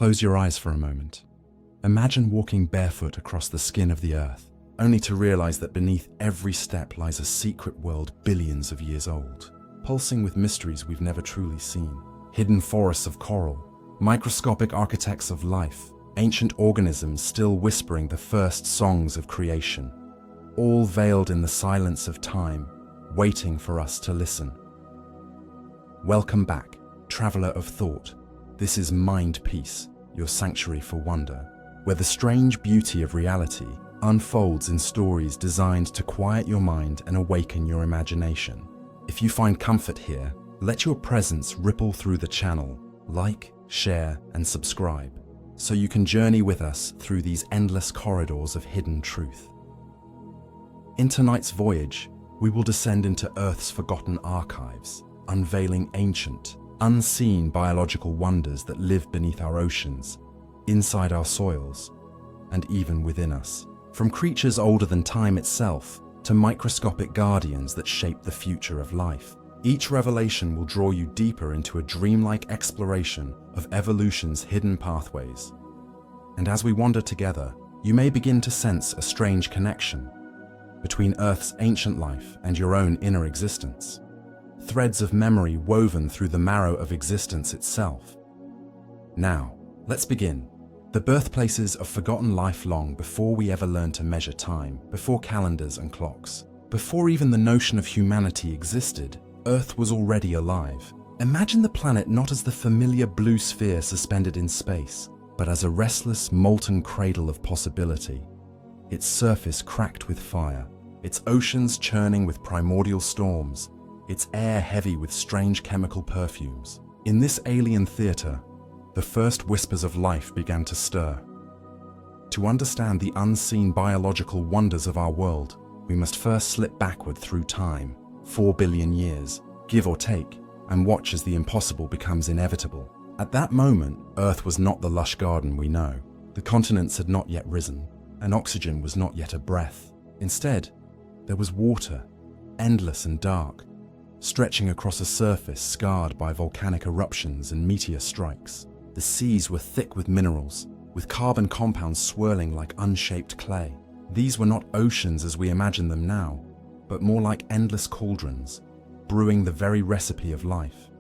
Close your eyes for a moment. Imagine walking barefoot across the skin of the earth, only to realize that beneath every step lies a secret world billions of years old, pulsing with mysteries we've never truly seen. Hidden forests of coral, microscopic architects of life, ancient organisms still whispering the first songs of creation, all veiled in the silence of time, waiting for us to listen. Welcome back, traveler of thought. This is Mind Peace, your sanctuary for wonder, where the strange beauty of reality unfolds in stories designed to quiet your mind and awaken your imagination. If you find comfort here, let your presence ripple through the channel. Like, share, and subscribe, so you can journey with us through these endless corridors of hidden truth. In tonight's voyage, we will descend into Earth's forgotten archives, unveiling ancient, unseen biological wonders that live beneath our oceans, inside our soils, and even within us. From creatures older than time itself to microscopic guardians that shape the future of life, each revelation will draw you deeper into a dreamlike exploration of evolution's hidden pathways. And as we wander together, you may begin to sense a strange connection between Earth's ancient life and your own inner existence. Threads of memory woven through the marrow of existence itself. Now, let's begin. The birthplaces of forgotten life long before we ever learned to measure time, before calendars and clocks. Before even the notion of humanity existed, Earth was already alive. Imagine the planet not as the familiar blue sphere suspended in space, but as a restless, molten cradle of possibility. Its surface cracked with fire, its oceans churning with primordial storms, its air heavy with strange chemical perfumes. In this alien theater, the first whispers of life began to stir. To understand the unseen biological wonders of our world, we must first slip backward through time, 4 billion years, give or take, and watch as the impossible becomes inevitable. At that moment, Earth was not the lush garden we know. The continents had not yet risen, and oxygen was not yet a breath. Instead, there was water, endless and dark, stretching across a surface scarred by volcanic eruptions and meteor strikes. The seas were thick with minerals, with carbon compounds swirling like unshaped clay. These were not oceans as we imagine them now, but more like endless cauldrons, brewing the very recipe of life.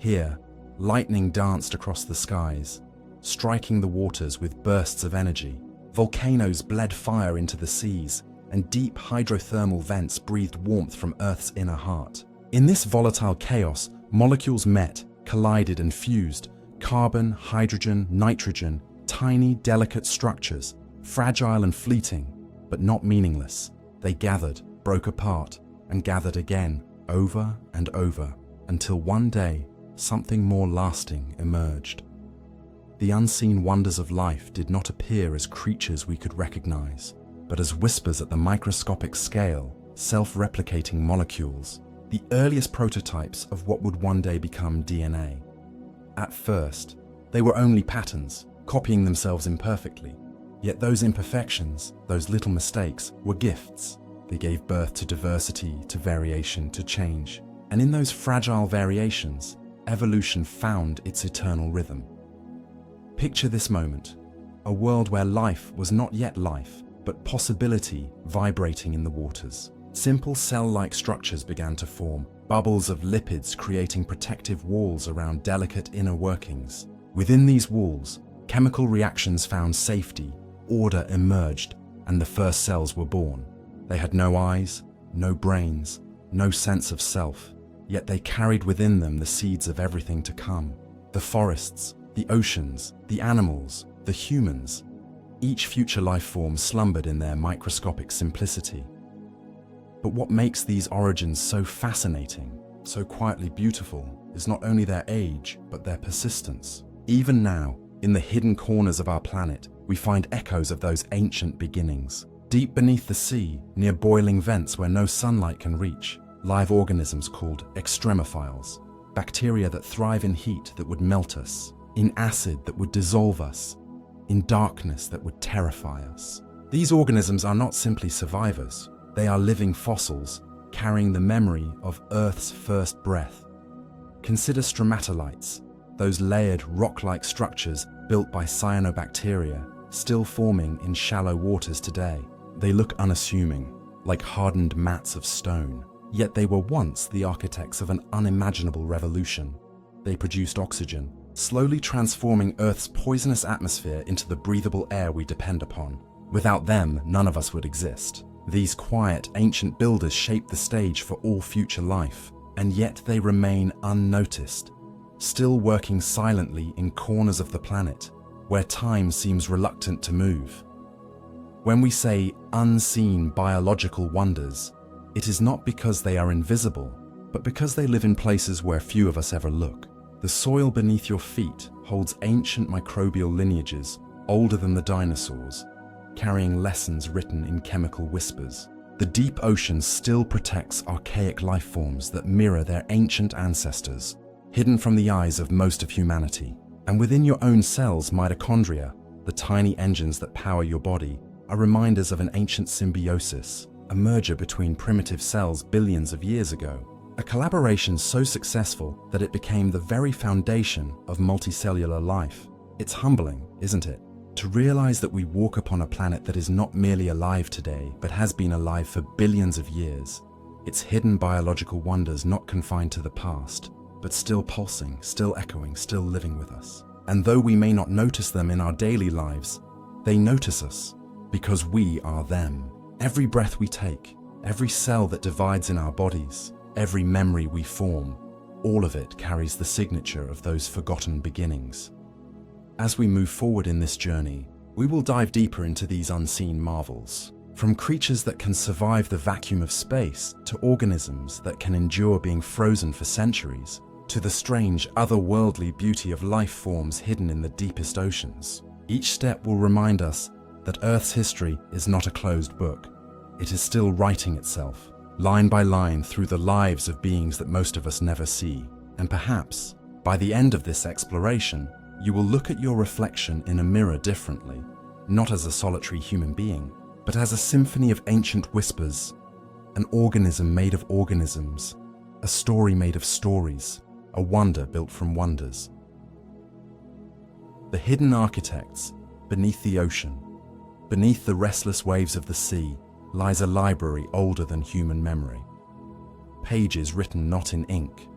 Here, lightning danced across the skies, striking the waters with bursts of energy. Volcanoes bled fire into the seas, and deep hydrothermal vents breathed warmth from Earth's inner heart. In this volatile chaos, molecules met, collided and fused. Carbon, hydrogen, nitrogen, tiny, delicate structures, fragile and fleeting, but not meaningless. They gathered, broke apart, and gathered again, over and over, until one day, something more lasting emerged. The unseen wonders of life did not appear as creatures we could recognize, but as whispers at the microscopic scale, self-replicating molecules, the earliest prototypes of what would one day become DNA. At first, they were only patterns, copying themselves imperfectly. Yet those imperfections, those little mistakes, were gifts. They gave birth to diversity, to variation, to change. And in those fragile variations, evolution found its eternal rhythm. Picture this moment, a world where life was not yet life, but possibility vibrating in the waters. Simple cell-like structures began to form, bubbles of lipids creating protective walls around delicate inner workings. Within these walls, chemical reactions found safety, order emerged, and the first cells were born. They had no eyes, no brains, no sense of self, yet they carried within them the seeds of everything to come. The forests, the oceans, the animals, the humans. Each future life form slumbered in their microscopic simplicity. But what makes these origins so fascinating, so quietly beautiful, is not only their age, but their persistence. Even now, in the hidden corners of our planet, we find echoes of those ancient beginnings. Deep beneath the sea, near boiling vents where no sunlight can reach, live organisms called extremophiles, bacteria that thrive in heat that would melt us, in acid that would dissolve us, in darkness that would terrify us. These organisms are not simply survivors. They are living fossils, carrying the memory of Earth's first breath. Consider stromatolites, those layered, rock-like structures built by cyanobacteria, still forming in shallow waters today. They look unassuming, like hardened mats of stone. Yet they were once the architects of an unimaginable revolution. They produced oxygen, slowly transforming Earth's poisonous atmosphere into the breathable air we depend upon. Without them, none of us would exist. These quiet, ancient builders shaped the stage for all future life, and yet they remain unnoticed, still working silently in corners of the planet, where time seems reluctant to move. When we say unseen biological wonders, it is not because they are invisible, but because they live in places where few of us ever look. The soil beneath your feet holds ancient microbial lineages older than the dinosaurs, carrying lessons written in chemical whispers. The deep ocean still protects archaic life forms that mirror their ancient ancestors, hidden from the eyes of most of humanity. And within your own cells, mitochondria, the tiny engines that power your body, are reminders of an ancient symbiosis, a merger between primitive cells billions of years ago. A collaboration so successful that it became the very foundation of multicellular life. It's humbling, isn't it, to realize that we walk upon a planet that is not merely alive today, but has been alive for billions of years. Its hidden biological wonders not confined to the past, but still pulsing, still echoing, still living with us. And though we may not notice them in our daily lives, they notice us because we are them. Every breath we take, every cell that divides in our bodies, every memory we form, all of it carries the signature of those forgotten beginnings. As we move forward in this journey, we will dive deeper into these unseen marvels. From creatures that can survive the vacuum of space, to organisms that can endure being frozen for centuries, to the strange, otherworldly beauty of life forms hidden in the deepest oceans. Each step will remind us that Earth's history is not a closed book. It is still writing itself, line by line, through the lives of beings that most of us never see. And perhaps, by the end of this exploration, you will look at your reflection in a mirror differently, not as a solitary human being, but as a symphony of ancient whispers, an organism made of organisms, a story made of stories, a wonder built from wonders. The hidden architects beneath the ocean, beneath the restless waves of the sea, lies a library older than human memory. Pages written not in ink,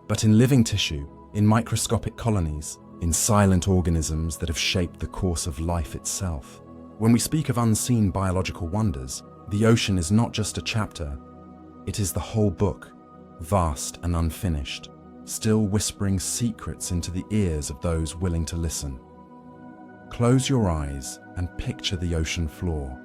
but in living tissue, in microscopic colonies, in silent organisms that have shaped the course of life itself. When we speak of unseen biological wonders, the ocean is not just a chapter, it is the whole book, vast and unfinished, still whispering secrets into the ears of those willing to listen. Close your eyes and picture the ocean floor,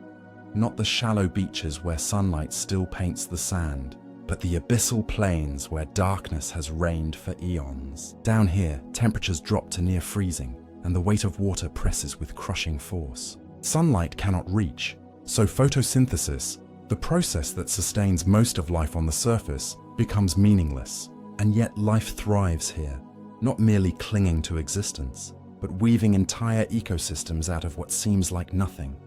not the shallow beaches where sunlight still paints the sand, but the abyssal plains where darkness has reigned for eons. Down here, temperatures drop to near freezing, and the weight of water presses with crushing force. Sunlight cannot reach, so photosynthesis, the process that sustains most of life on the surface, becomes meaningless. And yet life thrives here, not merely clinging to existence, but weaving entire ecosystems out of what seems like nothing.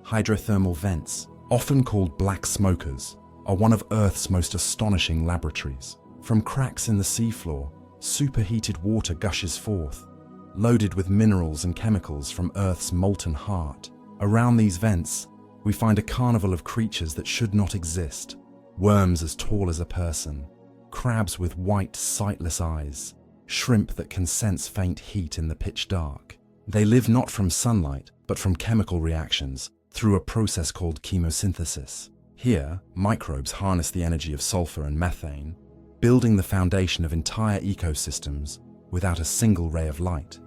Hydrothermal vents, often called black smokers, are one of Earth's most astonishing laboratories. From cracks in the seafloor, superheated water gushes forth, loaded with minerals and chemicals from Earth's molten heart. Around these vents, we find a carnival of creatures that should not exist. Worms as tall as a person, crabs with white, sightless eyes, shrimp that can sense faint heat in the pitch dark. They live not from sunlight, but from chemical reactions through a process called chemosynthesis. Here, microbes harness the energy of sulfur and methane, building the foundation of entire ecosystems without a single ray of light.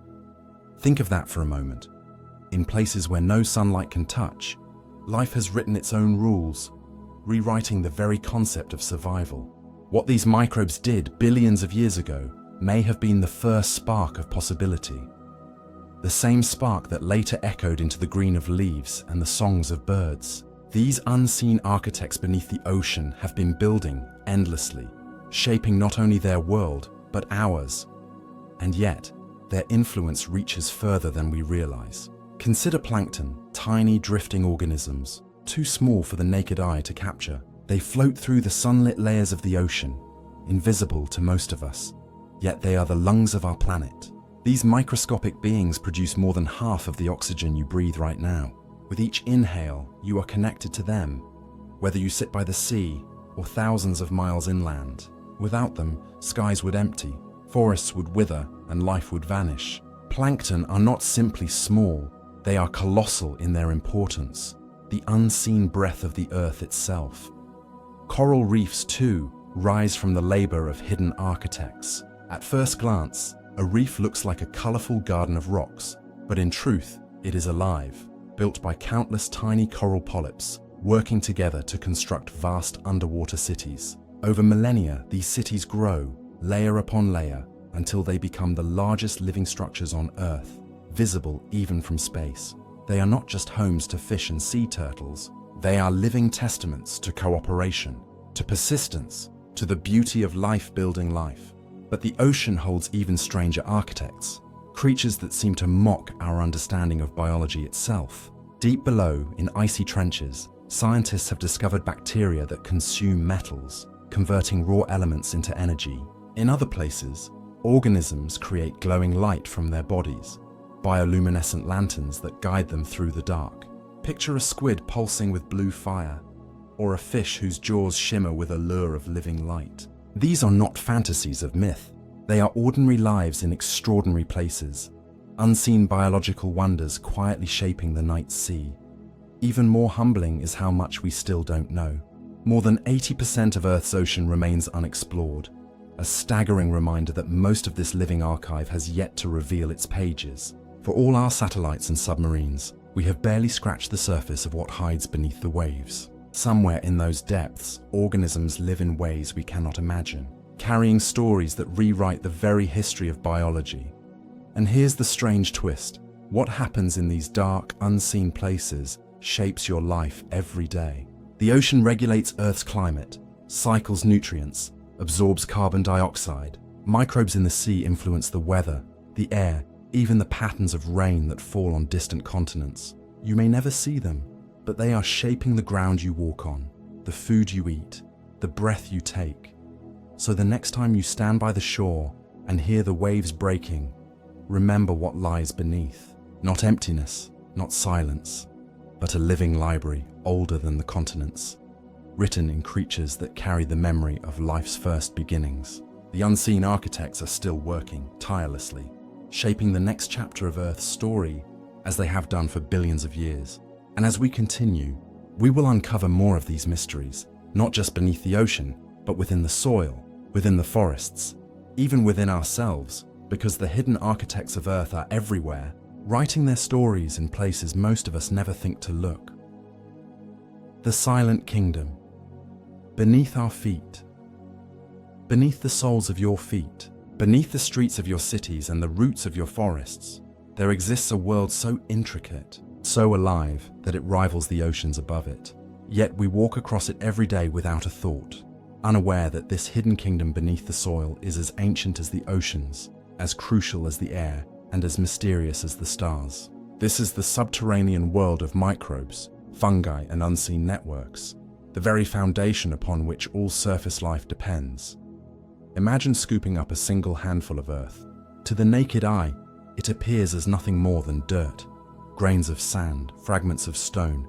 Think of that for a moment. In places where no sunlight can touch, life has written its own rules, rewriting the very concept of survival. What these microbes did billions of years ago may have been the first spark of possibility. The same spark that later echoed into the green of leaves and the songs of birds. These unseen architects beneath the ocean have been building endlessly, shaping not only their world, but ours. And yet, their influence reaches further than we realize. Consider plankton, tiny drifting organisms, too small for the naked eye to capture. They float through the sunlit layers of the ocean, invisible to most of us, yet they are the lungs of our planet. These microscopic beings produce more than half of the oxygen you breathe right now. With each inhale, you are connected to them, whether you sit by the sea or thousands of miles inland. Without them, skies would empty, forests would wither, and life would vanish. Plankton are not simply small, they are colossal in their importance, the unseen breath of the earth itself. Coral reefs, too, rise from the labor of hidden architects. At first glance, a reef looks like a colorful garden of rocks, but in truth, it is alive, built by countless tiny coral polyps, working together to construct vast underwater cities. Over millennia, these cities grow, layer upon layer, until they become the largest living structures on Earth, visible even from space. They are not just homes to fish and sea turtles, they are living testaments to cooperation, to persistence, to the beauty of life building life. But the ocean holds even stranger architects, creatures that seem to mock our understanding of biology itself. Deep below, in icy trenches, scientists have discovered bacteria that consume metals, converting raw elements into energy. In other places, organisms create glowing light from their bodies, bioluminescent lanterns that guide them through the dark. Picture a squid pulsing with blue fire, or a fish whose jaws shimmer with a lure of living light. These are not fantasies of myth. They are ordinary lives in extraordinary places, unseen biological wonders quietly shaping the night sea. Even more humbling is how much we still don't know. More than 80% of Earth's ocean remains unexplored, a staggering reminder that most of this living archive has yet to reveal its pages. For all our satellites and submarines, we have barely scratched the surface of what hides beneath the waves. Somewhere in those depths, organisms live in ways we cannot imagine, carrying stories that rewrite the very history of biology. And here's the strange twist. What happens in these dark, unseen places shapes your life every day. The ocean regulates Earth's climate, cycles nutrients, absorbs carbon dioxide. Microbes in the sea influence the weather, the air, even the patterns of rain that fall on distant continents. You may never see them, but they are shaping the ground you walk on, the food you eat, the breath you take. So the next time you stand by the shore and hear the waves breaking, remember what lies beneath. Not emptiness, not silence, but a living library older than the continents, written in creatures that carry the memory of life's first beginnings. The unseen architects are still working tirelessly, shaping the next chapter of Earth's story as they have done for billions of years. And as we continue, we will uncover more of these mysteries, not just beneath the ocean, but within the soil, within the forests, even within ourselves, because the hidden architects of Earth are everywhere, writing their stories in places most of us never think to look. The silent kingdom. Beneath our feet. Beneath the soles of your feet, beneath the streets of your cities and the roots of your forests, there exists a world so intricate, so alive, that it rivals the oceans above it. Yet we walk across it every day without a thought, unaware that this hidden kingdom beneath the soil is as ancient as the oceans, as crucial as the air, and as mysterious as the stars. This is the subterranean world of microbes, fungi, and unseen networks, the very foundation upon which all surface life depends. Imagine scooping up a single handful of earth. To the naked eye, it appears as nothing more than dirt, grains of sand, fragments of stone,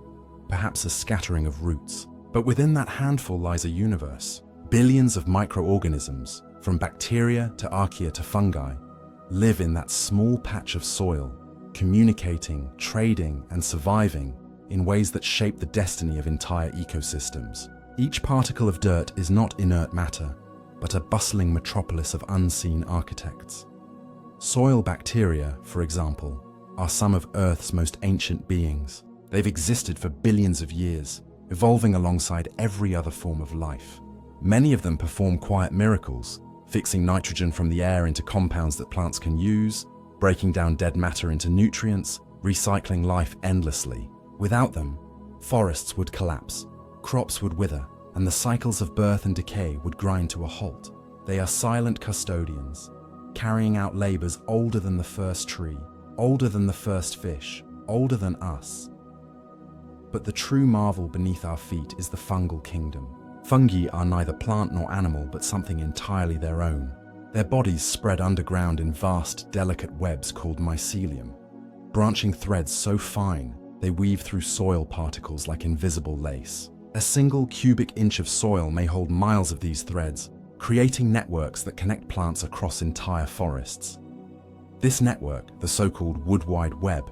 perhaps a scattering of roots. But within that handful lies a universe. Billions of microorganisms, from bacteria to archaea to fungi, live in that small patch of soil, communicating, trading, and surviving in ways that shape the destiny of entire ecosystems. Each particle of dirt is not inert matter, but a bustling metropolis of unseen architects. Soil bacteria, for example, are some of Earth's most ancient beings. They've existed for billions of years, evolving alongside every other form of life. Many of them perform quiet miracles, fixing nitrogen from the air into compounds that plants can use, breaking down dead matter into nutrients, recycling life endlessly. Without them, forests would collapse, crops would wither, and the cycles of birth and decay would grind to a halt. They are silent custodians, carrying out labors older than the first tree, older than the first fish, older than us. But the true marvel beneath our feet is the fungal kingdom. Fungi are neither plant nor animal, but something entirely their own. Their bodies spread underground in vast, delicate webs called mycelium, branching threads so fine they weave through soil particles like invisible lace. A single cubic inch of soil may hold miles of these threads, creating networks that connect plants across entire forests. This network, the so-called Wood Wide Web,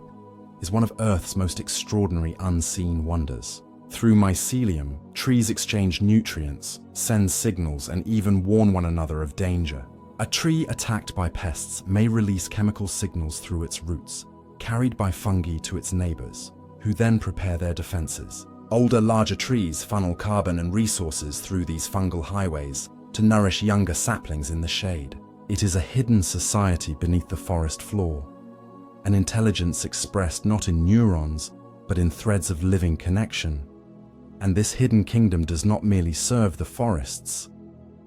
is one of Earth's most extraordinary unseen wonders. Through mycelium, trees exchange nutrients, send signals, and even warn one another of danger. A tree attacked by pests may release chemical signals through its roots, carried by fungi to its neighbors, who then prepare their defenses. Older, larger trees funnel carbon and resources through these fungal highways to nourish younger saplings in the shade. It is a hidden society beneath the forest floor, an intelligence expressed not in neurons, but in threads of living connection. And this hidden kingdom does not merely serve the forests,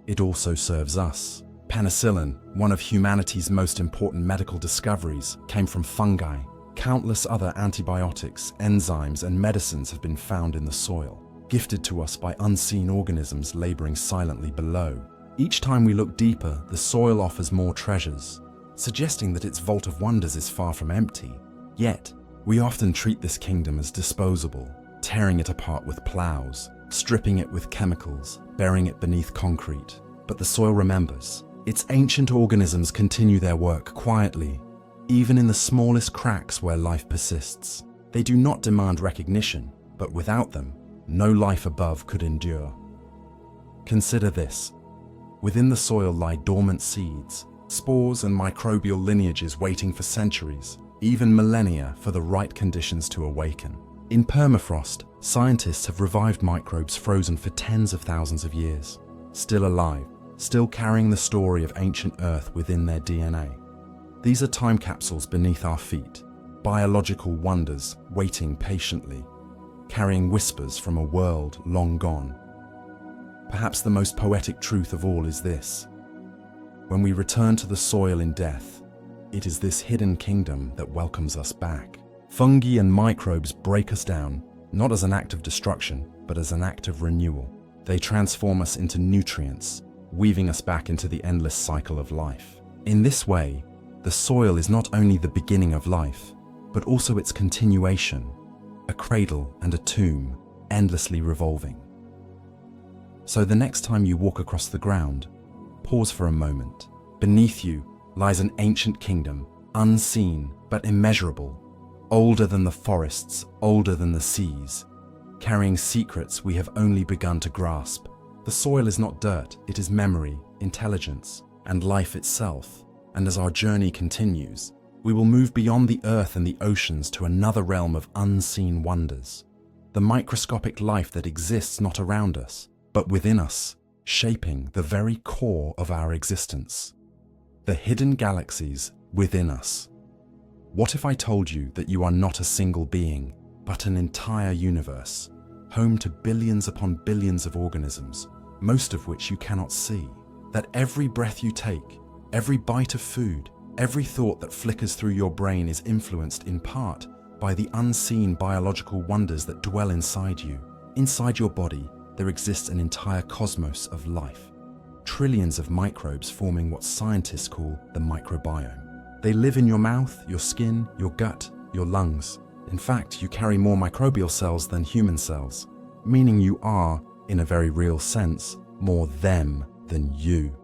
it also serves us. Penicillin, one of humanity's most important medical discoveries, came from fungi. Countless other antibiotics, enzymes, and medicines have been found in the soil, gifted to us by unseen organisms laboring silently below. Each time we look deeper, the soil offers more treasures, suggesting that its vault of wonders is far from empty. Yet, we often treat this kingdom as disposable, tearing it apart with plows, stripping it with chemicals, burying it beneath concrete. But the soil remembers. Its ancient organisms continue their work quietly, even in the smallest cracks where life persists. They do not demand recognition, but without them, no life above could endure. Consider this. Within the soil lie dormant seeds, spores and microbial lineages waiting for centuries, even millennia, for the right conditions to awaken. In permafrost, scientists have revived microbes frozen for tens of thousands of years, still alive, still carrying the story of ancient Earth within their DNA. These are time capsules beneath our feet, biological wonders waiting patiently, carrying whispers from a world long gone. Perhaps the most poetic truth of all is this: when we return to the soil in death, it is this hidden kingdom that welcomes us back. Fungi and microbes break us down, not as an act of destruction, but as an act of renewal. They transform us into nutrients, weaving us back into the endless cycle of life. In this way, the soil is not only the beginning of life, but also its continuation, a cradle and a tomb, endlessly revolving. So the next time you walk across the ground, pause for a moment. Beneath you lies an ancient kingdom, unseen but immeasurable, older than the forests, older than the seas, carrying secrets we have only begun to grasp. The soil is not dirt, it is memory, intelligence, and life itself. And as our journey continues, we will move beyond the earth and the oceans to another realm of unseen wonders. The microscopic life that exists not around us, but within us, shaping the very core of our existence. The hidden galaxies within us. What if I told you that you are not a single being, but an entire universe, home to billions upon billions of organisms, most of which you cannot see? That every breath you take, every bite of food, every thought that flickers through your brain is influenced in part by the unseen biological wonders that dwell inside you. Inside your body, there exists an entire cosmos of life. Trillions of microbes forming what scientists call the microbiome. They live in your mouth, your skin, your gut, your lungs. In fact, you carry more microbial cells than human cells, meaning you are, in a very real sense, more them than you.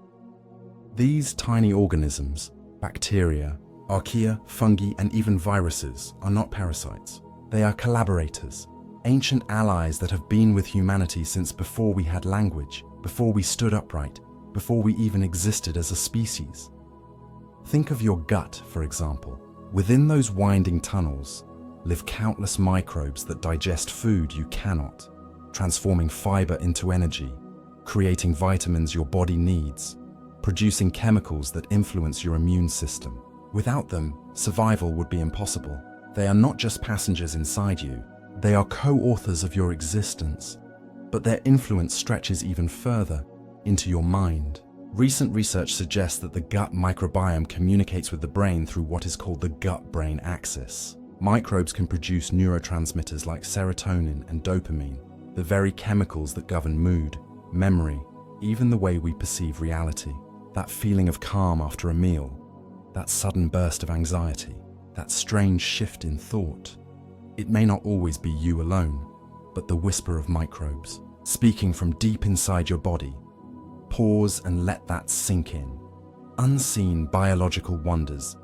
These tiny organisms, bacteria, archaea, fungi, and even viruses, are not parasites. They are collaborators, ancient allies that have been with humanity since before we had language, before we stood upright, before we even existed as a species. Think of your gut, for example. Within those winding tunnels live countless microbes that digest food you cannot, transforming fiber into energy, creating vitamins your body needs, producing chemicals that influence your immune system. Without them, survival would be impossible. They are not just passengers inside you, they are co-authors of your existence, but their influence stretches even further, into your mind. Recent research suggests that the gut microbiome communicates with the brain through what is called the gut-brain axis. Microbes can produce neurotransmitters like serotonin and dopamine, the very chemicals that govern mood, memory, even the way we perceive reality. That feeling of calm after a meal, that sudden burst of anxiety, that strange shift in thought. It may not always be you alone, but the whisper of microbes, speaking from deep inside your body. Pause and let that sink in. Unseen biological wonders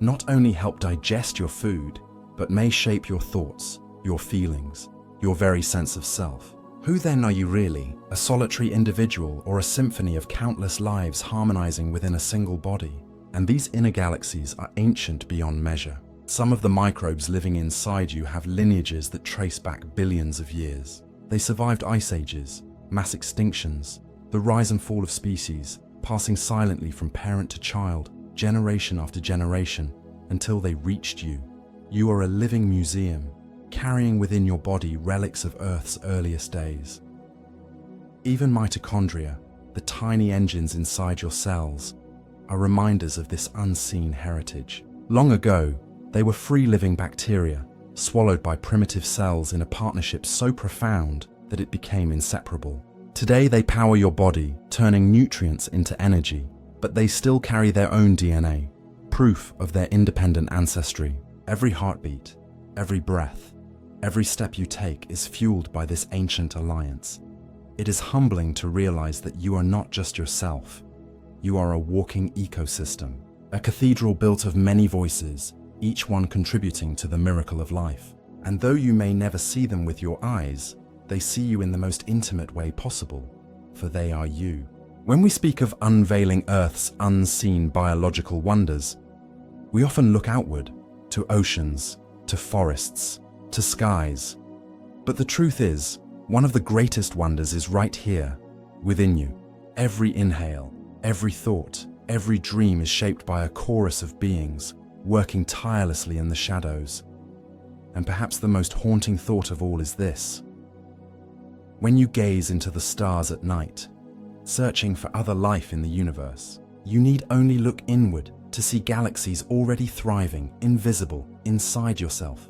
not only help digest your food, but may shape your thoughts, your feelings, your very sense of self. Who then are you really? A solitary individual or a symphony of countless lives harmonizing within a single body? And these inner galaxies are ancient beyond measure. Some of the microbes living inside you have lineages that trace back billions of years. They survived ice ages, mass extinctions, the rise and fall of species, passing silently from parent to child, generation after generation, until they reached you. You are a living museum, carrying within your body relics of Earth's earliest days. Even mitochondria, the tiny engines inside your cells, are reminders of this unseen heritage. Long ago, they were free-living bacteria, swallowed by primitive cells in a partnership so profound that it became inseparable. Today they power your body, turning nutrients into energy, but they still carry their own DNA, proof of their independent ancestry. Every heartbeat, every breath, every step you take is fueled by this ancient alliance. It is humbling to realize that you are not just yourself. You are a walking ecosystem, a cathedral built of many voices, each one contributing to the miracle of life. And though you may never see them with your eyes, they see you in the most intimate way possible, for they are you. When we speak of unveiling Earth's unseen biological wonders, we often look outward, to oceans, to forests, to skies. But the truth is, one of the greatest wonders is right here, within you. Every inhale, every thought, every dream is shaped by a chorus of beings, working tirelessly in the shadows. And perhaps the most haunting thought of all is this. When you gaze into the stars at night, searching for other life in the universe, you need only look inward to see galaxies already thriving, invisible, inside yourself.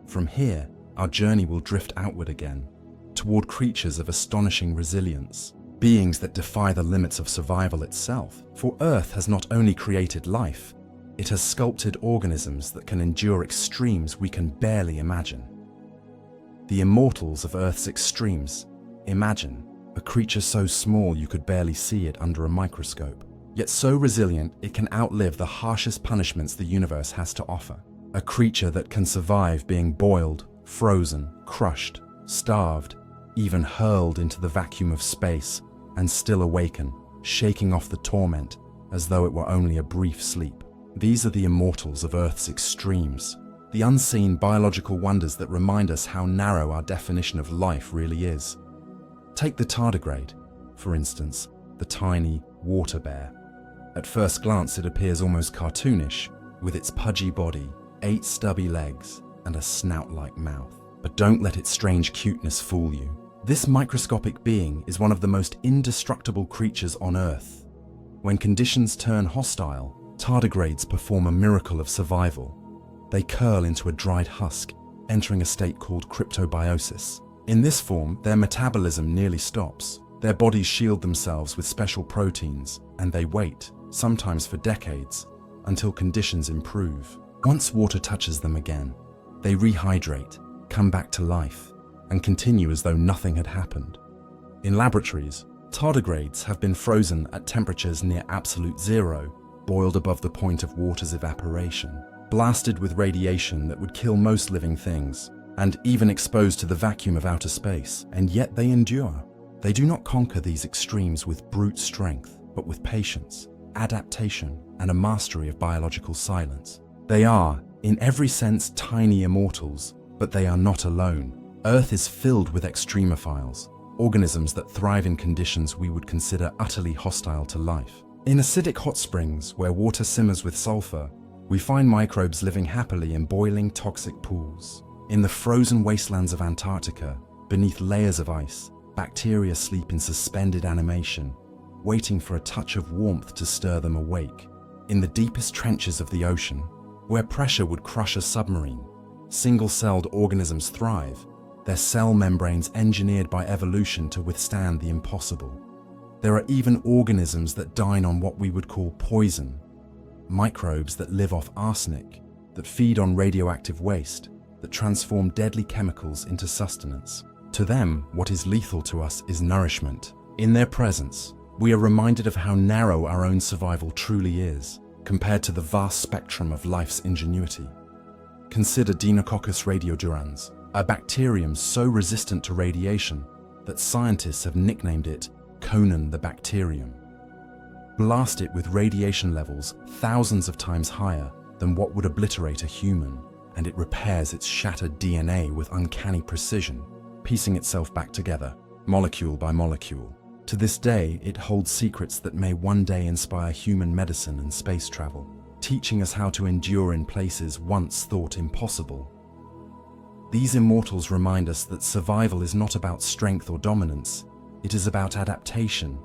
From here, our journey will drift outward again, toward creatures of astonishing resilience, beings that defy the limits of survival itself. For Earth has not only created life, it has sculpted organisms that can endure extremes we can barely imagine. The immortals of Earth's extremes. Imagine a creature so small you could barely see it under a microscope, yet so resilient it can outlive the harshest punishments the universe has to offer. A creature that can survive being boiled, frozen, crushed, starved, even hurled into the vacuum of space, and still awaken, shaking off the torment as though it were only a brief sleep. These are the immortals of Earth's extremes, the unseen biological wonders that remind us how narrow our definition of life really is. Take the tardigrade, for instance, the tiny water bear. At first glance it appears almost cartoonish, with its pudgy body, 8 stubby legs, and a snout-like mouth. But don't let its strange cuteness fool you. This microscopic being is one of the most indestructible creatures on Earth. When conditions turn hostile, tardigrades perform a miracle of survival. They curl into a dried husk, entering a state called cryptobiosis. In this form, their metabolism nearly stops. Their bodies shield themselves with special proteins, and they wait, sometimes for decades, until conditions improve. Once water touches them again, they rehydrate, come back to life, and continue as though nothing had happened. In laboratories, tardigrades have been frozen at temperatures near absolute zero, boiled above the point of water's evaporation, blasted with radiation that would kill most living things, and even exposed to the vacuum of outer space, and yet they endure. They do not conquer these extremes with brute strength, but with patience, adaptation, and a mastery of biological silence. They are, in every sense, tiny immortals, but they are not alone. Earth is filled with extremophiles, organisms that thrive in conditions we would consider utterly hostile to life. In acidic hot springs, where water simmers with sulfur, we find microbes living happily in boiling toxic pools. In the frozen wastelands of Antarctica, beneath layers of ice, bacteria sleep in suspended animation, waiting for a touch of warmth to stir them awake. In the deepest trenches of the ocean, where pressure would crush a submarine, single-celled organisms thrive, their cell membranes engineered by evolution to withstand the impossible. There are even organisms that dine on what we would call poison, microbes that live off arsenic, that feed on radioactive waste, that transform deadly chemicals into sustenance. To them, what is lethal to us is nourishment. In their presence, we are reminded of how narrow our own survival truly is, compared to the vast spectrum of life's ingenuity. Consider Deinococcus radiodurans, a bacterium so resistant to radiation that scientists have nicknamed it Conan the bacterium. Blast it with radiation levels thousands of times higher than what would obliterate a human, and it repairs its shattered DNA with uncanny precision, piecing itself back together, molecule by molecule. To this day, it holds secrets that may one day inspire human medicine and space travel, teaching us how to endure in places once thought impossible. These immortals remind us that survival is not about strength or dominance. It is about adaptation,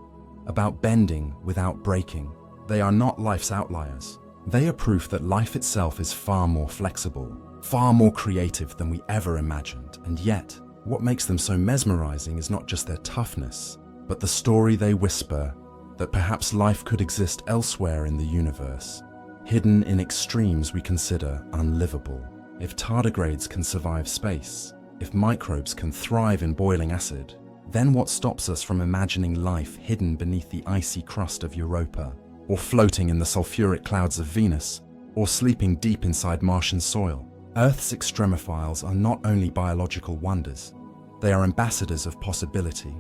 about bending without breaking. They are not life's outliers. They are proof that life itself is far more flexible, far more creative than we ever imagined. And yet, what makes them so mesmerizing is not just their toughness, but the story they whisper that perhaps life could exist elsewhere in the universe, hidden in extremes we consider unlivable. If tardigrades can survive space, if microbes can thrive in boiling acid, then what stops us from imagining life hidden beneath the icy crust of Europa, or floating in the sulfuric clouds of Venus, or sleeping deep inside Martian soil? Earth's extremophiles are not only biological wonders, they are ambassadors of possibility,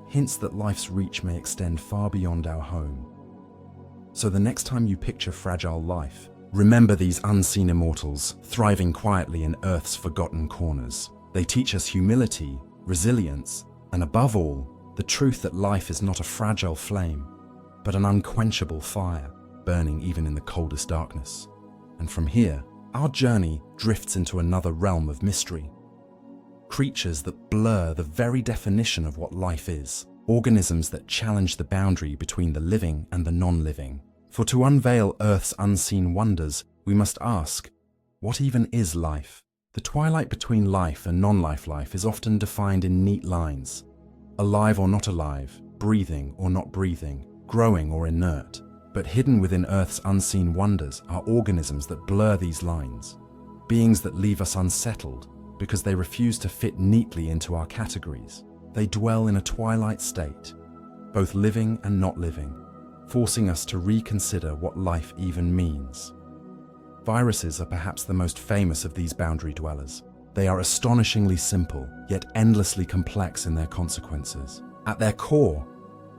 hints that life's reach may extend far beyond our home. So the next time you picture fragile life, remember these unseen immortals thriving quietly in Earth's forgotten corners. They teach us humility, resilience, and above all, the truth that life is not a fragile flame, but an unquenchable fire, burning even in the coldest darkness. And from here, our journey drifts into another realm of mystery. Creatures that blur the very definition of what life is, organisms that challenge the boundary between the living and the non-living. For to unveil Earth's unseen wonders, we must ask, what even is life? The twilight between life and non-life life is often defined in neat lines. Alive or not alive, breathing or not breathing, growing or inert. But hidden within Earth's unseen wonders are organisms that blur these lines. Beings that leave us unsettled because they refuse to fit neatly into our categories. They dwell in a twilight state, both living and not living, forcing us to reconsider what life even means. Viruses are perhaps the most famous of these boundary dwellers. They are astonishingly simple, yet endlessly complex in their consequences. At their core,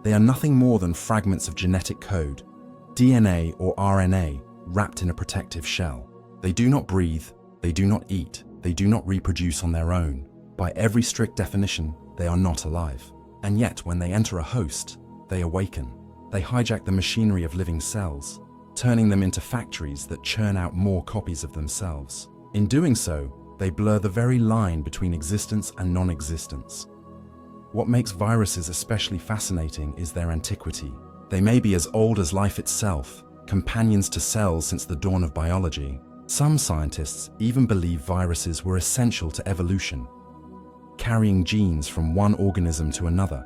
they are nothing more than fragments of genetic code, DNA or RNA, wrapped in a protective shell. They do not breathe, they do not eat, they do not reproduce on their own. By every strict definition, they are not alive. And yet, when they enter a host, they awaken. They hijack the machinery of living cells, turning them into factories that churn out more copies of themselves. In doing so, they blur the very line between existence and non-existence. What makes viruses especially fascinating is their antiquity. They may be as old as life itself, companions to cells since the dawn of biology. Some scientists even believe viruses were essential to evolution, carrying genes from one organism to another,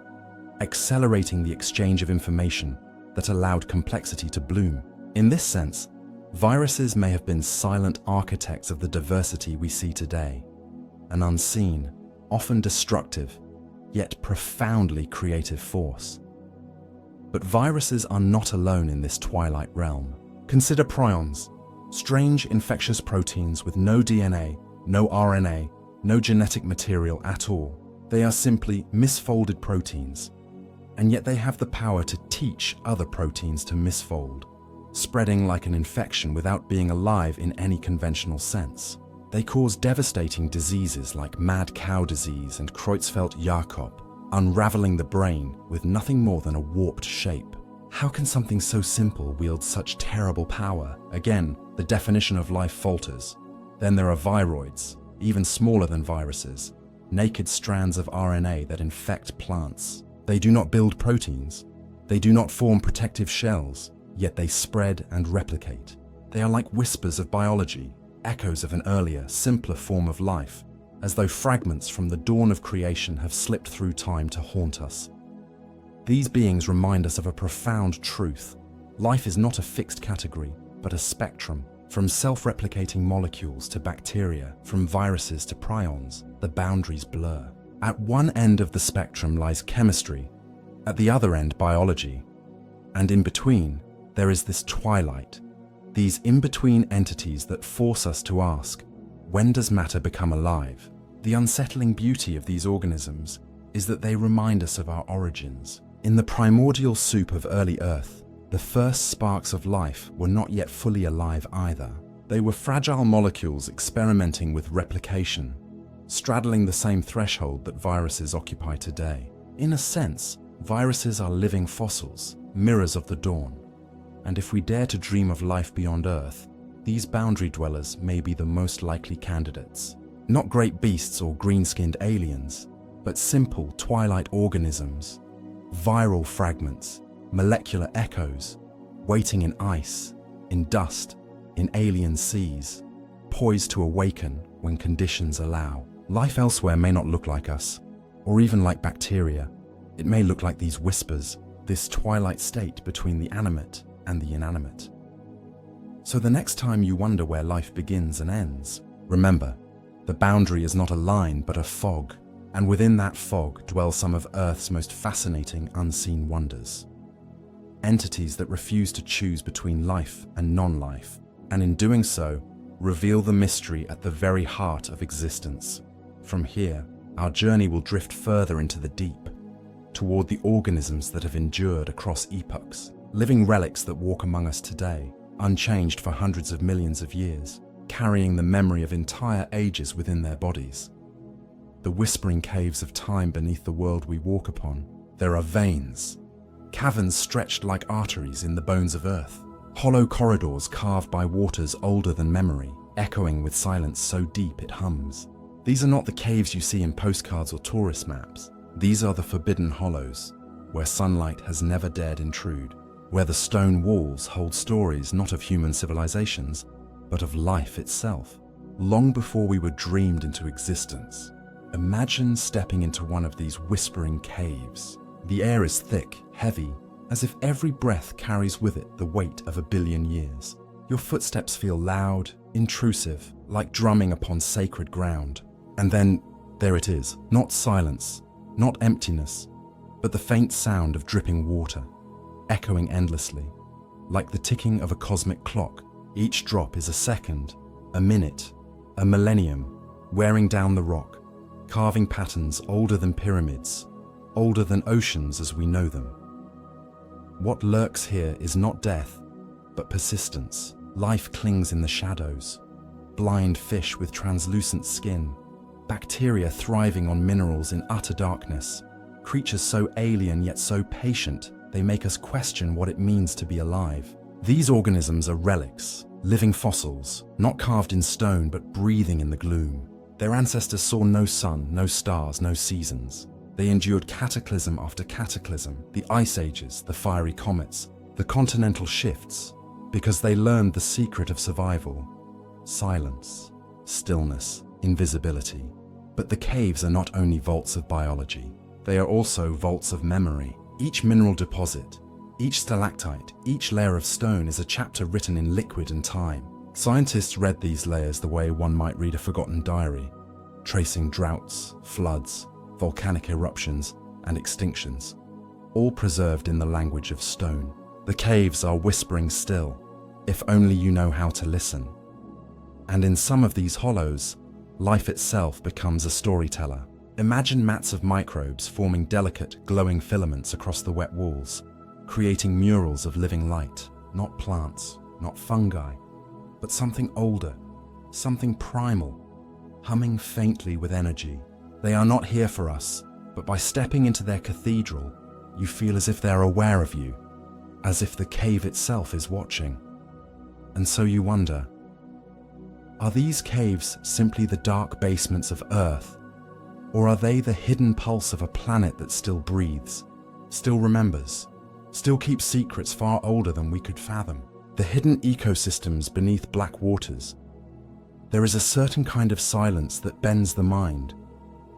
accelerating the exchange of information that allowed complexity to bloom. In this sense, viruses may have been silent architects of the diversity we see today, an unseen, often destructive, yet profoundly creative force. But viruses are not alone in this twilight realm. Consider prions, strange infectious proteins with no DNA, no RNA, no genetic material at all. They are simply misfolded proteins, and yet they have the power to teach other proteins to misfold, spreading like an infection without being alive in any conventional sense. They cause devastating diseases like mad cow disease and Creutzfeldt-Jakob, unraveling the brain with nothing more than a warped shape. How can something so simple wield such terrible power? Again, the definition of life falters. Then there are viroids, even smaller than viruses, naked strands of RNA that infect plants. They do not build proteins. They do not form protective shells, yet they spread and replicate. They are like whispers of biology, echoes of an earlier, simpler form of life, as though fragments from the dawn of creation have slipped through time to haunt us. These beings remind us of a profound truth. Life is not a fixed category, but a spectrum. From self-replicating molecules to bacteria, from viruses to prions, the boundaries blur. At one end of the spectrum lies chemistry, at the other end biology, and in between there is this twilight, these in-between entities that force us to ask, when does matter become alive? The unsettling beauty of these organisms is that they remind us of our origins. In the primordial soup of early Earth, the first sparks of life were not yet fully alive either. They were fragile molecules experimenting with replication, straddling the same threshold that viruses occupy today. In a sense, viruses are living fossils, mirrors of the dawn. And if we dare to dream of life beyond Earth, these boundary dwellers may be the most likely candidates. Not great beasts or green-skinned aliens, but simple twilight organisms, viral fragments, molecular echoes, waiting in ice, in dust, in alien seas, poised to awaken when conditions allow. Life elsewhere may not look like us, or even like bacteria. It may look like these whispers, this twilight state between the animate and the inanimate. So the next time you wonder where life begins and ends, remember, the boundary is not a line but a fog, and within that fog dwell some of Earth's most fascinating unseen wonders. Entities that refuse to choose between life and non-life, and in doing so, reveal the mystery at the very heart of existence. From here, our journey will drift further into the deep, toward the organisms that have endured across epochs, living relics that walk among us today, unchanged for hundreds of millions of years, carrying the memory of entire ages within their bodies. The whispering caves of time beneath the world we walk upon, there are veins, caverns stretched like arteries in the bones of Earth, hollow corridors carved by waters older than memory, echoing with silence so deep it hums. These are not the caves you see in postcards or tourist maps. These are the forbidden hollows, where sunlight has never dared intrude, where the stone walls hold stories not of human civilizations, but of life itself, long before we were dreamed into existence. Imagine stepping into one of these whispering caves. The air is thick, heavy, as if every breath carries with it the weight of 1 billion years. Your footsteps feel loud, intrusive, like drumming upon sacred ground. And then, there it is, not silence, not emptiness, but the faint sound of dripping water, echoing endlessly, like the ticking of a cosmic clock. Each drop is a second, a minute, a millennium, wearing down the rock, carving patterns older than pyramids, older than oceans as we know them. What lurks here is not death, but persistence. Life clings in the shadows, blind fish with translucent skin, bacteria thriving on minerals in utter darkness, creatures so alien yet so patient they make us question what it means to be alive. These organisms are relics, living fossils, not carved in stone but breathing in the gloom. Their ancestors saw no sun, no stars, no seasons. They endured cataclysm after cataclysm, the ice ages, the fiery comets, the continental shifts, because they learned the secret of survival: silence, stillness, invisibility. But the caves are not only vaults of biology, they are also vaults of memory. Each mineral deposit, each stalactite, each layer of stone is a chapter written in liquid and time. Scientists read these layers the way one might read a forgotten diary, tracing droughts, floods, volcanic eruptions, and extinctions, all preserved in the language of stone. The caves are whispering still, if only you know how to listen. And in some of these hollows, life itself becomes a storyteller. Imagine mats of microbes forming delicate, glowing filaments across the wet walls, creating murals of living light, not plants, not fungi, but something older, something primal, humming faintly with energy. They are not here for us, but by stepping into their cathedral, you feel as if they're aware of you, as if the cave itself is watching. And so you wonder, are these caves simply the dark basements of Earth, or are they the hidden pulse of a planet that still breathes, still remembers, still keeps secrets far older than we could fathom? The hidden ecosystems beneath black waters. There is a certain kind of silence that bends the mind,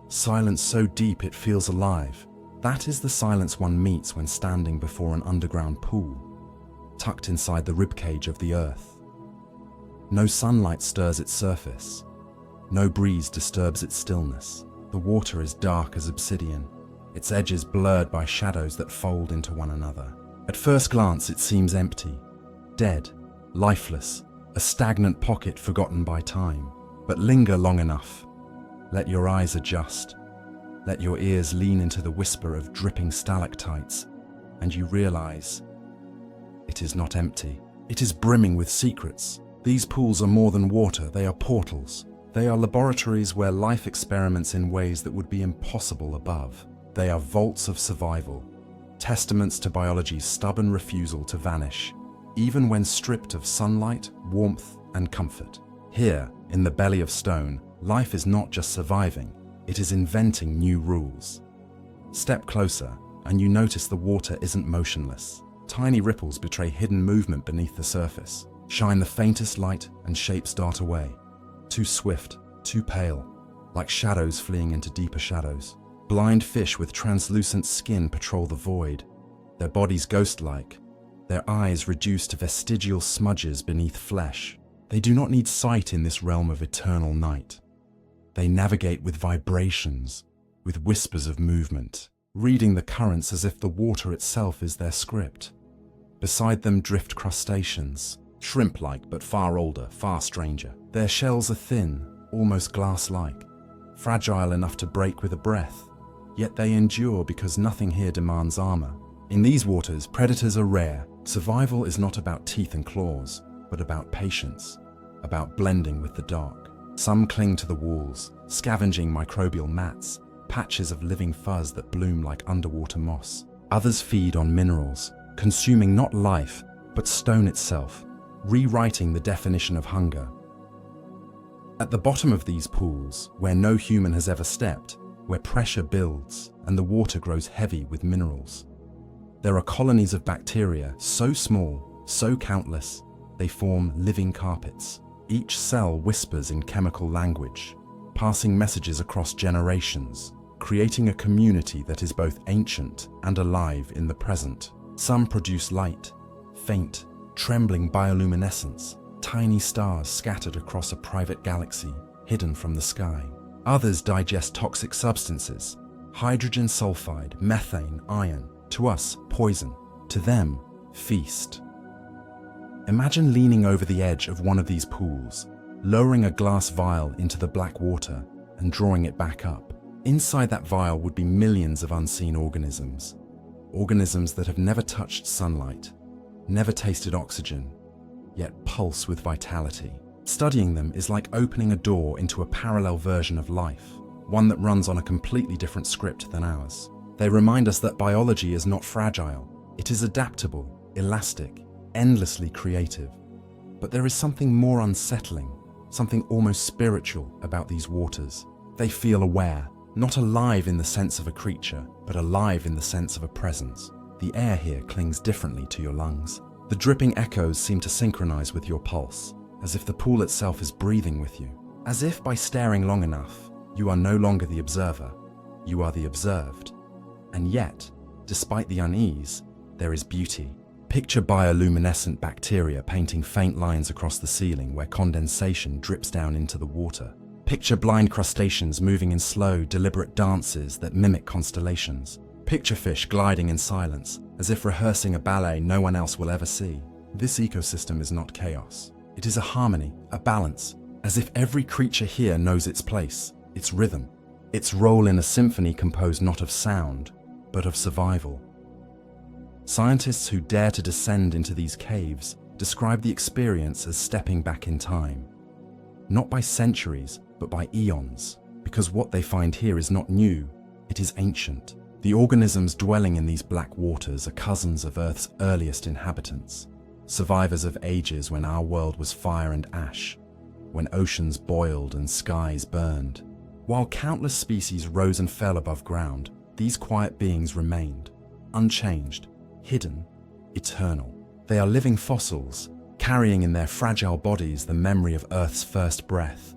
silence so deep it feels alive, That is the silence one meets when standing before an underground pool, tucked inside the ribcage of the earth. No sunlight stirs its surface. No breeze disturbs its stillness. The water is dark as obsidian, its edges blurred by shadows that fold into one another. At first glance, it seems empty, dead, lifeless, a stagnant pocket forgotten by time. But linger long enough. Let your eyes adjust. Let your ears lean into the whisper of dripping stalactites, and you realize it is not empty. It is brimming with secrets. These pools are more than water, they are portals. They are laboratories where life experiments in ways that would be impossible above. They are vaults of survival, testaments to biology's stubborn refusal to vanish, even when stripped of sunlight, warmth, and comfort. Here, in the belly of stone, life is not just surviving, it is inventing new rules. Step closer, and you notice the water isn't motionless. Tiny ripples betray hidden movement beneath the surface. Shine the faintest light and shapes dart away. Too swift, too pale, like shadows fleeing into deeper shadows. Blind fish with translucent skin patrol the void, their bodies ghost-like, their eyes reduced to vestigial smudges beneath flesh. They do not need sight in this realm of eternal night. They navigate with vibrations, with whispers of movement, reading the currents as if the water itself is their script. Beside them drift crustaceans, shrimp-like but far older, far stranger. Their shells are thin, almost glass-like, fragile enough to break with a breath, yet they endure because nothing here demands armor. In these waters, predators are rare. Survival is not about teeth and claws, but about patience, about blending with the dark. Some cling to the walls, scavenging microbial mats, patches of living fuzz that bloom like underwater moss. Others feed on minerals, consuming not life, but stone itself, rewriting the definition of hunger. At the bottom of these pools, where no human has ever stepped, where pressure builds and the water grows heavy with minerals, there are colonies of bacteria so small, so countless, they form living carpets. Each cell whispers in chemical language, passing messages across generations, creating a community that is both ancient and alive in the present. Some produce light, faint, trembling bioluminescence, tiny stars scattered across a private galaxy, hidden from the sky. Others digest toxic substances, hydrogen sulfide, methane, iron. To us, poison. To them, feast. Imagine leaning over the edge of one of these pools, lowering a glass vial into the black water and drawing it back up. Inside that vial would be millions of unseen organisms. Organisms that have never touched sunlight, never tasted oxygen, yet pulse with vitality. Studying them is like opening a door into a parallel version of life, one that runs on a completely different script than ours. They remind us that biology is not fragile. It is adaptable, elastic, endlessly creative. But there is something more unsettling, something almost spiritual about these waters. They feel aware, not alive in the sense of a creature, but alive in the sense of a presence. The air here clings differently to your lungs. The dripping echoes seem to synchronize with your pulse, as if the pool itself is breathing with you. As if by staring long enough, you are no longer the observer, you are the observed. And yet, despite the unease, there is beauty. Picture bioluminescent bacteria painting faint lines across the ceiling where condensation drips down into the water. Picture blind crustaceans moving in slow, deliberate dances that mimic constellations. Picture fish gliding in silence, as if rehearsing a ballet no one else will ever see. This ecosystem is not chaos. It is a harmony, a balance, as if every creature here knows its place, its rhythm, its role in a symphony composed not of sound, but of survival. Scientists who dare to descend into these caves describe the experience as stepping back in time. Not by centuries, but by eons, because what they find here is not new, it is ancient. The organisms dwelling in these black waters are cousins of Earth's earliest inhabitants, survivors of ages when our world was fire and ash, when oceans boiled and skies burned. While countless species rose and fell above ground, these quiet beings remained, unchanged, hidden, eternal. They are living fossils, carrying in their fragile bodies the memory of Earth's first breath.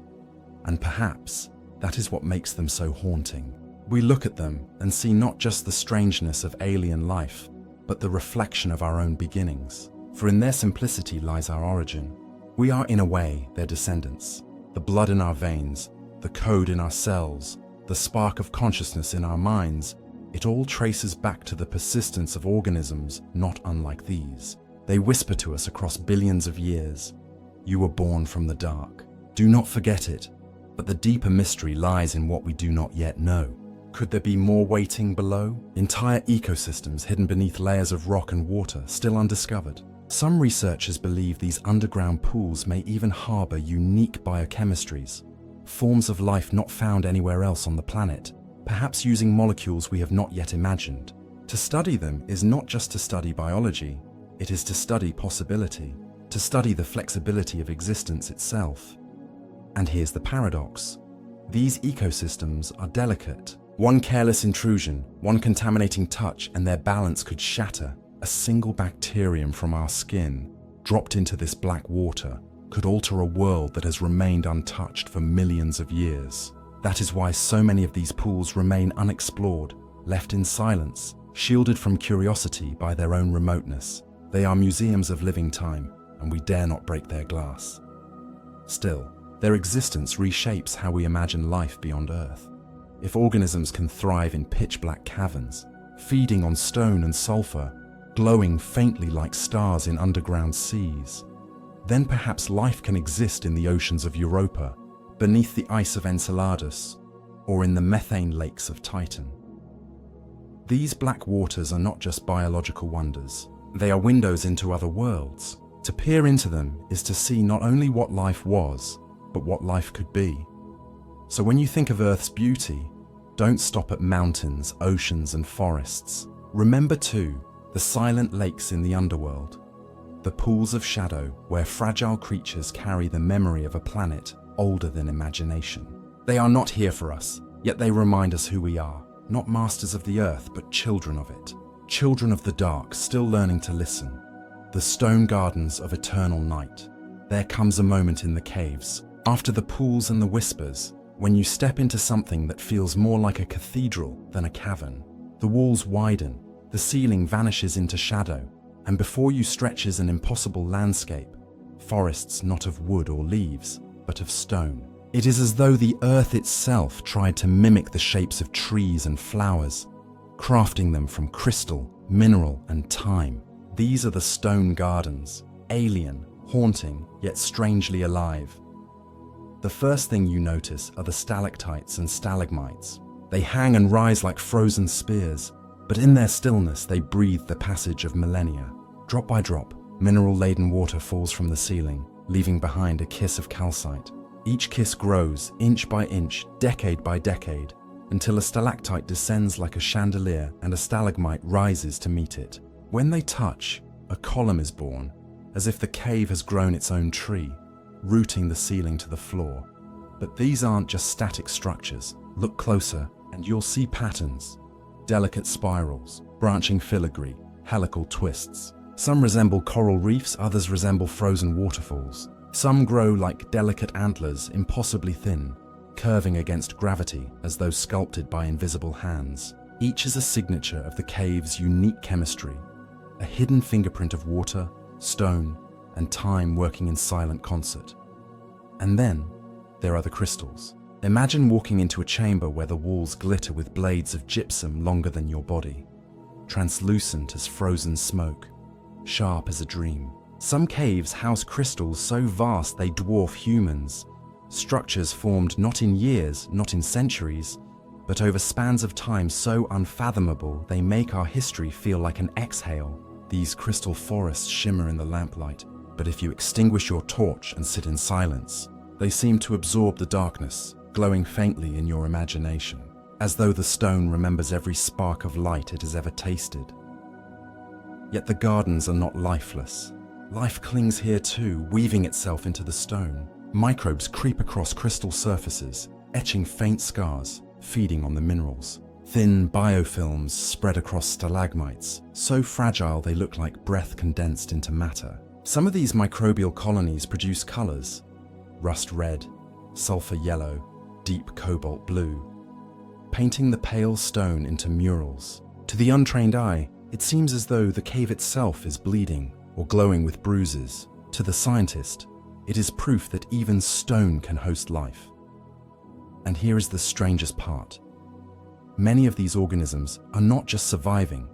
And perhaps that is what makes them so haunting. We look at them and see not just the strangeness of alien life, but the reflection of our own beginnings. For in their simplicity lies our origin. We are in a way their descendants. The blood in our veins, the code in our cells, the spark of consciousness in our minds, it all traces back to the persistence of organisms not unlike these. They whisper to us across billions of years, "You were born from the dark. Do not forget it." But the deeper mystery lies in what we do not yet know. Could there be more waiting below? Entire ecosystems hidden beneath layers of rock and water, still undiscovered. Some researchers believe these underground pools may even harbor unique biochemistries, forms of life not found anywhere else on the planet, perhaps using molecules we have not yet imagined. To study them is not just to study biology, it is to study possibility, to study the flexibility of existence itself. And here's the paradox. These ecosystems are delicate. One careless intrusion, one contaminating touch, and their balance could shatter. A single bacterium from our skin, dropped into this black water, could alter a world that has remained untouched for millions of years. That is why so many of these pools remain unexplored, left in silence, shielded from curiosity by their own remoteness. They are museums of living time, and we dare not break their glass. Still, their existence reshapes how we imagine life beyond Earth. If organisms can thrive in pitch-black caverns, feeding on stone and sulfur, glowing faintly like stars in underground seas, then perhaps life can exist in the oceans of Europa, beneath the ice of Enceladus, or in the methane lakes of Titan. These black waters are not just biological wonders. They are windows into other worlds. To peer into them is to see not only what life was, but what life could be. So when you think of Earth's beauty, don't stop at mountains, oceans, and forests. Remember too, the silent lakes in the underworld, the pools of shadow where fragile creatures carry the memory of a planet older than imagination. They are not here for us, yet they remind us who we are, not masters of the earth, but children of it. Children of the dark, still learning to listen. The stone gardens of eternal night. There comes a moment in the caves, after the pools and the whispers, when you step into something that feels more like a cathedral than a cavern. The walls widen, the ceiling vanishes into shadow, and before you stretches an impossible landscape, forests not of wood or leaves, but of stone. It is as though the earth itself tried to mimic the shapes of trees and flowers, crafting them from crystal, mineral, and time. These are the stone gardens, alien, haunting, yet strangely alive. The first thing you notice are the stalactites and stalagmites. They hang and rise like frozen spears, but in their stillness they breathe the passage of millennia. Drop by drop, mineral-laden water falls from the ceiling, leaving behind a kiss of calcite. Each kiss grows, inch by inch, decade by decade, until a stalactite descends like a chandelier and a stalagmite rises to meet it. When they touch, a column is born, as if the cave has grown its own tree, rooting the ceiling to the floor. But these aren't just static structures. Look closer and you'll see patterns. Delicate spirals, branching filigree, helical twists. Some resemble coral reefs, others resemble frozen waterfalls. Some grow like delicate antlers, impossibly thin, curving against gravity as though sculpted by invisible hands. Each is a signature of the cave's unique chemistry, a hidden fingerprint of water, stone, and time working in silent concert. And then, there are the crystals. Imagine walking into a chamber where the walls glitter with blades of gypsum longer than your body, translucent as frozen smoke, sharp as a dream. Some caves house crystals so vast they dwarf humans, structures formed not in years, not in centuries, but over spans of time so unfathomable they make our history feel like an exhale. These crystal forests shimmer in the lamplight, but if you extinguish your torch and sit in silence, they seem to absorb the darkness, glowing faintly in your imagination, as though the stone remembers every spark of light it has ever tasted. Yet the gardens are not lifeless. Life clings here too, weaving itself into the stone. Microbes creep across crystal surfaces, etching faint scars, feeding on the minerals. Thin biofilms spread across stalagmites, so fragile they look like breath condensed into matter. Some of these microbial colonies produce colors: rust red, sulfur yellow, deep cobalt blue. painting the pale stone into murals. To the untrained eye, it seems as though the cave itself is bleeding or glowing with bruises. To the scientist, it is proof that even stone can host life. And here is the strangest part. Many of these organisms are not just surviving,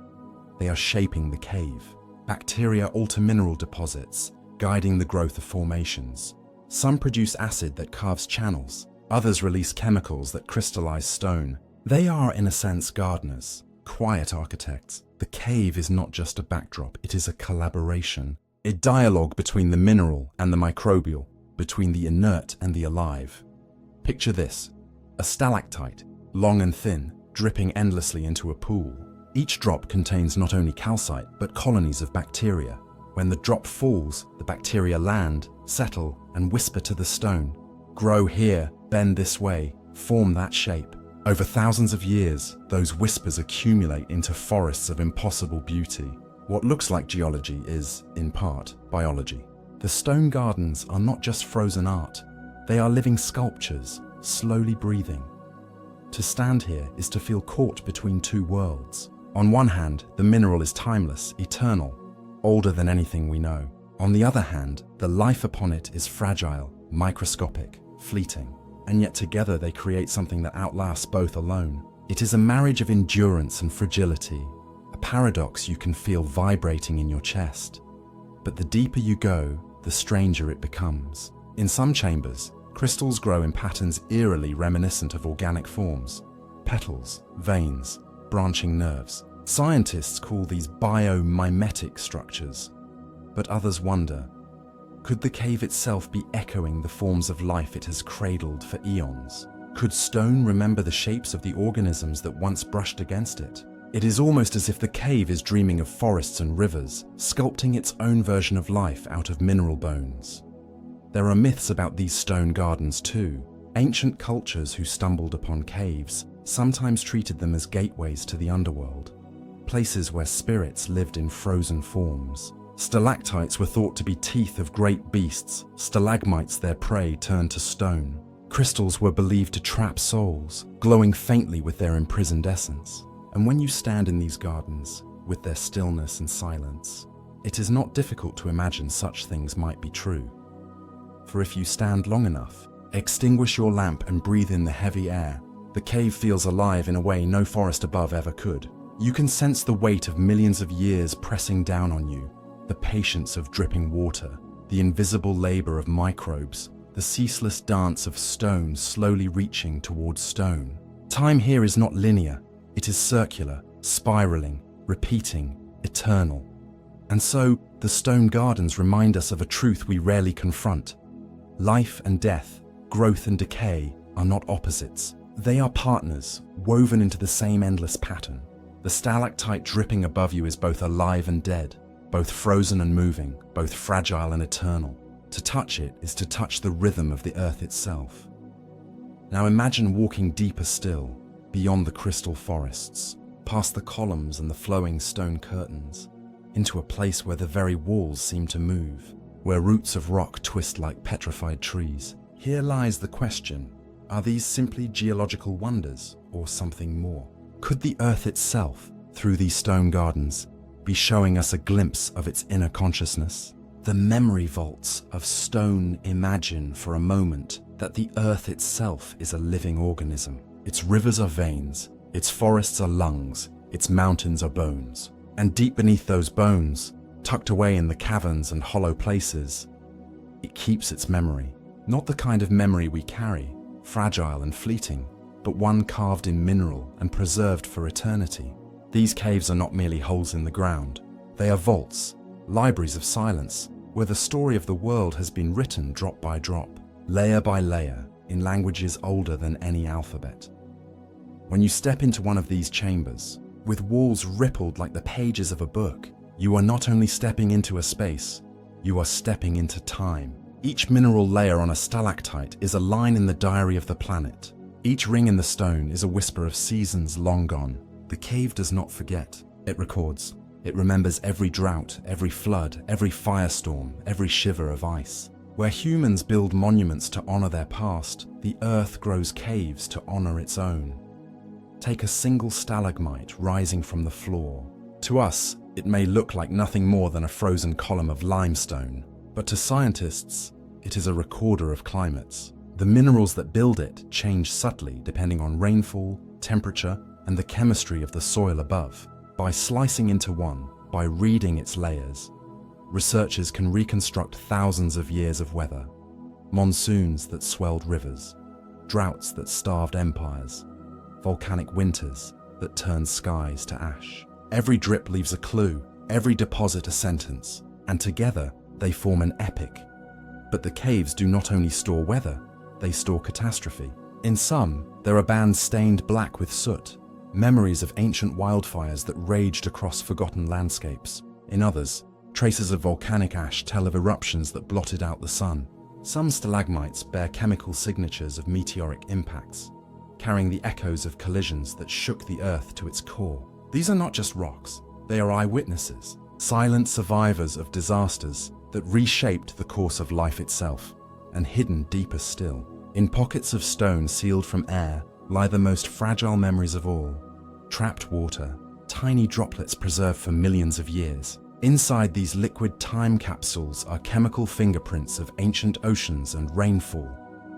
they are shaping the cave. Bacteria alter mineral deposits, guiding the growth of formations. Some produce acid that carves channels, others release chemicals that crystallize stone. They are, in a sense, gardeners, quiet architects. The cave is not just a backdrop, it is a collaboration, a dialogue between the mineral and the microbial, between the inert and the alive. Picture this, a stalactite, long and thin, dripping endlessly into a pool. Each drop contains not only calcite, but colonies of bacteria. When the drop falls, the bacteria land, settle, and whisper to the stone. Grow here, bend this way, form that shape. Over thousands of years, those whispers accumulate into forests of impossible beauty. What looks like geology is, in part, biology. The stone gardens are not just frozen art. They are living sculptures, slowly breathing. To stand here is to feel caught between two worlds. On one hand, the mineral is timeless, eternal, older than anything we know. On the other hand, the life upon it is fragile, microscopic, fleeting. And yet together they create something that outlasts both alone. It is a marriage of endurance and fragility, a paradox you can feel vibrating in your chest. But the deeper you go, the stranger it becomes. In some chambers, crystals grow in patterns eerily reminiscent of organic forms. Petals, veins, branching nerves. Scientists call these biomimetic structures. But others wonder, could the cave itself be echoing the forms of life it has cradled for eons? Could stone remember the shapes of the organisms that once brushed against it? It is almost as if the cave is dreaming of forests and rivers, sculpting its own version of life out of mineral bones. There are myths about these stone gardens too. Ancient cultures who stumbled upon caves sometimes treated them as gateways to the underworld, places where spirits lived in frozen forms. Stalactites were thought to be teeth of great beasts, stalagmites their prey turned to stone. Crystals were believed to trap souls, glowing faintly with their imprisoned essence. And when you stand in these gardens, with their stillness and silence, it is not difficult to imagine such things might be true. For if you stand long enough, extinguish your lamp and breathe in the heavy air, the cave feels alive in a way no forest above ever could. You can sense the weight of millions of years pressing down on you, the patience of dripping water, the invisible labor of microbes, the ceaseless dance of stone slowly reaching towards stone. Time here is not linear, it is circular, spiraling, repeating, eternal. And so, the stone gardens remind us of a truth we rarely confront. Life and death, growth and decay are not opposites. They are partners, woven into the same endless pattern. The stalactite dripping above you is both alive and dead, both frozen and moving, both fragile and eternal. To touch it is to touch the rhythm of the earth itself. Now imagine walking deeper still, beyond the crystal forests, past the columns and the flowing stone curtains, into a place where the very walls seem to move, where roots of rock twist like petrified trees. Here lies the question, are these simply geological wonders or something more? Could the earth itself, through these stone gardens, be showing us a glimpse of its inner consciousness? The memory vaults of stone imagine for a moment that the earth itself is a living organism. Its rivers are veins, its forests are lungs, its mountains are bones. And deep beneath those bones, tucked away in the caverns and hollow places, it keeps its memory. Not the kind of memory we carry, fragile and fleeting, but one carved in mineral and preserved for eternity. These caves are not merely holes in the ground. They are vaults, libraries of silence, where the story of the world has been written drop by drop, layer by layer, in languages older than any alphabet. When you step into one of these chambers, with walls rippled like the pages of a book, you are not only stepping into a space, you are stepping into time. Each mineral layer on a stalactite is a line in the diary of the planet. Each ring in the stone is a whisper of seasons long gone. The cave does not forget, it records. It remembers every drought, every flood, every firestorm, every shiver of ice. Where humans build monuments to honor their past, the earth grows caves to honor its own. Take a single stalagmite rising from the floor. To us, it may look like nothing more than a frozen column of limestone, but to scientists, it is a recorder of climates. The minerals that build it change subtly depending on rainfall, temperature, and the chemistry of the soil above. By slicing into one, by reading its layers, researchers can reconstruct thousands of years of weather. Monsoons that swelled rivers, droughts that starved empires, volcanic winters that turned skies to ash. Every drip leaves a clue, every deposit a sentence, and together they form an epic. But the caves do not only store weather, they store catastrophe. In some, there are bands stained black with soot, memories of ancient wildfires that raged across forgotten landscapes. In others, traces of volcanic ash tell of eruptions that blotted out the sun. Some stalagmites bear chemical signatures of meteoric impacts, carrying the echoes of collisions that shook the earth to its core. These are not just rocks, they are eyewitnesses, silent survivors of disasters that reshaped the course of life itself, and hidden deeper still. In pockets of stone sealed from air lie the most fragile memories of all. Trapped water, tiny droplets preserved for millions of years. Inside these liquid time capsules are chemical fingerprints of ancient oceans and rainfall,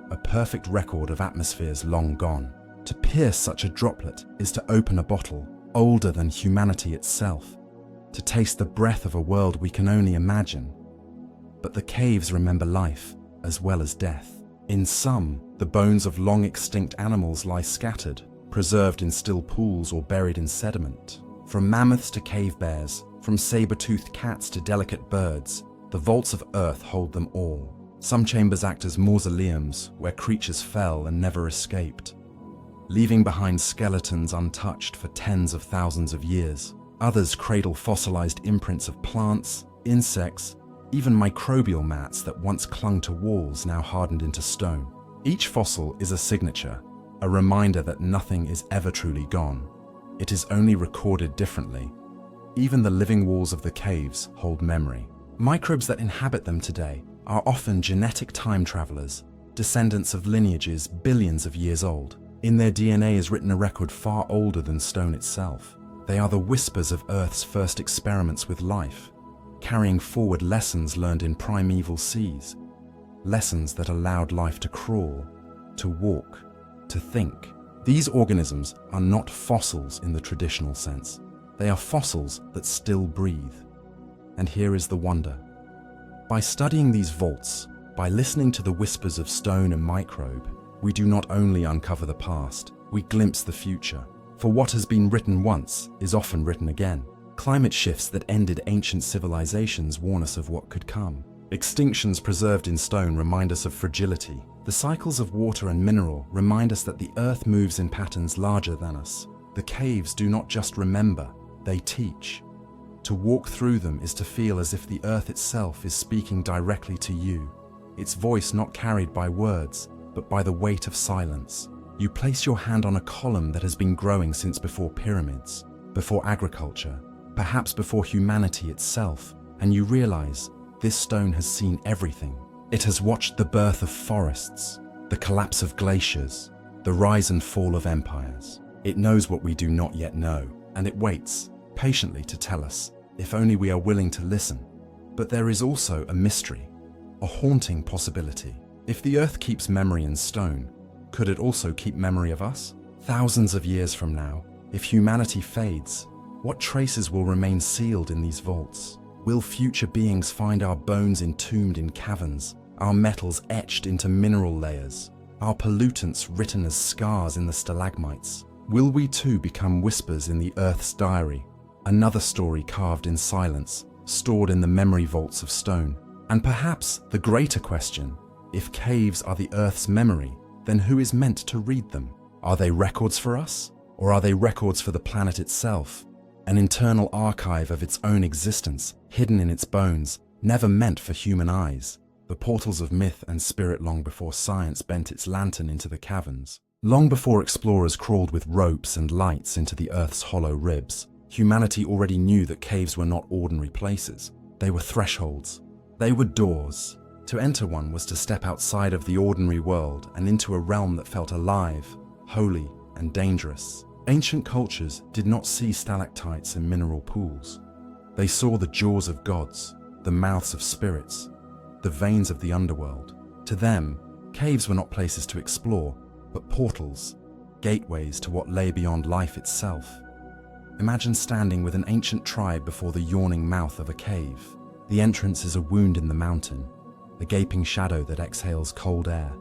a perfect record of atmospheres long gone. To pierce such a droplet is to open a bottle older than humanity itself, to taste the breath of a world we can only imagine. But the caves remember life as well as death. In some, the bones of long extinct animals lie scattered, preserved in still pools or buried in sediment. From mammoths to cave bears, from saber-toothed cats to delicate birds, the vaults of Earth hold them all. Some chambers act as mausoleums where creatures fell and never escaped, leaving behind skeletons untouched for tens of thousands of years. Others cradle fossilized imprints of plants, insects, even microbial mats that once clung to walls now hardened into stone. Each fossil is a signature, a reminder that nothing is ever truly gone. It is only recorded differently. Even the living walls of the caves hold memory. Microbes that inhabit them today are often genetic time travelers, descendants of lineages billions of years old. In their DNA is written a record far older than stone itself. They are the whispers of Earth's first experiments with life, carrying forward lessons learned in primeval seas, lessons that allowed life to crawl, to walk, to think. These organisms are not fossils in the traditional sense. They are fossils that still breathe. And here is the wonder. By studying these vaults, by listening to the whispers of stone and microbe, we do not only uncover the past, we glimpse the future. For what has been written once is often written again. Climate shifts that ended ancient civilizations warn us of what could come. Extinctions preserved in stone remind us of fragility. The cycles of water and mineral remind us that the earth moves in patterns larger than us. The caves do not just remember, they teach. To walk through them is to feel as if the earth itself is speaking directly to you, its voice not carried by words, but by the weight of silence. You place your hand on a column that has been growing since before pyramids, before agriculture, perhaps before humanity itself, and you realize this stone has seen everything. It has watched the birth of forests, the collapse of glaciers, the rise and fall of empires. It knows what we do not yet know, and it waits patiently to tell us, if only we are willing to listen. But there is also a mystery, a haunting possibility. If the earth keeps memory in stone, could it also keep memory of us? Thousands of years from now, if humanity fades, what traces will remain sealed in these vaults? Will future beings find our bones entombed in caverns, our metals etched into mineral layers, our pollutants written as scars in the stalagmites? Will we too become whispers in the earth's diary, another story carved in silence, stored in the memory vaults of stone? And perhaps the greater question, if caves are the earth's memory, then who is meant to read them? Are they records for us, or are they records for the planet itself? An internal archive of its own existence, hidden in its bones, never meant for human eyes. The portals of myth and spirit long before science bent its lantern into the caverns. Long before explorers crawled with ropes and lights into the earth's hollow ribs, humanity already knew that caves were not ordinary places. They were thresholds. They were doors. To enter one was to step outside of the ordinary world and into a realm that felt alive, holy, and dangerous. Ancient cultures did not see stalactites in mineral pools. They saw the jaws of gods, the mouths of spirits, the veins of the underworld. To them, caves were not places to explore, but portals, gateways to what lay beyond life itself. Imagine standing with an ancient tribe before the yawning mouth of a cave. The entrance is a wound in the mountain, a gaping shadow that exhales cold air,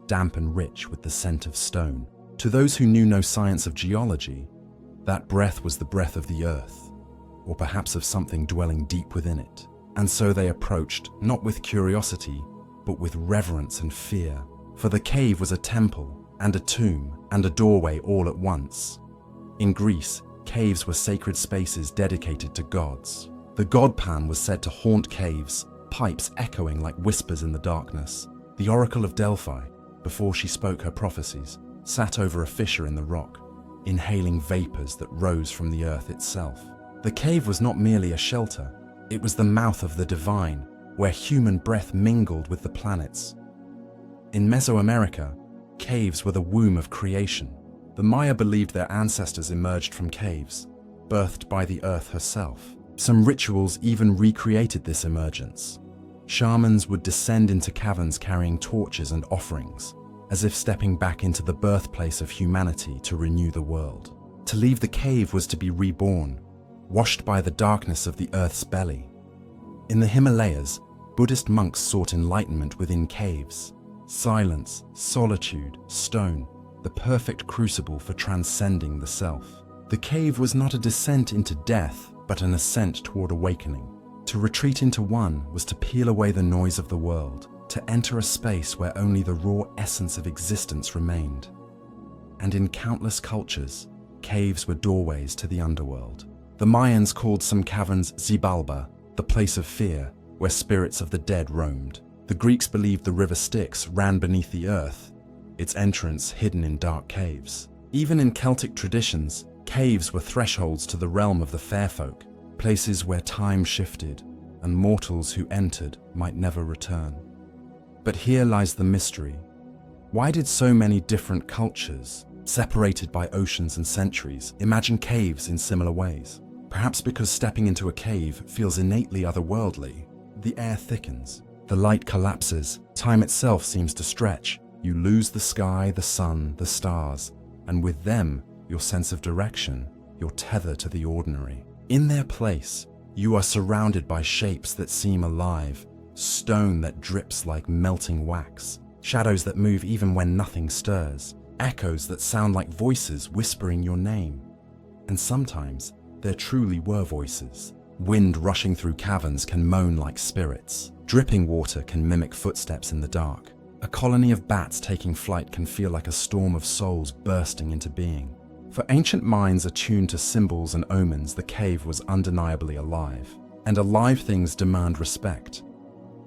damp and rich with the scent of stone. To those who knew no science of geology, that breath was the breath of the earth, or perhaps of something dwelling deep within it. And so they approached, not with curiosity, but with reverence and fear. For the cave was a temple, and a tomb, and a doorway all at once. In Greece, caves were sacred spaces dedicated to gods. The god Pan was said to haunt caves, pipes echoing like whispers in the darkness. The oracle of Delphi, before she spoke her prophecies, sat over a fissure in the rock, inhaling vapors that rose from the earth itself. The cave was not merely a shelter, it was the mouth of the divine, where human breath mingled with the planets. In Mesoamerica, caves were the womb of creation. The Maya believed their ancestors emerged from caves, birthed by the earth herself. Some rituals even recreated this emergence. Shamans would descend into caverns carrying torches and offerings, as if stepping back into the birthplace of humanity to renew the world. To leave the cave was to be reborn, washed by the darkness of the earth's belly. In the Himalayas, Buddhist monks sought enlightenment within caves. Silence, solitude, stone, the perfect crucible for transcending the self. The cave was not a descent into death, but an ascent toward awakening. To retreat into one was to peel away the noise of the world, to enter a space where only the raw essence of existence remained. And in countless cultures, caves were doorways to the underworld. The Mayans called some caverns Xibalba, the place of fear, where spirits of the dead roamed. The Greeks believed the river Styx ran beneath the earth, its entrance hidden in dark caves. Even in Celtic traditions, caves were thresholds to the realm of the fair folk, places where time shifted, and mortals who entered might never return. But here lies the mystery. Why did so many different cultures, separated by oceans and centuries, imagine caves in similar ways? Perhaps because stepping into a cave feels innately otherworldly. The air thickens, the light collapses, time itself seems to stretch. You lose the sky, the sun, the stars, and with them, your sense of direction, your tether to the ordinary. In their place, you are surrounded by shapes that seem alive, stone that drips like melting wax, shadows that move even when nothing stirs, echoes that sound like voices whispering your name. And sometimes, there truly were voices. Wind rushing through caverns can moan like spirits. Dripping water can mimic footsteps in the dark. A colony of bats taking flight can feel like a storm of souls bursting into being. For ancient minds attuned to symbols and omens, the cave was undeniably alive. And alive things demand respect.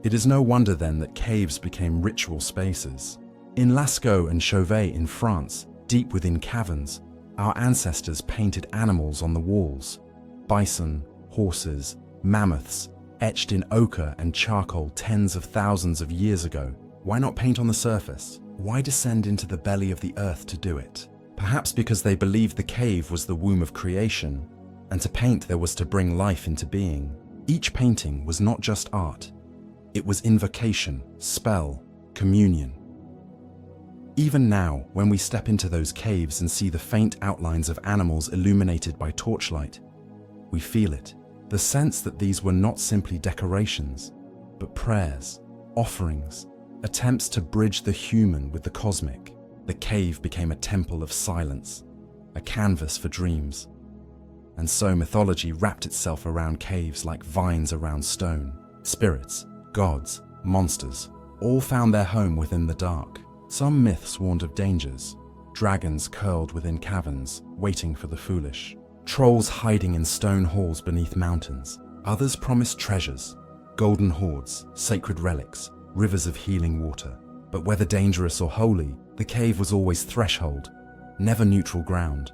It is no wonder then that caves became ritual spaces. In Lascaux and Chauvet in France, deep within caverns, our ancestors painted animals on the walls. Bison, horses, mammoths, etched in ochre and charcoal tens of thousands of years ago. Why not paint on the surface? Why descend into the belly of the earth to do it? Perhaps because they believed the cave was the womb of creation, and to paint there was to bring life into being. Each painting was not just art. It was invocation, spell, communion. Even now, when we step into those caves and see the faint outlines of animals illuminated by torchlight, we feel it. The sense that these were not simply decorations, but prayers, offerings, attempts to bridge the human with the cosmic. The cave became a temple of silence, a canvas for dreams. And so mythology wrapped itself around caves like vines around stone. Spirits, gods, monsters, all found their home within the dark. Some myths warned of dangers, dragons curled within caverns, waiting for the foolish, trolls hiding in stone halls beneath mountains. Others promised treasures, golden hoards, sacred relics, rivers of healing water. But whether dangerous or holy, the cave was always threshold, never neutral ground.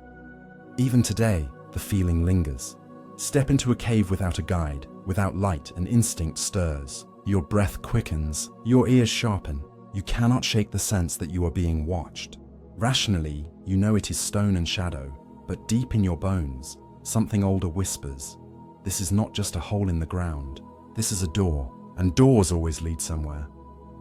Even today, the feeling lingers. Step into a cave without a guide, without light, and instinct stirs. Your breath quickens, your ears sharpen. You cannot shake the sense that you are being watched. Rationally, you know it is stone and shadow, But deep in your bones, something older whispers, this is not just a hole in the ground, this is a door, and doors always lead somewhere.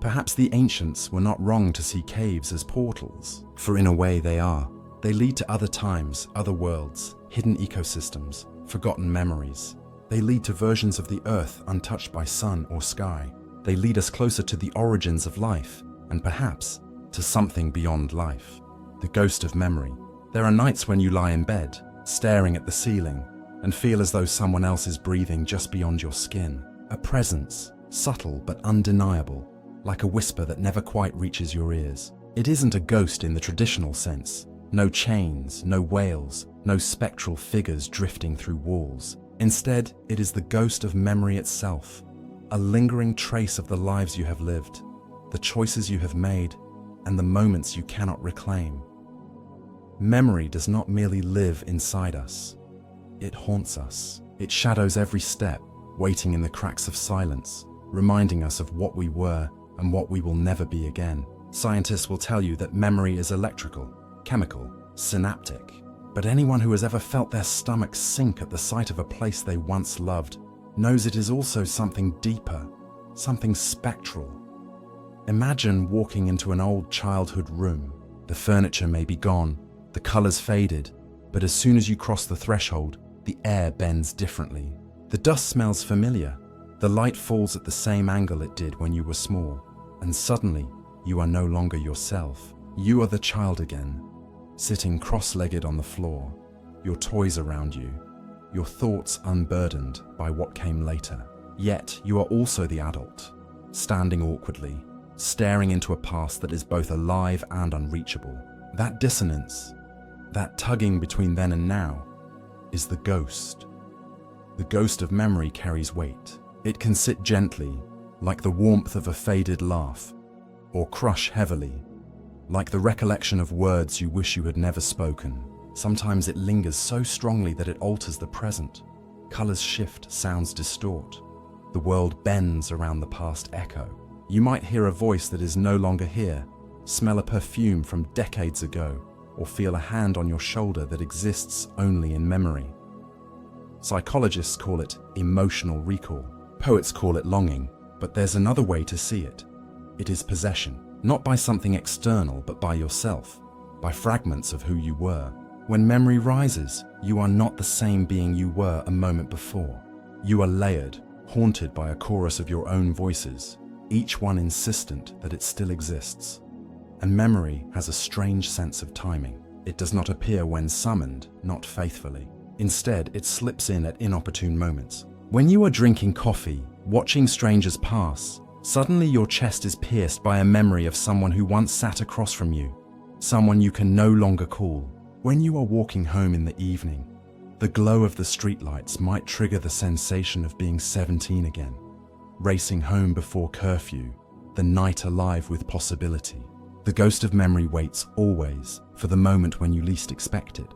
Perhaps the ancients were not wrong to see caves as portals, for in a way they are. They lead to other times, other worlds, hidden ecosystems, forgotten memories. They lead to versions of the earth untouched by sun or sky. They lead us closer to the origins of life, and perhaps to something beyond life. The ghost of memory. There are nights when you lie in bed, staring at the ceiling, and feel as though someone else is breathing just beyond your skin. A presence, subtle but undeniable, like a whisper that never quite reaches your ears. It isn't a ghost in the traditional sense. No chains, no wails, no spectral figures drifting through walls. Instead, it is the ghost of memory itself, a lingering trace of the lives you have lived, the choices you have made, and the moments you cannot reclaim. Memory does not merely live inside us. It haunts us. It shadows every step, waiting in the cracks of silence, reminding us of what we were and what we will never be again. Scientists will tell you that memory is electrical, chemical, synaptic. But anyone who has ever felt their stomach sink at the sight of a place they once loved knows it is also something deeper, something spectral. Imagine walking into an old childhood room. The furniture may be gone, the colors faded, but as soon as you cross the threshold, the air bends differently. The dust smells familiar. The light falls at the same angle it did when you were small, and suddenly you are no longer yourself. You are the child again, sitting cross-legged on the floor, your toys around you, your thoughts unburdened by what came later. Yet you are also the adult, standing awkwardly, staring into a past that is both alive and unreachable. That dissonance, that tugging between then and now, is the ghost. The ghost of memory carries weight. It can sit gently, like the warmth of a faded laugh, or crush heavily, like the recollection of words you wish you had never spoken. Sometimes it lingers so strongly that it alters the present. Colors shift, sounds distort. The world bends around the past echo. You might hear a voice that is no longer here, smell a perfume from decades ago, or feel a hand on your shoulder that exists only in memory. Psychologists call it emotional recall. Poets call it longing, but there's another way to see it. It is possession, not by something external, but by yourself, by fragments of who you were. When memory rises, you are not the same being you were a moment before. You are layered, haunted by a chorus of your own voices, each one insistent that it still exists. And memory has a strange sense of timing. It does not appear when summoned, not faithfully. Instead, it slips in at inopportune moments. When you are drinking coffee, watching strangers pass, suddenly your chest is pierced by a memory of someone who once sat across from you, someone you can no longer call. When you are walking home in the evening, the glow of the streetlights might trigger the sensation of being 17 again, racing home before curfew, the night alive with possibility. The ghost of memory waits always for the moment when you least expect it.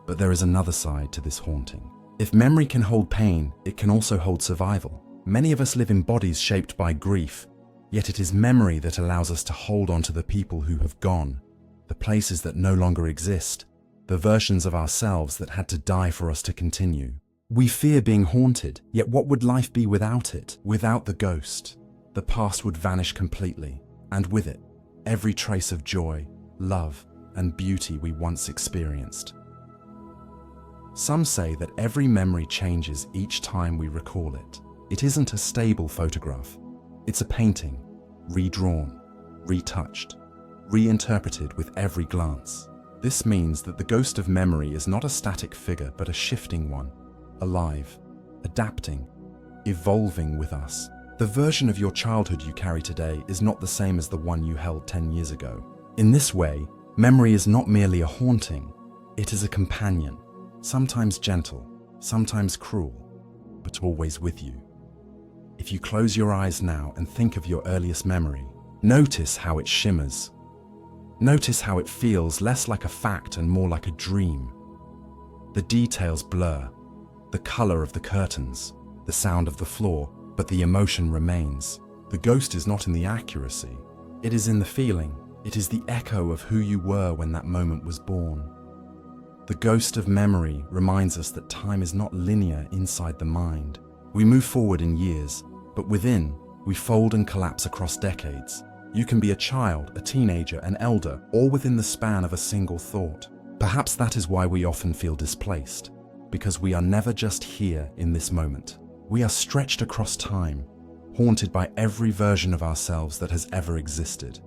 But there is another side to this haunting. If memory can hold pain, it can also hold survival. Many of us live in bodies shaped by grief, yet it is memory that allows us to hold on to the people who have gone, the places that no longer exist, the versions of ourselves that had to die for us to continue. We fear being haunted, yet what would life be without it? Without the ghost, the past would vanish completely, and with it, every trace of joy, love, and beauty we once experienced. Some say that every memory changes each time we recall it. It isn't a stable photograph. It's a painting, redrawn, retouched, reinterpreted with every glance. This means that the ghost of memory is not a static figure, but a shifting one, alive, adapting, evolving with us. The version of your childhood you carry today is not the same as the one you held 10 years ago. In this way, memory is not merely a haunting, it is a companion, sometimes gentle, sometimes cruel, but always with you. If you close your eyes now and think of your earliest memory, notice how it shimmers. Notice how it feels less like a fact and more like a dream. The details blur, the color of the curtains, the sound of the floor, but the emotion remains. The ghost is not in the accuracy, it is in the feeling. It is the echo of who you were when that moment was born. The ghost of memory reminds us that time is not linear inside the mind. We move forward in years, but within, we fold and collapse across decades. You can be a child, a teenager, an elder, all within the span of a single thought. Perhaps that is why we often feel displaced, because we are never just here in this moment. We are stretched across time, haunted by every version of ourselves that has ever existed.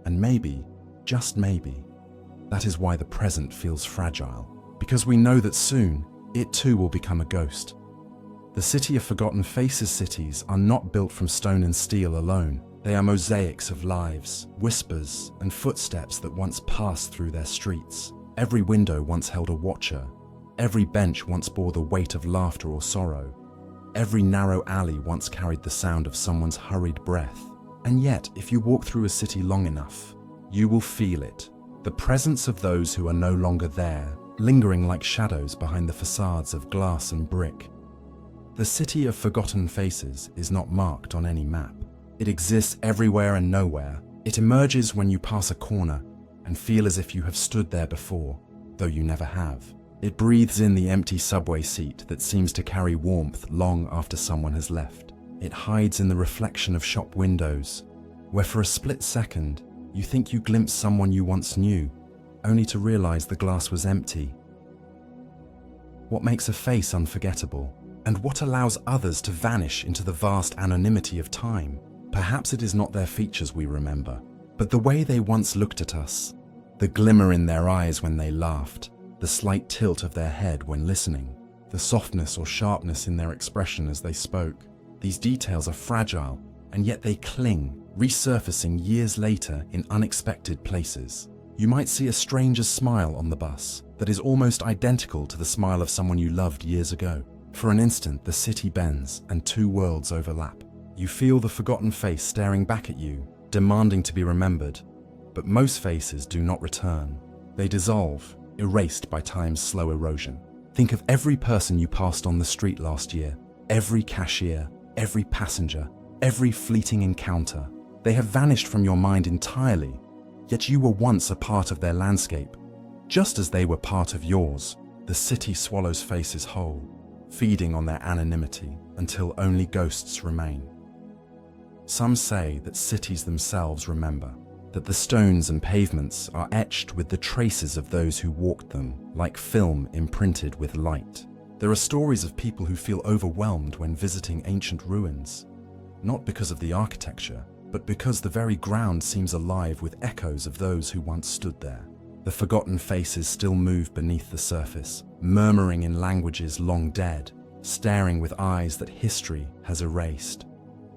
And maybe, just maybe, that is why the present feels fragile, because we know that soon, it too will become a ghost. The City of Forgotten Faces cities are not built from stone and steel alone. They are mosaics of lives, whispers, and footsteps that once passed through their streets. Every window once held a watcher. Every bench once bore the weight of laughter or sorrow. Every narrow alley once carried the sound of someone's hurried breath. And yet, if you walk through a city long enough, you will feel it. The presence of those who are no longer there, lingering like shadows behind the facades of glass and brick. The City of Forgotten Faces is not marked on any map. It exists everywhere and nowhere. It emerges when you pass a corner and feel as if you have stood there before, though you never have. It breathes in the empty subway seat that seems to carry warmth long after someone has left. It hides in the reflection of shop windows, where for a split second, you think you glimpse someone you once knew, only to realize the glass was empty. What makes a face unforgettable? And what allows others to vanish into the vast anonymity of time? Perhaps it is not their features we remember, but the way they once looked at us, the glimmer in their eyes when they laughed, the slight tilt of their head when listening, the softness or sharpness in their expression as they spoke. These details are fragile, and yet they cling, resurfacing years later in unexpected places. You might see a stranger's smile on the bus that is almost identical to the smile of someone you loved years ago. For an instant, the city bends and two worlds overlap. You feel the forgotten face staring back at you, demanding to be remembered. But most faces do not return. They dissolve, erased by time's slow erosion. Think of every person you passed on the street last year, every cashier, every passenger, every fleeting encounter. They have vanished from your mind entirely, yet you were once a part of their landscape. Just as they were part of yours, the city swallows faces whole, feeding on their anonymity until only ghosts remain. Some say that cities themselves remember, that the stones and pavements are etched with the traces of those who walked them, like film imprinted with light. There are stories of people who feel overwhelmed when visiting ancient ruins, not because of the architecture, but because the very ground seems alive with echoes of those who once stood there. The forgotten faces still move beneath the surface, murmuring in languages long dead, staring with eyes that history has erased.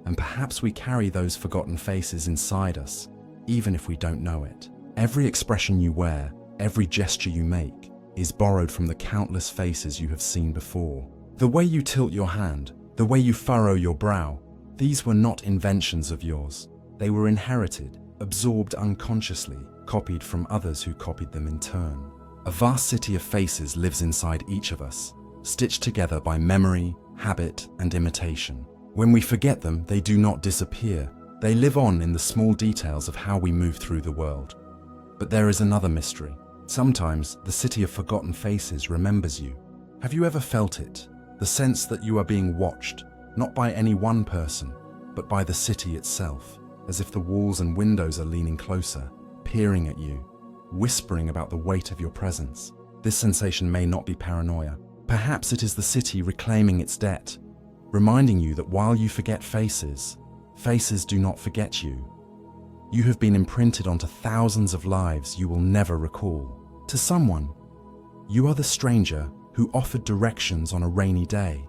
And perhaps we carry those forgotten faces inside us, even if we don't know it. Every expression you wear, every gesture you make, is borrowed from the countless faces you have seen before. The way you tilt your hand, the way you furrow your brow, these were not inventions of yours. They were inherited, absorbed unconsciously, copied from others who copied them in turn. A vast city of faces lives inside each of us, stitched together by memory, habit, and imitation. When we forget them, they do not disappear. They live on in the small details of how we move through the world. But there is another mystery. Sometimes the city of forgotten faces remembers you. Have you ever felt it? The sense that you are being watched, not by any one person, but by the city itself, as if the walls and windows are leaning closer, peering at you, whispering about the weight of your presence. This sensation may not be paranoia. Perhaps it is the city reclaiming its debt, reminding you that while you forget faces, faces do not forget you. You have been imprinted onto thousands of lives you will never recall. To someone, you are the stranger who offered directions on a rainy day,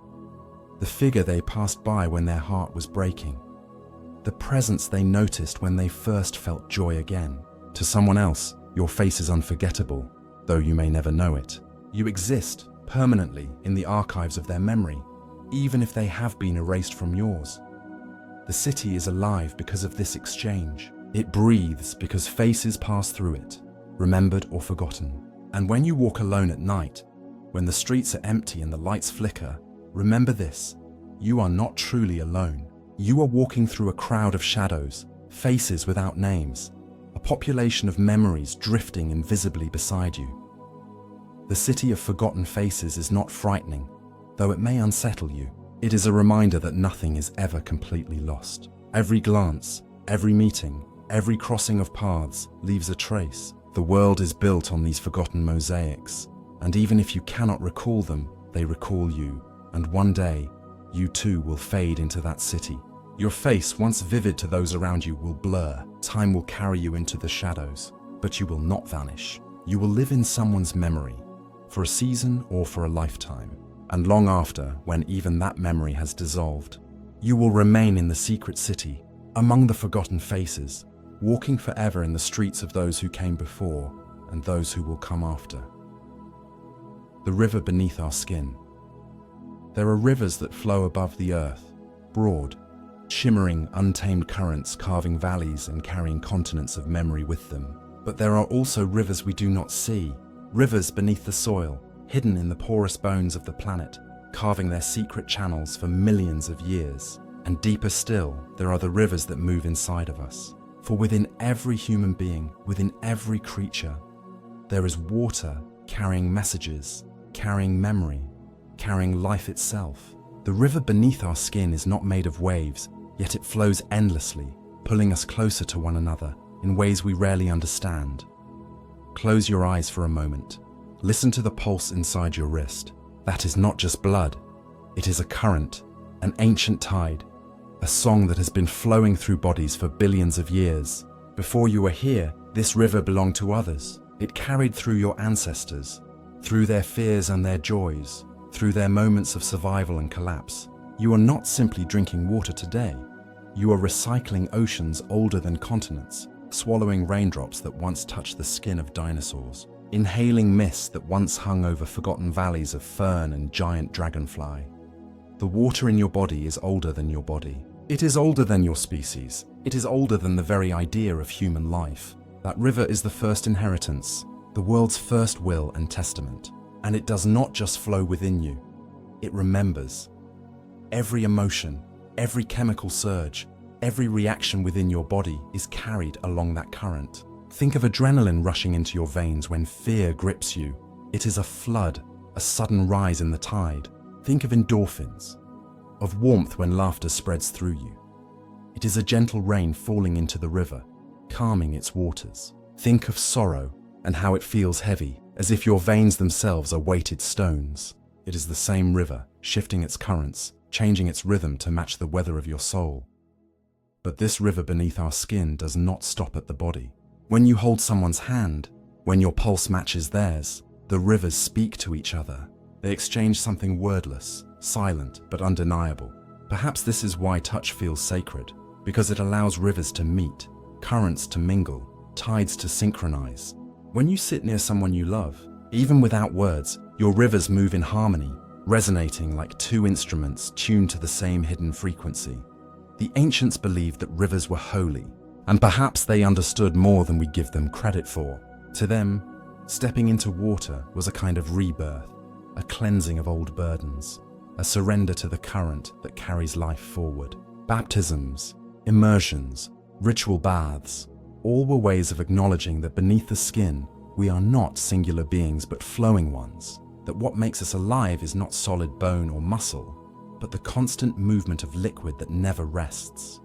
the figure they passed by when their heart was breaking, the presence they noticed when they first felt joy again. To someone else, your face is unforgettable, though you may never know it. You exist permanently in the archives of their memory, even if they have been erased from yours. The city is alive because of this exchange. It breathes because faces pass through it, remembered or forgotten. And when you walk alone at night, when the streets are empty and the lights flicker, remember this: you are not truly alone. You are walking through a crowd of shadows, faces without names, a population of memories drifting invisibly beside you. The city of forgotten faces is not frightening, though it may unsettle you. It is a reminder that nothing is ever completely lost. Every glance, every meeting, every crossing of paths leaves a trace. The world is built on these forgotten mosaics, and even if you cannot recall them, they recall you, and one day, you too will fade into that city. Your face, once vivid to those around you, will blur. Time will carry you into the shadows, but you will not vanish. You will live in someone's memory, for a season or for a lifetime. And long after, when even that memory has dissolved, you will remain in the secret city, among the forgotten faces, walking forever in the streets of those who came before and those who will come after. The river beneath our skin. There are rivers that flow above the earth, broad, shimmering, untamed currents carving valleys and carrying continents of memory with them. But there are also rivers we do not see, rivers beneath the soil, hidden in the porous bones of the planet, carving their secret channels for millions of years. And deeper still, there are the rivers that move inside of us. For within every human being, within every creature, there is water carrying messages, carrying memory, carrying life itself. The river beneath our skin is not made of waves, yet it flows endlessly, pulling us closer to one another in ways we rarely understand. Close your eyes for a moment. Listen to the pulse inside your wrist. That is not just blood. It is a current, an ancient tide, a song that has been flowing through bodies for billions of years. Before you were here, this river belonged to others. It carried through your ancestors, through their fears and their joys, through their moments of survival and collapse. You are not simply drinking water today. You are recycling oceans older than continents, swallowing raindrops that once touched the skin of dinosaurs, inhaling mist that once hung over forgotten valleys of fern and giant dragonfly. The water in your body is older than your body. It is older than your species. It is older than the very idea of human life. That river is the first inheritance, the world's first will and testament. And it does not just flow within you. It remembers. Every emotion, every chemical surge, every reaction within your body is carried along that current. Think of adrenaline rushing into your veins when fear grips you. It is a flood, a sudden rise in the tide. Think of endorphins, of warmth when laughter spreads through you. It is a gentle rain falling into the river, calming its waters. Think of sorrow and how it feels heavy, as if your veins themselves are weighted stones. It is the same river, shifting its currents, changing its rhythm to match the weather of your soul. But this river beneath our skin does not stop at the body. When you hold someone's hand, when your pulse matches theirs, the rivers speak to each other. They exchange something wordless, silent, but undeniable. Perhaps this is why touch feels sacred, because it allows rivers to meet, currents to mingle, tides to synchronize. When you sit near someone you love, even without words, your rivers move in harmony, resonating like two instruments tuned to the same hidden frequency. The ancients believed that rivers were holy, and perhaps they understood more than we give them credit for. To them, stepping into water was a kind of rebirth, a cleansing of old burdens, a surrender to the current that carries life forward. Baptisms, immersions, ritual baths, all were ways of acknowledging that beneath the skin, we are not singular beings but flowing ones, that what makes us alive is not solid bone or muscle, but the constant movement of liquid that never rests.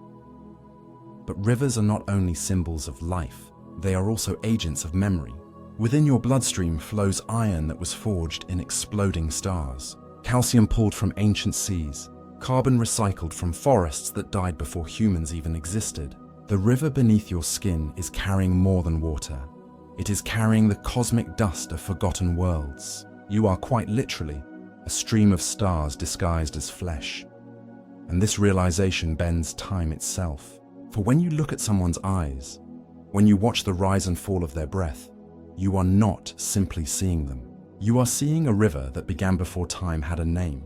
But rivers are not only symbols of life, they are also agents of memory. Within your bloodstream flows iron that was forged in exploding stars, calcium pulled from ancient seas, carbon recycled from forests that died before humans even existed. The river beneath your skin is carrying more than water. It is carrying the cosmic dust of forgotten worlds. You are quite literally a stream of stars disguised as flesh. And this realization bends time itself. For when you look at someone's eyes, when you watch the rise and fall of their breath, you are not simply seeing them. You are seeing a river that began before time had a name,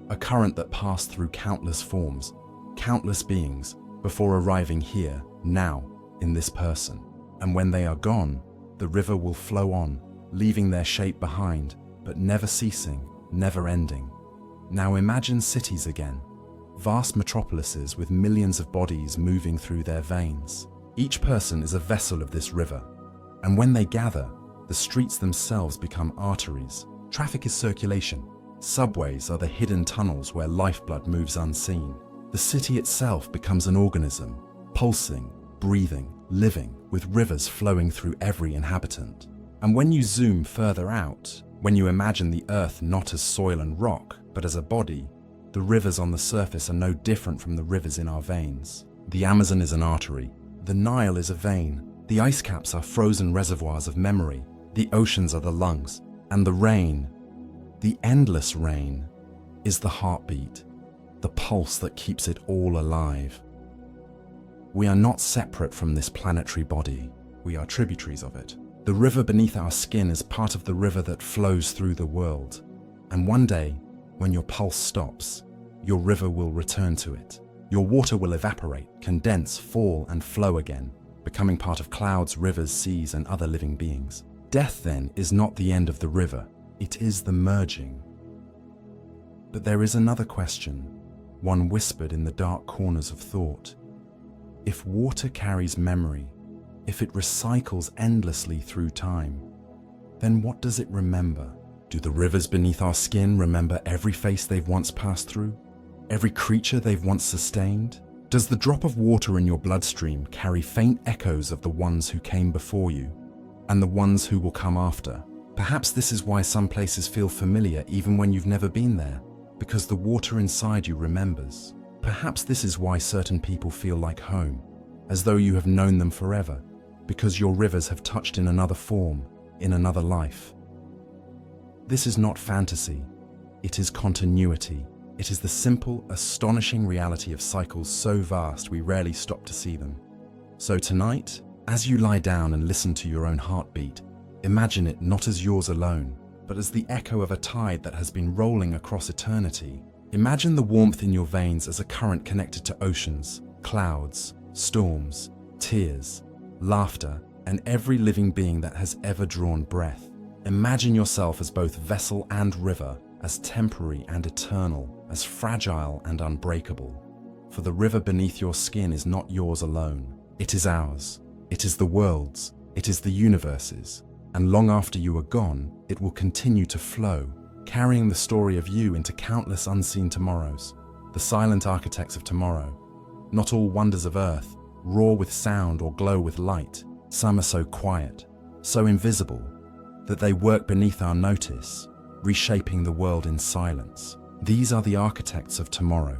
a current that passed through countless forms, countless beings, before arriving here, now, in this person. And when they are gone, the river will flow on, leaving their shape behind, but never ceasing, never ending. Now imagine cities again, vast metropolises with millions of bodies moving through their veins. Each person is a vessel of this river, and when they gather, The streets themselves become arteries. Traffic is circulation. Subways are the hidden tunnels where lifeblood moves unseen. The city itself becomes an organism, pulsing, breathing, living, with rivers flowing through every inhabitant. And when you zoom further out, when you imagine the earth not as soil and rock, but as a body, the rivers on the surface are no different from the rivers in our veins. The Amazon is an artery. The Nile is a vein. The ice caps are frozen reservoirs of memory. The oceans are the lungs. And the rain, the endless rain, is the heartbeat, the pulse that keeps it all alive. We are not separate from this planetary body. We are tributaries of it. The river beneath our skin is part of the river that flows through the world. And one day, when your pulse stops, your river will return to it. Your water will evaporate, condense, fall, and flow again, becoming part of clouds, rivers, seas, and other living beings. Death, then, is not the end of the river. It is the merging. But there is another question, one whispered in the dark corners of thought. If water carries memory, if it recycles endlessly through time, then what does it remember? Do the rivers beneath our skin remember every face they've once passed through? Every creature they've once sustained? Does the drop of water in your bloodstream carry faint echoes of the ones who came before you, and the ones who will come after? Perhaps this is why some places feel familiar even when you've never been there, because the water inside you remembers. Perhaps this is why certain people feel like home, as though you have known them forever, because your rivers have touched in another form, in another life. This is not fantasy, it is continuity. It is the simple, astonishing reality of cycles so vast we rarely stop to see them. So tonight, as you lie down and listen to your own heartbeat, imagine it not as yours alone, but as the echo of a tide that has been rolling across eternity. Imagine the warmth in your veins as a current connected to oceans, clouds, storms, tears, laughter, and every living being that has ever drawn breath. Imagine yourself as both vessel and river, as temporary and eternal, as fragile and unbreakable. For the river beneath your skin is not yours alone. It is ours. It is the world's. It is the universe's. And long after you are gone, it will continue to flow, carrying the story of you into countless unseen tomorrows, the silent architects of tomorrow. Not all wonders of earth roar with sound or glow with light. Some are so quiet, so invisible, that they work beneath our notice, reshaping the world in silence. These are the architects of tomorrow,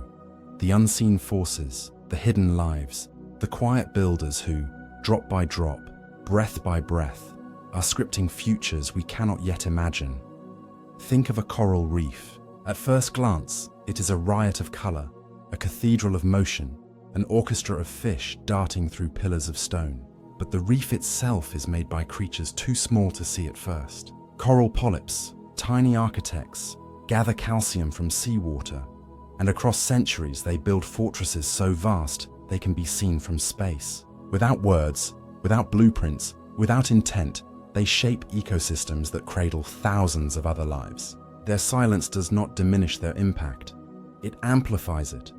the unseen forces, the hidden lives, the quiet builders who, drop by drop, breath by breath, are scripting futures we cannot yet imagine. Think of a coral reef. At first glance, it is a riot of color, a cathedral of motion, an orchestra of fish darting through pillars of stone. But the reef itself is made by creatures too small to see at first. Coral polyps, tiny architects, gather calcium from seawater, and across centuries they build fortresses so vast they can be seen from space. Without words, without blueprints, without intent, they shape ecosystems that cradle thousands of other lives. Their silence does not diminish their impact, it amplifies it.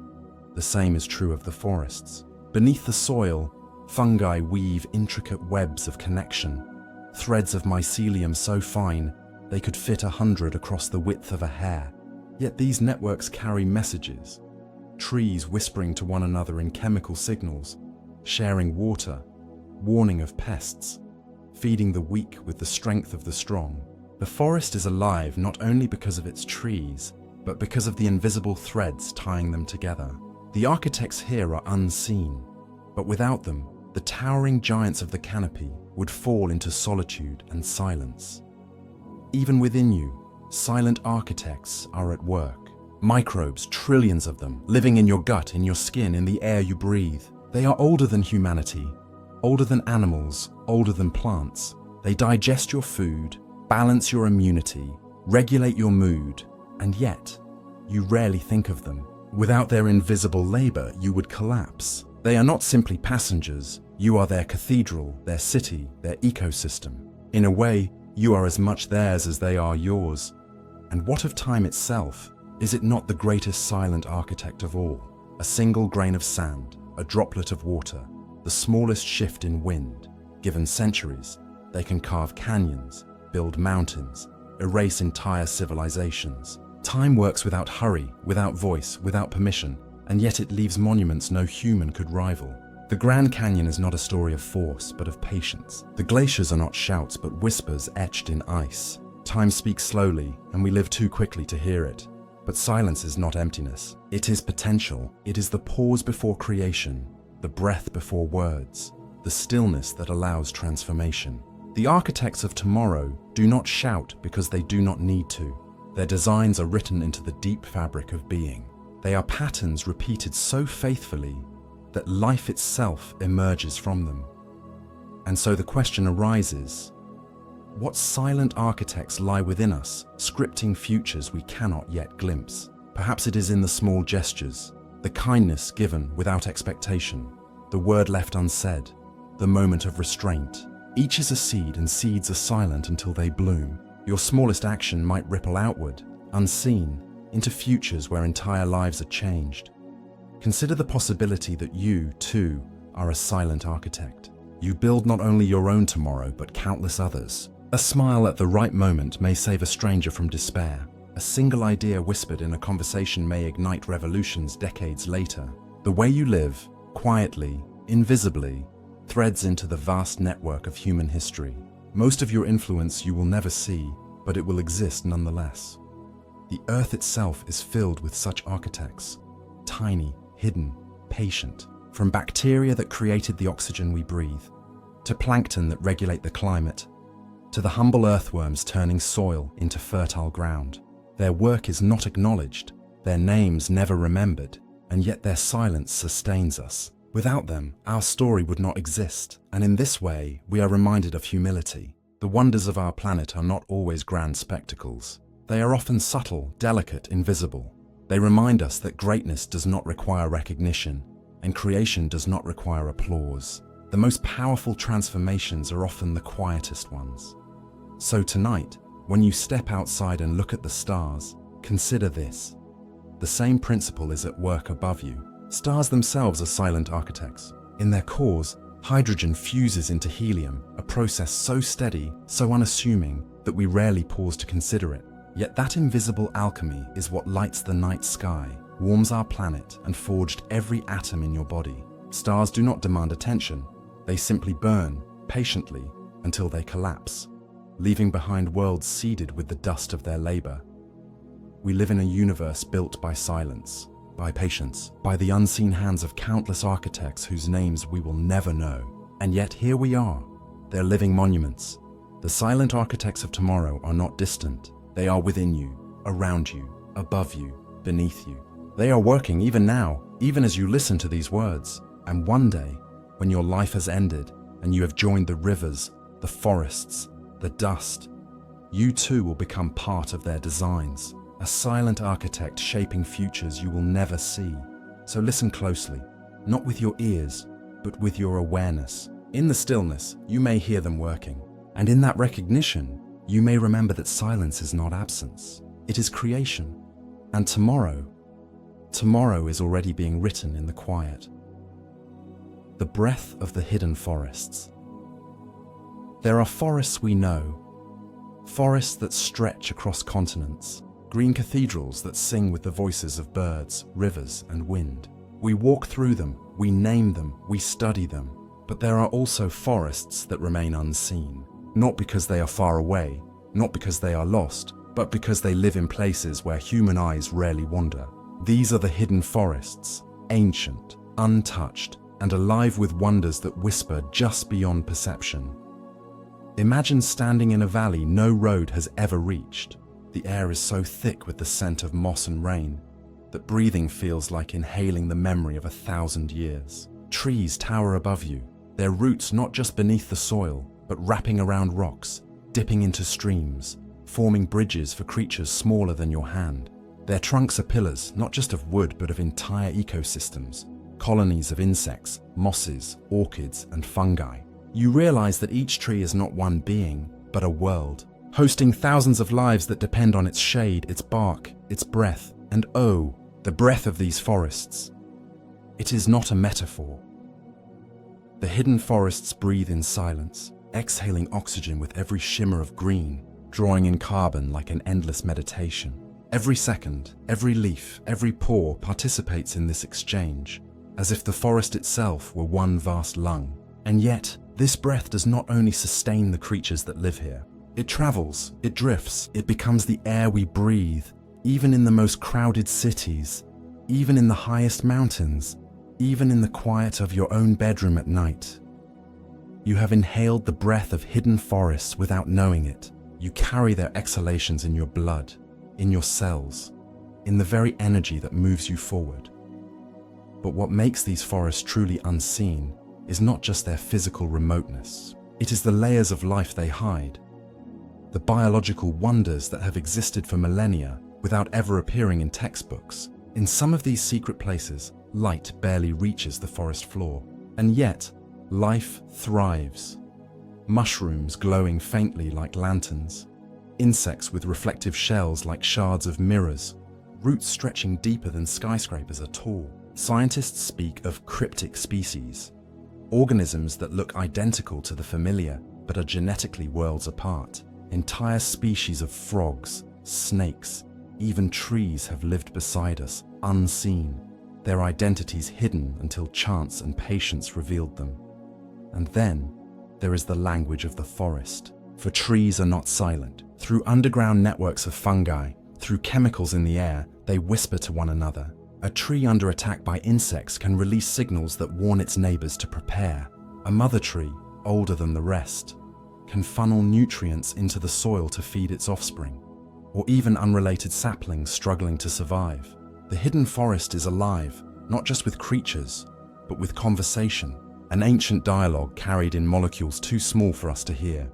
The same is true of the forests. Beneath the soil, fungi weave intricate webs of connection, threads of mycelium so fine they could fit 100 across the width of a hair. Yet these networks carry messages, trees whispering to one another in chemical signals, sharing water, warning of pests, feeding the weak with the strength of the strong. The forest is alive not only because of its trees, but because of the invisible threads tying them together. The architects here are unseen, but without them, the towering giants of the canopy would fall into solitude and silence. Even within you, silent architects are at work. Microbes, trillions of them, living in your gut, in your skin, in the air you breathe. They are older than humanity, older than animals, older than plants. They digest your food, balance your immunity, regulate your mood, and yet, you rarely think of them. Without their invisible labor, you would collapse. They are not simply passengers. You are their cathedral, their city, their ecosystem. In a way, you are as much theirs as they are yours. And what of time itself? Is it not the greatest silent architect of all? A single grain of sand, a droplet of water, the smallest shift in wind, given centuries, They can carve canyons, build mountains, erase entire civilizations. Time works without hurry, without voice, without permission, and yet it leaves monuments no human could rival. The Grand Canyon is not a story of force, but of patience. The glaciers are not shouts, but whispers etched in ice. Time speaks slowly, and we live too quickly to hear it. But silence is not emptiness. It is potential. It is the pause before creation, the breath before words, the stillness that allows transformation. The architects of tomorrow do not shout because they do not need to. Their designs are written into the deep fabric of being. They are patterns repeated so faithfully that life itself emerges from them. And so the question arises, what silent architects lie within us, scripting futures we cannot yet glimpse? Perhaps it is in the small gestures, the kindness given without expectation, the word left unsaid, the moment of restraint. Each is a seed, and seeds are silent until they bloom. Your smallest action might ripple outward, unseen, into futures where entire lives are changed. Consider the possibility that you, too, are a silent architect. You build not only your own tomorrow, but countless others. A smile at the right moment may save a stranger from despair. A single idea whispered in a conversation may ignite revolutions decades later. The way you live, quietly, invisibly, threads into the vast network of human history. Most of your influence you will never see, but it will exist nonetheless. The earth itself is filled with such architects, tiny, hidden, patient. From bacteria that created the oxygen we breathe, to plankton that regulate the climate, to the humble earthworms turning soil into fertile ground. Their work is not acknowledged, their names never remembered, and yet their silence sustains us. Without them, our story would not exist, and in this way, we are reminded of humility. The wonders of our planet are not always grand spectacles. They are often subtle, delicate, invisible. They remind us that greatness does not require recognition, and creation does not require applause. The most powerful transformations are often the quietest ones. So tonight, when you step outside and look at the stars, consider this. The same principle is at work above you. Stars themselves are silent architects. In their cores, hydrogen fuses into helium, a process so steady, so unassuming, that we rarely pause to consider it. Yet that invisible alchemy is what lights the night sky, warms our planet, and forged every atom in your body. Stars do not demand attention. They simply burn, patiently, until they collapse, leaving behind worlds seeded with the dust of their labor. We live in a universe built by silence, by patience, by the unseen hands of countless architects whose names we will never know. And yet here we are. They're living monuments. The silent architects of tomorrow are not distant. They are within you, around you, above you, beneath you. They are working even now, even as you listen to these words. And one day, when your life has ended and you have joined the rivers, the forests, the dust, you too will become part of their designs. A silent architect shaping futures you will never see. So listen closely, not with your ears, but with your awareness. In the stillness, you may hear them working. And in that recognition, you may remember that silence is not absence. It is creation. And tomorrow is already being written in the quiet. The breath of the hidden forests. There are forests we know, forests that stretch across continents, green cathedrals that sing with the voices of birds, rivers, and wind. We walk through them, we name them, we study them. But there are also forests that remain unseen, not because they are far away, not because they are lost, but because they live in places where human eyes rarely wander. These are the hidden forests, ancient, untouched, and alive with wonders that whisper just beyond perception. Imagine standing in a valley no road has ever reached. The air is so thick with the scent of moss and rain that breathing feels like inhaling the memory of 1,000 years. Trees tower above you, their roots not just beneath the soil, but wrapping around rocks, dipping into streams, forming bridges for creatures smaller than your hand. Their trunks are pillars, not just of wood, but of entire ecosystems, colonies of insects, mosses, orchids, and fungi. You realize that each tree is not one being, but a world, hosting thousands of lives that depend on its shade, its bark, its breath, and oh, the breath of these forests. It is not a metaphor. The hidden forests breathe in silence. exhaling oxygen with every shimmer of green, drawing in carbon like an endless meditation. Every second, every leaf, every pore participates in this exchange, as if the forest itself were one vast lung. And yet, this breath does not only sustain the creatures that live here. It travels, it drifts, it becomes the air we breathe, even in the most crowded cities, even in the highest mountains, even in the quiet of your own bedroom at night. You have inhaled the breath of hidden forests without knowing it. You carry their exhalations in your blood, in your cells, in the very energy that moves you forward. But what makes these forests truly unseen is not just their physical remoteness. It is the layers of life they hide, the biological wonders that have existed for millennia without ever appearing in textbooks. In some of these secret places, light barely reaches the forest floor, and yet life thrives. Mushrooms glowing faintly like lanterns, insects with reflective shells like shards of mirrors, roots stretching deeper than skyscrapers are tall. Scientists speak of cryptic species, organisms that look identical to the familiar but are genetically worlds apart. Entire species of frogs, snakes, even trees have lived beside us, unseen, their identities hidden until chance and patience revealed them. And then there is the language of the forest, for trees are not silent. Through underground networks of fungi, through chemicals in the air, they whisper to one another. A tree under attack by insects can release signals that warn its neighbors to prepare. A mother tree, older than the rest, can funnel nutrients into the soil to feed its offspring, or even unrelated saplings struggling to survive. The hidden forest is alive, not just with creatures, but with conversation, an ancient dialogue carried in molecules too small for us to hear.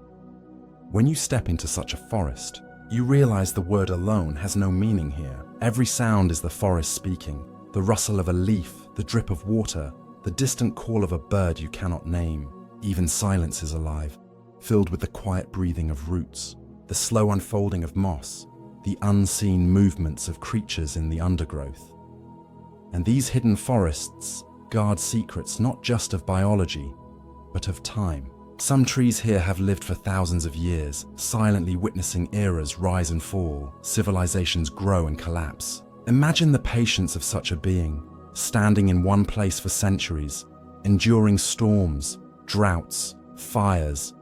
When you step into such a forest, you realize the word alone has no meaning here. Every sound is the forest speaking, the rustle of a leaf, the drip of water, the distant call of a bird you cannot name. Even silence is alive, filled with the quiet breathing of roots, the slow unfolding of moss, the unseen movements of creatures in the undergrowth. And these hidden forests guard secrets not just of biology, but of time. Some trees here have lived for thousands of years, silently witnessing eras rise and fall, civilizations grow and collapse. Imagine the patience of such a being, standing in one place for centuries, enduring storms, droughts, fires,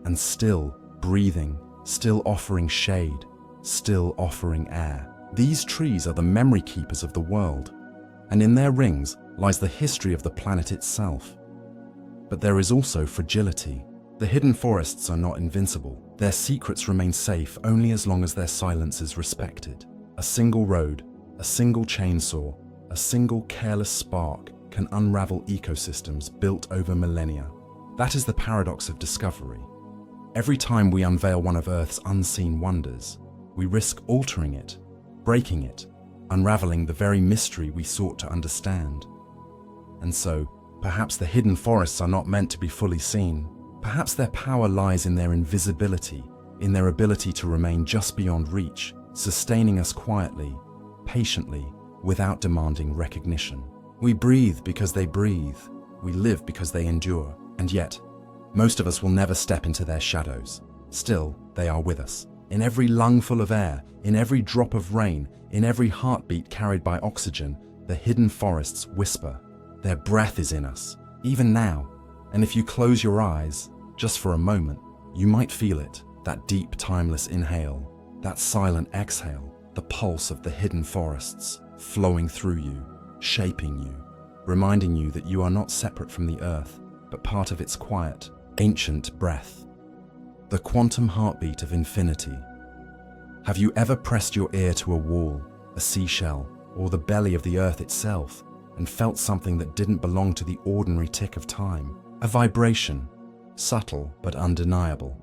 and still breathing, still offering shade, still offering air. These trees are the memory keepers of the world, and in their rings lies the history of the planet itself. But there is also fragility. The hidden forests are not invincible. Their secrets remain safe only as long as their silence is respected. A single road, a single chainsaw, a single careless spark can unravel ecosystems built over millennia. That is the paradox of discovery. Every time we unveil one of Earth's unseen wonders, we risk altering it, breaking it, unraveling the very mystery we sought to understand. And so, perhaps the hidden forests are not meant to be fully seen. Perhaps their power lies in their invisibility, in their ability to remain just beyond reach, sustaining us quietly, patiently, without demanding recognition. We breathe because they breathe. We live because they endure. And yet, most of us will never step into their shadows. Still, they are with us. In every lungful of air, in every drop of rain, in every heartbeat carried by oxygen, the hidden forests whisper. Their breath is in us, even now. And if you close your eyes, just for a moment, you might feel it, that deep, timeless inhale, that silent exhale, the pulse of the hidden forests, flowing through you, shaping you, reminding you that you are not separate from the earth, but part of its quiet, ancient breath. The quantum heartbeat of infinity. Have you ever pressed your ear to a wall, a seashell, or the belly of the earth itself, and felt something that didn't belong to the ordinary tick of time? A vibration, subtle but undeniable,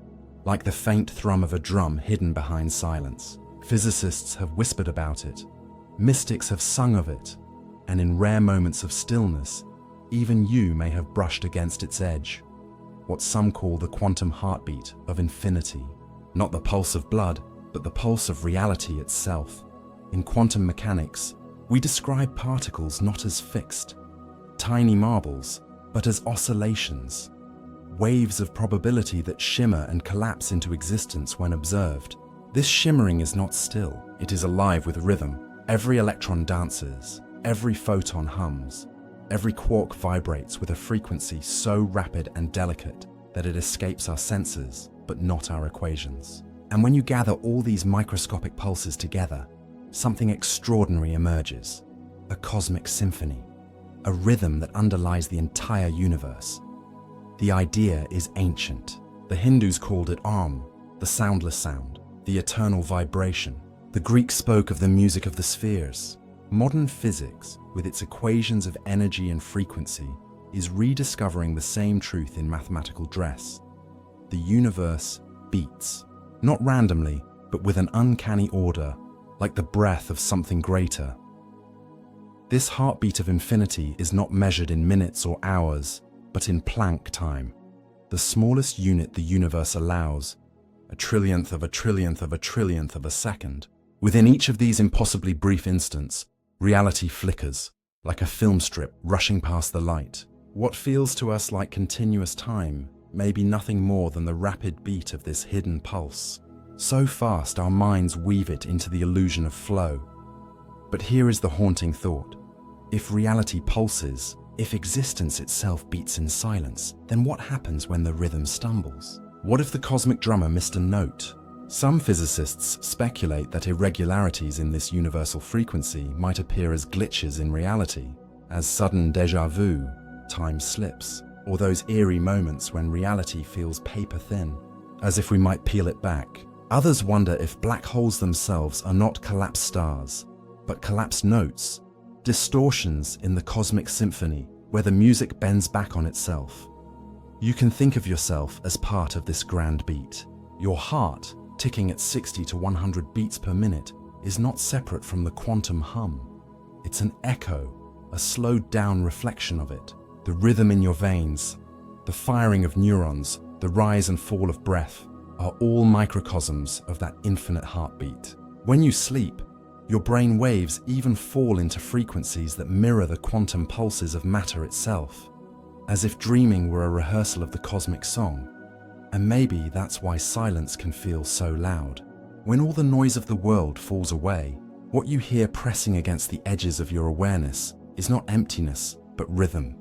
like the faint thrum of a drum hidden behind silence. Physicists have whispered about it, mystics have sung of it, and in rare moments of stillness, even you may have brushed against its edge. What some call the quantum heartbeat of infinity. Not the pulse of blood, but the pulse of reality itself. In quantum mechanics, we describe particles not as fixed, tiny marbles, but as oscillations. waves of probability that shimmer and collapse into existence when observed. This shimmering is not still, it is alive with rhythm. Every electron dances, every photon hums, every quark vibrates with a frequency so rapid and delicate that it escapes our senses, but not our equations. And when you gather all these microscopic pulses together, something extraordinary emerges. A cosmic symphony, a rhythm that underlies the entire universe. The idea is ancient. The Hindus called it Om, the soundless sound, the eternal vibration. The Greeks spoke of the music of the spheres. Modern physics, with its equations of energy and frequency, is rediscovering the same truth in mathematical dress. The universe beats, not randomly, but with an uncanny order, like the breath of something greater. This heartbeat of infinity is not measured in minutes or hours, but in Planck time, the smallest unit the universe allows, a trillionth of a trillionth of a trillionth of a second. Within each of these impossibly brief instants, reality flickers, like a film strip rushing past the light. What feels to us like continuous time may be nothing more than the rapid beat of this hidden pulse. So fast our minds weave it into the illusion of flow. But here is the haunting thought. If reality pulses, if existence itself beats in silence, then what happens when the rhythm stumbles? What if the cosmic drummer missed a note? Some physicists speculate that irregularities in this universal frequency might appear as glitches in reality, as sudden déjà vu, time slips, or those eerie moments when reality feels paper thin, as if we might peel it back. Others wonder if black holes themselves are not collapsed stars, but collapsed notes, distortions in the cosmic symphony where the music bends back on itself. You can think of yourself as part of this grand beat. Your heart, ticking at 60 to 100 beats per minute, is not separate from the quantum hum. It's an echo, a slowed down reflection of it. The rhythm in your veins, the firing of neurons, the rise and fall of breath are all microcosms of that infinite heartbeat. When you sleep, your brain waves even fall into frequencies that mirror the quantum pulses of matter itself, as if dreaming were a rehearsal of the cosmic song. And maybe that's why silence can feel so loud. When all the noise of the world falls away, what you hear pressing against the edges of your awareness is not emptiness, but rhythm.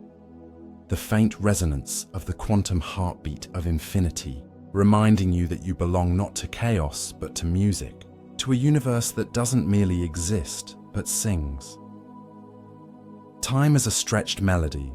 The faint resonance of the quantum heartbeat of infinity, reminding you that you belong not to chaos, but to music, to a universe that doesn't merely exist, but sings. Time is a stretched melody.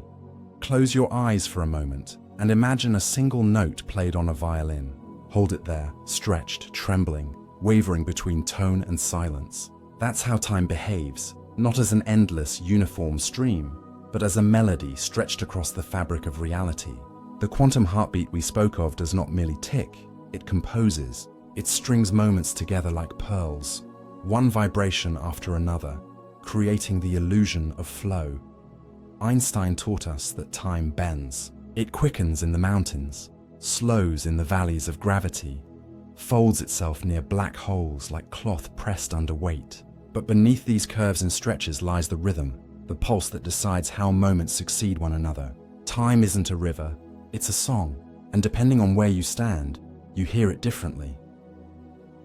Close your eyes for a moment and imagine a single note played on a violin. Hold it there, stretched, trembling, wavering between tone and silence. That's how time behaves, not as an endless, uniform stream, but as a melody stretched across the fabric of reality. The quantum heartbeat we spoke of does not merely tick, it composes. It strings moments together like pearls, one vibration after another, creating the illusion of flow. Einstein taught us that time bends. It quickens in the mountains, slows in the valleys of gravity, folds itself near black holes like cloth pressed under weight. But beneath these curves and stretches lies the rhythm, the pulse that decides how moments succeed one another. Time isn't a river, it's a song, and depending on where you stand, you hear it differently.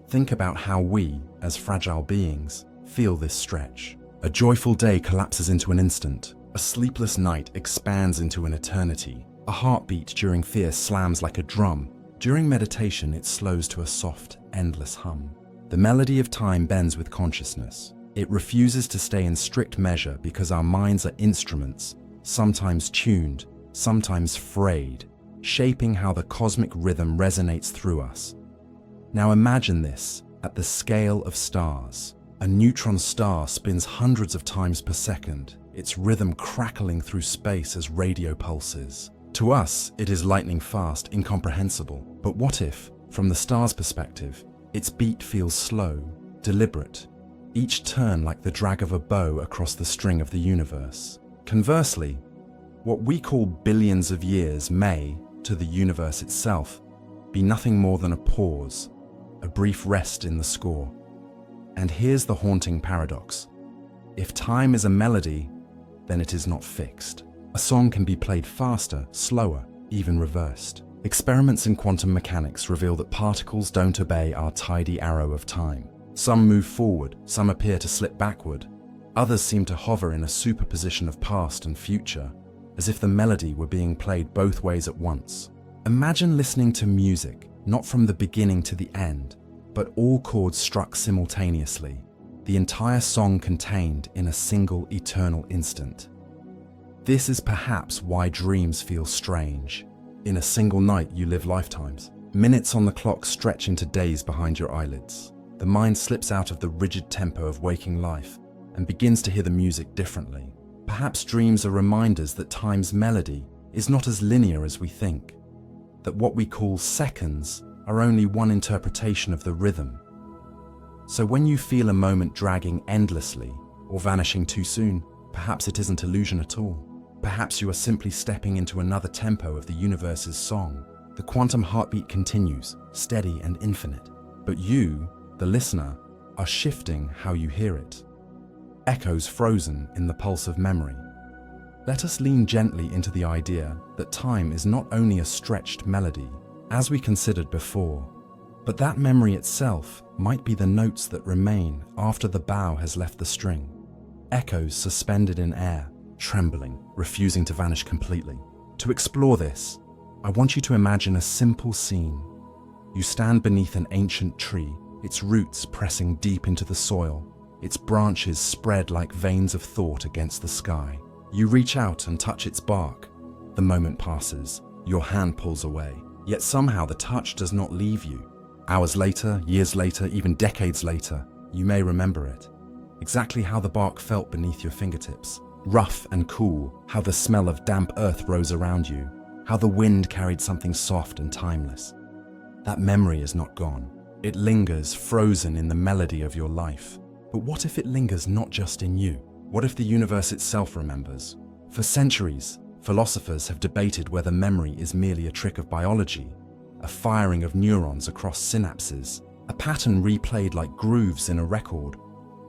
Think about how we, as fragile beings, feel this stretch. A joyful day collapses into an instant. A sleepless night expands into an eternity. A heartbeat during fear slams like a drum. During meditation, it slows to a soft, endless hum. The melody of time bends with consciousness. It refuses to stay in strict measure because our minds are instruments, sometimes tuned, sometimes frayed, shaping how the cosmic rhythm resonates through us. Now imagine this at the scale of stars. A neutron star spins hundreds of times per second, its rhythm crackling through space as radio pulses. To us, it is lightning fast, incomprehensible. But what if, from the star's perspective, its beat feels slow, deliberate, each turn like the drag of a bow across the string of the universe? Conversely, what we call billions of years may, to the universe itself, be nothing more than a pause, a brief rest in the score. And here's the haunting paradox. If time is a melody, then it is not fixed. A song can be played faster, slower, even reversed. Experiments in quantum mechanics reveal that particles don't obey our tidy arrow of time. Some move forward, some appear to slip backward. Others seem to hover in a superposition of past and future, as if the melody were being played both ways at once. Imagine listening to music, not from the beginning to the end, but all chords struck simultaneously, the entire song contained in a single eternal instant. This is perhaps why dreams feel strange. In a single night, you live lifetimes. Minutes on the clock stretch into days behind your eyelids. The mind slips out of the rigid tempo of waking life and begins to hear the music differently. Perhaps dreams are reminders that time's melody is not as linear as we think, that what we call seconds are only one interpretation of the rhythm. So when you feel a moment dragging endlessly or vanishing too soon, perhaps it isn't illusion at all. Perhaps you are simply stepping into another tempo of the universe's song. The quantum heartbeat continues, steady and infinite, but you, the listener, are shifting how you hear it. Echoes frozen in the pulse of memory. Let us lean gently into the idea that time is not only a stretched melody, as we considered before, but that memory itself might be the notes that remain after the bow has left the string. Echoes suspended in air, trembling, refusing to vanish completely. To explore this, I want you to imagine a simple scene. You stand beneath an ancient tree, its roots pressing deep into the soil, its branches spread like veins of thought against the sky. You reach out and touch its bark. The moment passes, your hand pulls away, yet somehow the touch does not leave you. Hours later, years later, even decades later, you may remember it. Exactly how the bark felt beneath your fingertips. Rough and cool, how the smell of damp earth rose around you, how the wind carried something soft and timeless. That memory is not gone. It lingers frozen in the melody of your life. But what if it lingers not just in you? What if the universe itself remembers? For centuries, philosophers have debated whether memory is merely a trick of biology, a firing of neurons across synapses, a pattern replayed like grooves in a record,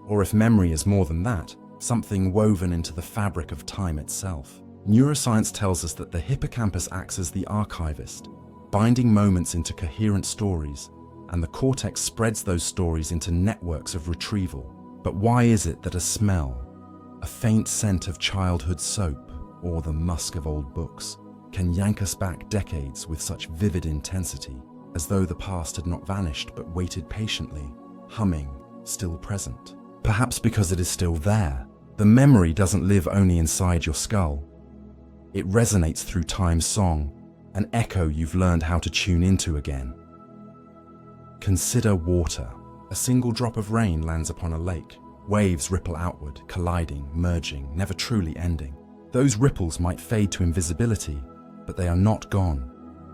or if memory is more than that, something woven into the fabric of time itself. Neuroscience tells us that the hippocampus acts as the archivist, binding moments into coherent stories, and the cortex spreads those stories into networks of retrieval. But why is it that a smell, a faint scent of childhood soap, or the musk of old books, can yank us back decades with such vivid intensity, as though the past had not vanished but waited patiently, humming, still present? Perhaps because it is still there. The memory doesn't live only inside your skull. It resonates through time's song, an echo you've learned how to tune into again. Consider water. A single drop of rain lands upon a lake. Waves ripple outward, colliding, merging, never truly ending. Those ripples might fade to invisibility, but they are not gone.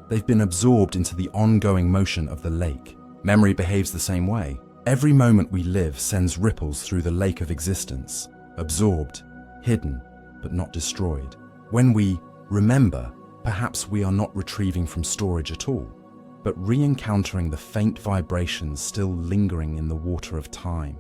They've been absorbed into the ongoing motion of the lake. Memory behaves the same way. Every moment we live sends ripples through the lake of existence, absorbed, hidden, but not destroyed. When we remember, perhaps we are not retrieving from storage at all, but re-encountering the faint vibrations still lingering in the water of time.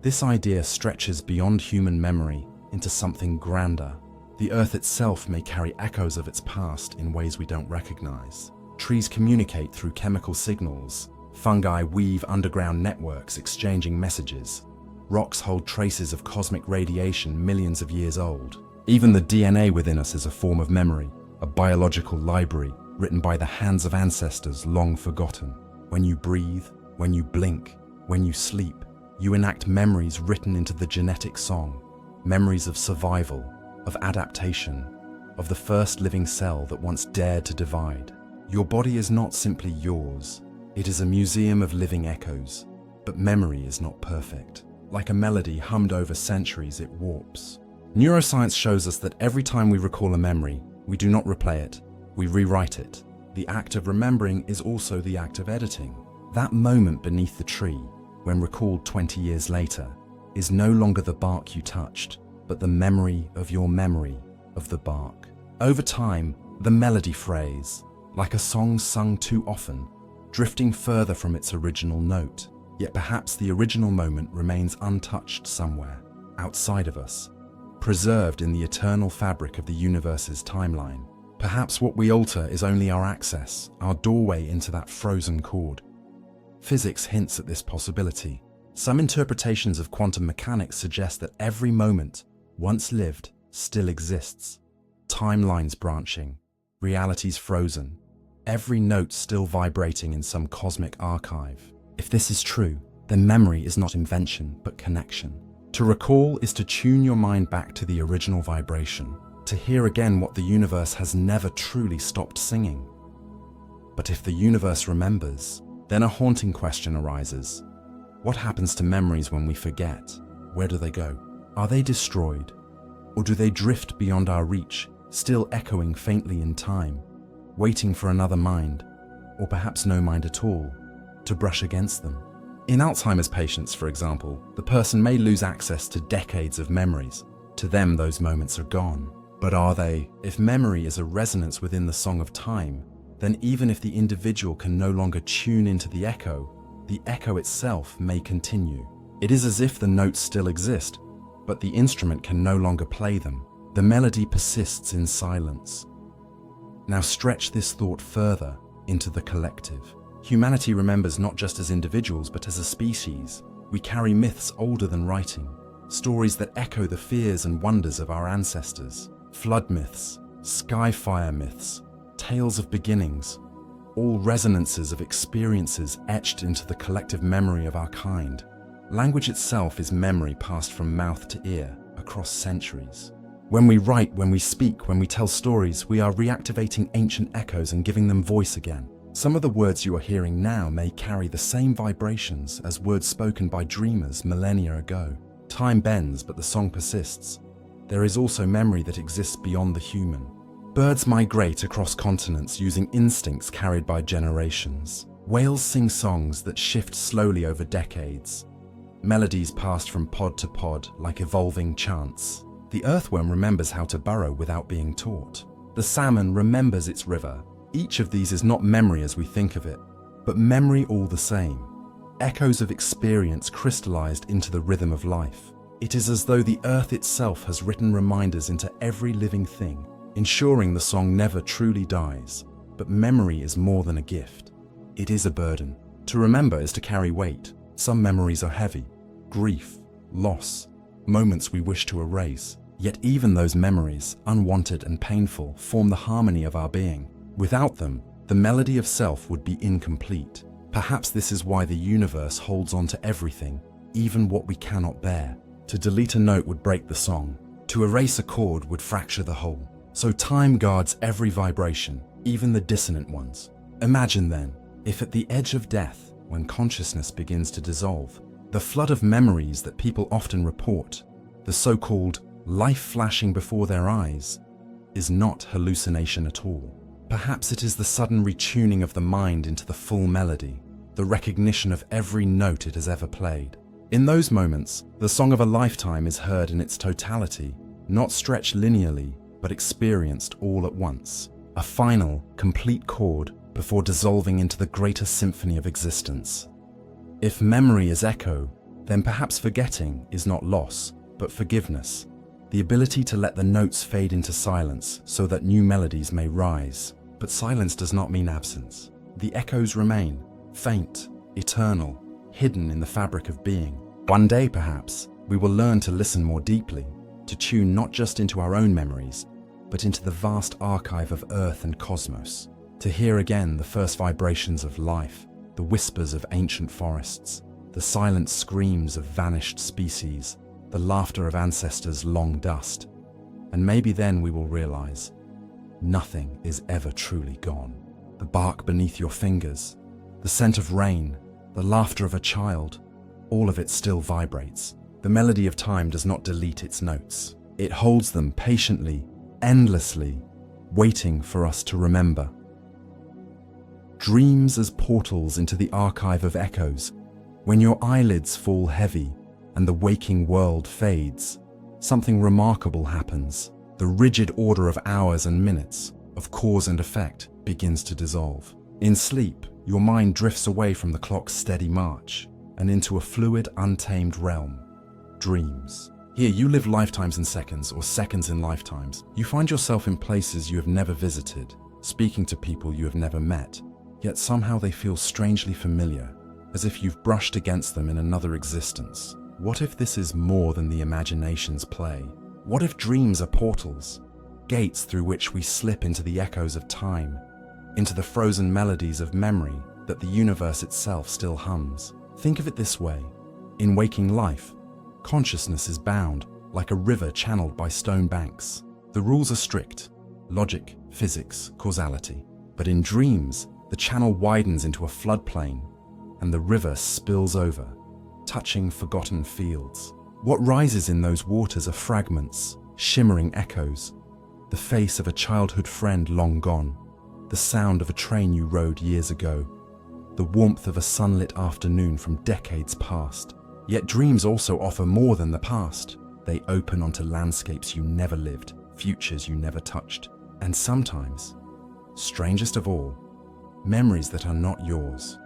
This idea stretches beyond human memory into something grander. The earth itself may carry echoes of its past in ways we don't recognize. Trees communicate through chemical signals. Fungi weave underground networks exchanging messages. Rocks hold traces of cosmic radiation millions of years old. Even the DNA within us is a form of memory, a biological library written by the hands of ancestors long forgotten. When you breathe, when you blink, when you sleep, you enact memories written into the genetic song. Memories of survival, of adaptation, of the first living cell that once dared to divide. Your body is not simply yours. It is a museum of living echoes, but memory is not perfect. Like a melody hummed over centuries, it warps. Neuroscience shows us that every time we recall a memory, we do not replay it, we rewrite it. The act of remembering is also the act of editing. That moment beneath the tree, when recalled 20 years later, is no longer the bark you touched, but the memory of your memory of the bark. Over time, the melody frays, like a song sung too often, drifting further from its original note. Yet perhaps the original moment remains untouched somewhere, outside of us, preserved in the eternal fabric of the universe's timeline. Perhaps what we alter is only our access, our doorway into that frozen chord. Physics hints at this possibility. Some interpretations of quantum mechanics suggest that every moment, once lived, still exists. Timelines branching, realities frozen, every note still vibrating in some cosmic archive. If this is true, then memory is not invention, but connection. To recall is to tune your mind back to the original vibration, to hear again what the universe has never truly stopped singing. But if the universe remembers, then a haunting question arises. What happens to memories when we forget? Where do they go? Are they destroyed? Or do they drift beyond our reach, still echoing faintly in time, waiting for another mind, or perhaps no mind at all, to brush against them? In Alzheimer's patients, for example, the person may lose access to decades of memories. To them, those moments are gone. But are they? If memory is a resonance within the song of time, then even if the individual can no longer tune into the echo itself may continue. It is as if the notes still exist, but the instrument can no longer play them. The melody persists in silence. Now stretch this thought further into the collective. Humanity remembers not just as individuals, but as a species. We carry myths older than writing, stories that echo the fears and wonders of our ancestors. Flood myths, skyfire myths, tales of beginnings, all resonances of experiences etched into the collective memory of our kind. Language itself is memory passed from mouth to ear across centuries. When we write, when we speak, when we tell stories, we are reactivating ancient echoes and giving them voice again. Some of the words you are hearing now may carry the same vibrations as words spoken by dreamers millennia ago. Time bends, but the song persists. There is also memory that exists beyond the human. Birds migrate across continents using instincts carried by generations. Whales sing songs that shift slowly over decades. Melodies passed from pod to pod like evolving chants. The earthworm remembers how to burrow without being taught. The salmon remembers its river. Each of these is not memory as we think of it, but memory all the same. Echoes of experience crystallized into the rhythm of life. It is as though the earth itself has written reminders into every living thing, ensuring the song never truly dies. But memory is more than a gift. It is a burden. To remember is to carry weight. Some memories are heavy. Grief, loss, moments we wish to erase. Yet even those memories, unwanted and painful, form the harmony of our being. Without them, the melody of self would be incomplete. Perhaps this is why the universe holds on to everything, even what we cannot bear. To delete a note would break the song. To erase a chord would fracture the whole. So time guards every vibration, even the dissonant ones. Imagine then, if at the edge of death, when consciousness begins to dissolve, the flood of memories that people often report, the so-called life flashing before their eyes, is not hallucination at all. Perhaps it is the sudden retuning of the mind into the full melody, the recognition of every note it has ever played. In those moments, the song of a lifetime is heard in its totality, not stretched linearly, but experienced all at once. A final, complete chord before dissolving into the greater symphony of existence. If memory is echo, then perhaps forgetting is not loss, but forgiveness. The ability to let the notes fade into silence so that new melodies may rise. But silence does not mean absence. The echoes remain, faint, eternal, hidden in the fabric of being. One day, perhaps, we will learn to listen more deeply, to tune not just into our own memories, but into the vast archive of Earth and cosmos, to hear again the first vibrations of life, the whispers of ancient forests, the silent screams of vanished species, the laughter of ancestors long dust. And maybe then we will realize, nothing is ever truly gone. The bark beneath your fingers, the scent of rain, the laughter of a child, all of it still vibrates. The melody of time does not delete its notes. It holds them patiently, endlessly, waiting for us to remember. Dreams as portals into the archive of echoes. When your eyelids fall heavy and the waking world fades, something remarkable happens. The rigid order of hours and minutes, of cause and effect, begins to dissolve. In sleep, your mind drifts away from the clock's steady march and into a fluid, untamed realm. Dreams. Here, you live lifetimes in seconds or seconds in lifetimes. You find yourself in places you have never visited, speaking to people you have never met, yet somehow they feel strangely familiar, as if you've brushed against them in another existence. What if this is more than the imagination's play? What if dreams are portals, gates through which we slip into the echoes of time, into the frozen melodies of memory that the universe itself still hums? Think of it this way. In waking life, consciousness is bound, like a river channeled by stone banks. The rules are strict: logic, physics, causality. But in dreams, the channel widens into a floodplain, and the river spills over, touching forgotten fields. What rises in those waters are fragments, shimmering echoes, the face of a childhood friend long gone, the sound of a train you rode years ago, the warmth of a sunlit afternoon from decades past. Yet dreams also offer more than the past. They open onto landscapes you never lived, futures you never touched, and sometimes, strangest of all, memories that are not yours.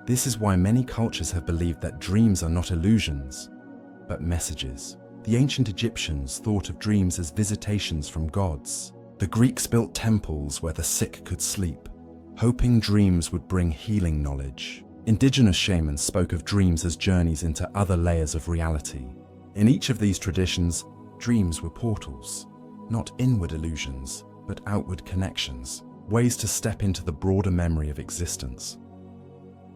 This is why many cultures have believed that dreams are not illusions, but messages. The ancient Egyptians thought of dreams as visitations from gods. The Greeks built temples where the sick could sleep, hoping dreams would bring healing knowledge. Indigenous shamans spoke of dreams as journeys into other layers of reality. In each of these traditions, dreams were portals, not inward illusions, but outward connections, ways to step into the broader memory of existence.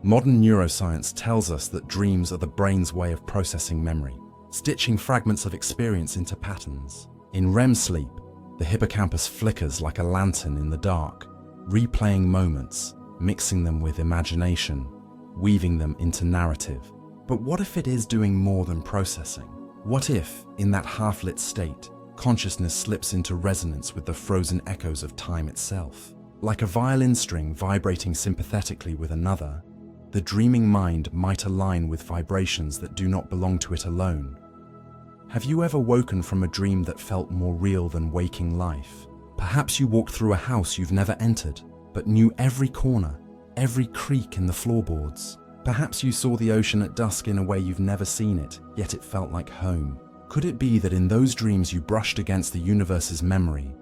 Modern neuroscience tells us that dreams are the brain's way of processing memory, stitching fragments of experience into patterns. In REM sleep, the hippocampus flickers like a lantern in the dark, replaying moments, mixing them with imagination, weaving them into narrative. But what if it is doing more than processing? What if, in that half-lit state, consciousness slips into resonance with the frozen echoes of time itself? Like a violin string vibrating sympathetically with another, the dreaming mind might align with vibrations that do not belong to it alone. Have you ever woken from a dream that felt more real than waking life? Perhaps you walked through a house you've never entered, but knew every corner, every creak in the floorboards. Perhaps you saw the ocean at dusk in a way you've never seen it, yet it felt like home. Could it be that in those dreams you brushed against the universe's memory,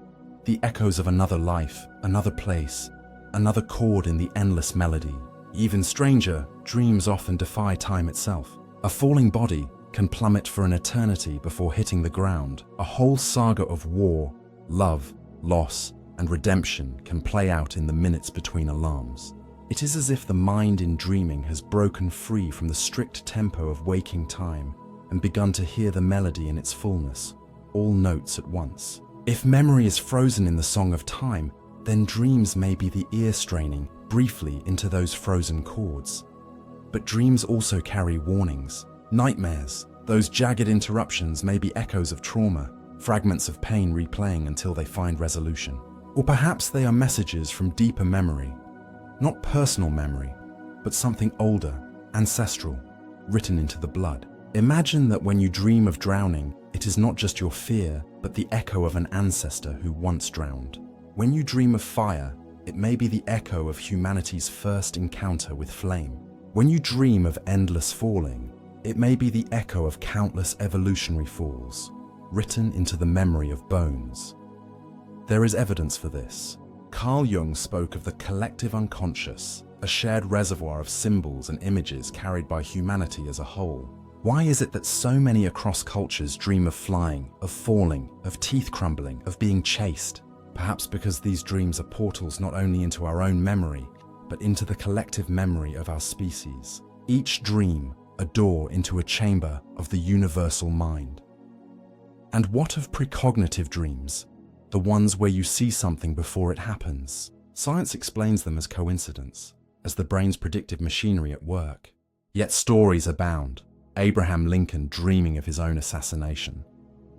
the echoes of another life, another place, another chord in the endless melody? Even stranger, dreams often defy time itself. A falling body can plummet for an eternity before hitting the ground. A whole saga of war, love, loss, and redemption can play out in the minutes between alarms. It is as if the mind in dreaming has broken free from the strict tempo of waking time and begun to hear the melody in its fullness, all notes at once. If memory is frozen in the song of time, then dreams may be the ear straining briefly into those frozen chords. But dreams also carry warnings. Nightmares, those jagged interruptions, may be echoes of trauma, fragments of pain replaying until they find resolution. Or perhaps they are messages from deeper memory, not personal memory, but something older, ancestral, written into the blood. Imagine that when you dream of drowning, it is not just your fear, but the echo of an ancestor who once drowned. When you dream of fire, it may be the echo of humanity's first encounter with flame. When you dream of endless falling, it may be the echo of countless evolutionary falls, written into the memory of bones. There is evidence for this. Carl Jung spoke of the collective unconscious, a shared reservoir of symbols and images carried by humanity as a whole. Why is it that so many across cultures dream of flying, of falling, of teeth crumbling, of being chased? Perhaps because these dreams are portals not only into our own memory, but into the collective memory of our species. Each dream, a door into a chamber of the universal mind. And what of precognitive dreams? The ones where you see something before it happens. Science explains them as coincidence, as the brain's predictive machinery at work. Yet stories abound. Abraham Lincoln dreaming of his own assassination.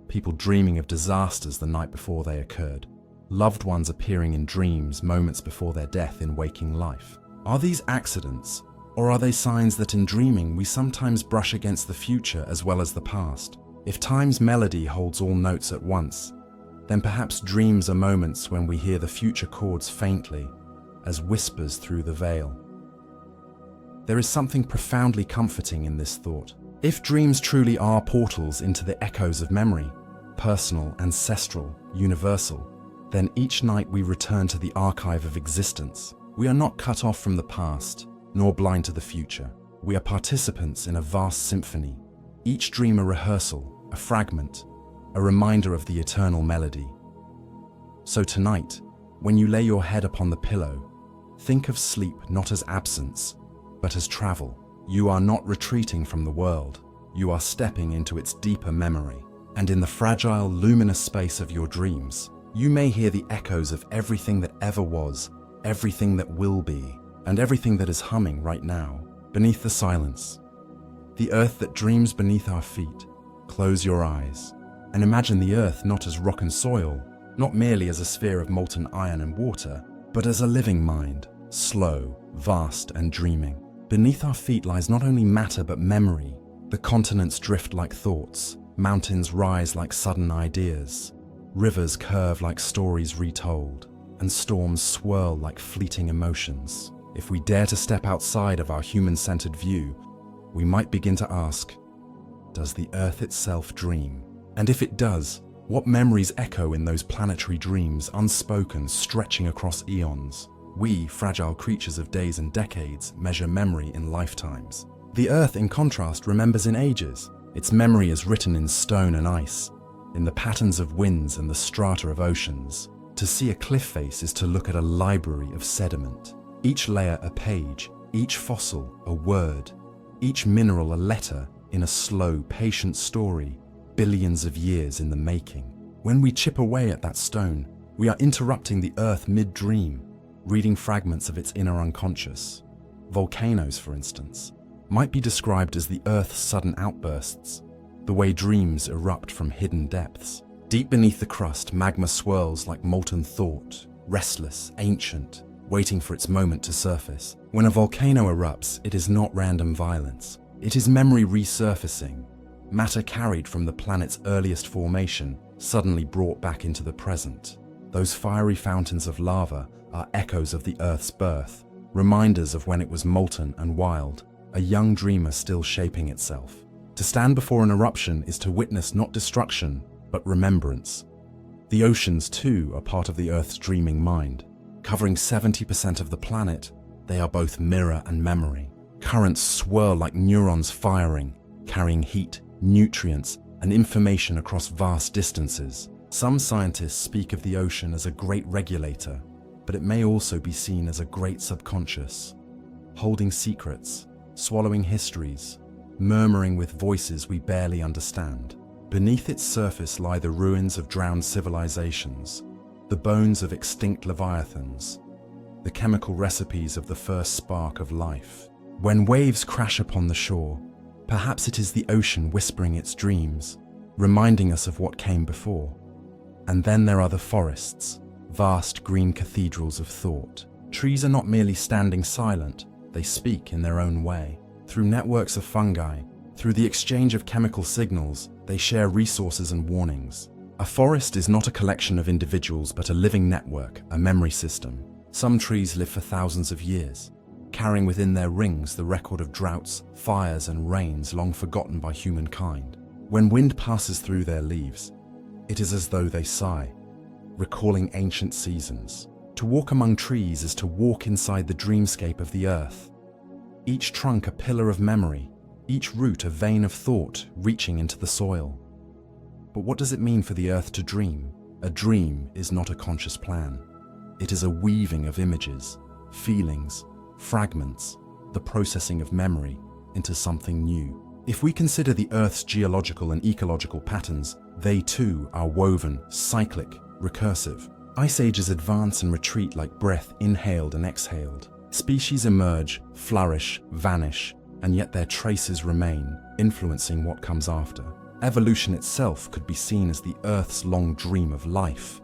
People dreaming of disasters the night before they occurred. Loved ones appearing in dreams moments before their death in waking life. Are these accidents, or are they signs that in dreaming we sometimes brush against the future as well as the past? If time's melody holds all notes at once, then perhaps dreams are moments when we hear the future chords faintly, as whispers through the veil. There is something profoundly comforting in this thought. If dreams truly are portals into the echoes of memory, personal, ancestral, universal, then each night we return to the archive of existence. We are not cut off from the past, nor blind to the future. We are participants in a vast symphony, each dream a rehearsal, a fragment, a reminder of the eternal melody. So tonight, when you lay your head upon the pillow, think of sleep not as absence, but as travel. You are not retreating from the world. You are stepping into its deeper memory. And in the fragile, luminous space of your dreams, you may hear the echoes of everything that ever was, everything that will be, and everything that is humming right now, beneath the silence. The earth that dreams beneath our feet. Close your eyes and imagine the earth not as rock and soil, not merely as a sphere of molten iron and water, but as a living mind, slow, vast, and dreaming. Beneath our feet lies not only matter but memory. The continents drift like thoughts, mountains rise like sudden ideas, rivers curve like stories retold, and storms swirl like fleeting emotions. If we dare to step outside of our human-centered view, we might begin to ask, does the earth itself dream? And if it does, what memories echo in those planetary dreams, unspoken, stretching across eons? We, fragile creatures of days and decades, measure memory in lifetimes. The earth, in contrast, remembers in ages. Its memory is written in stone and ice, in the patterns of winds and the strata of oceans. To see a cliff face is to look at a library of sediment. Each layer a page, each fossil a word, each mineral a letter in a slow, patient story, billions of years in the making. When we chip away at that stone, we are interrupting the earth mid-dream, reading fragments of its inner unconscious. Volcanoes, for instance, might be described as the earth's sudden outbursts, the way dreams erupt from hidden depths. Deep beneath the crust, magma swirls like molten thought, restless, ancient, waiting for its moment to surface. When a volcano erupts, it is not random violence. It is memory resurfacing, matter carried from the planet's earliest formation, suddenly brought back into the present. Those fiery fountains of lava are echoes of the Earth's birth, reminders of when it was molten and wild, a young dreamer still shaping itself. To stand before an eruption is to witness not destruction, but remembrance. The oceans, too, are part of the Earth's dreaming mind. Covering 70% of the planet, they are both mirror and memory. Currents swirl like neurons firing, carrying heat, nutrients, and information across vast distances. Some scientists speak of the ocean as a great regulator, but it may also be seen as a great subconscious, holding secrets, swallowing histories, murmuring with voices we barely understand. Beneath its surface lie the ruins of drowned civilizations, the bones of extinct leviathans, the chemical recipes of the first spark of life. When waves crash upon the shore, perhaps it is the ocean whispering its dreams, reminding us of what came before. And then there are the forests, vast green cathedrals of thought. Trees are not merely standing silent, they speak in their own way. Through networks of fungi, through the exchange of chemical signals, they share resources and warnings. A forest is not a collection of individuals, but a living network, a memory system. Some trees live for thousands of years, carrying within their rings the record of droughts, fires, and rains long forgotten by humankind. When wind passes through their leaves, it is as though they sigh, recalling ancient seasons. To walk among trees is to walk inside the dreamscape of the earth. Each trunk a pillar of memory, each root a vein of thought reaching into the soil. But what does it mean for the earth to dream? A dream is not a conscious plan. It is a weaving of images, feelings, fragments, the processing of memory into something new. If we consider the Earth's geological and ecological patterns, they too are woven, cyclic, recursive. Ice ages advance and retreat like breath inhaled and exhaled. Species emerge, flourish, vanish, and yet their traces remain, influencing what comes after. Evolution itself could be seen as the Earth's long dream of life,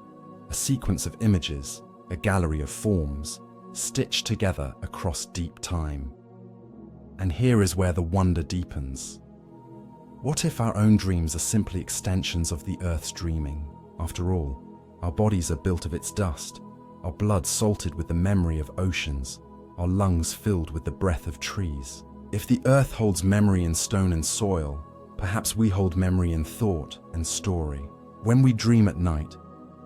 a sequence of images, a gallery of forms, stitched together across deep time. And here is where the wonder deepens. What if our own dreams are simply extensions of the Earth's dreaming? After all, our bodies are built of its dust, our blood salted with the memory of oceans, our lungs filled with the breath of trees. If the earth holds memory in stone and soil, perhaps we hold memory in thought and story. When we dream at night,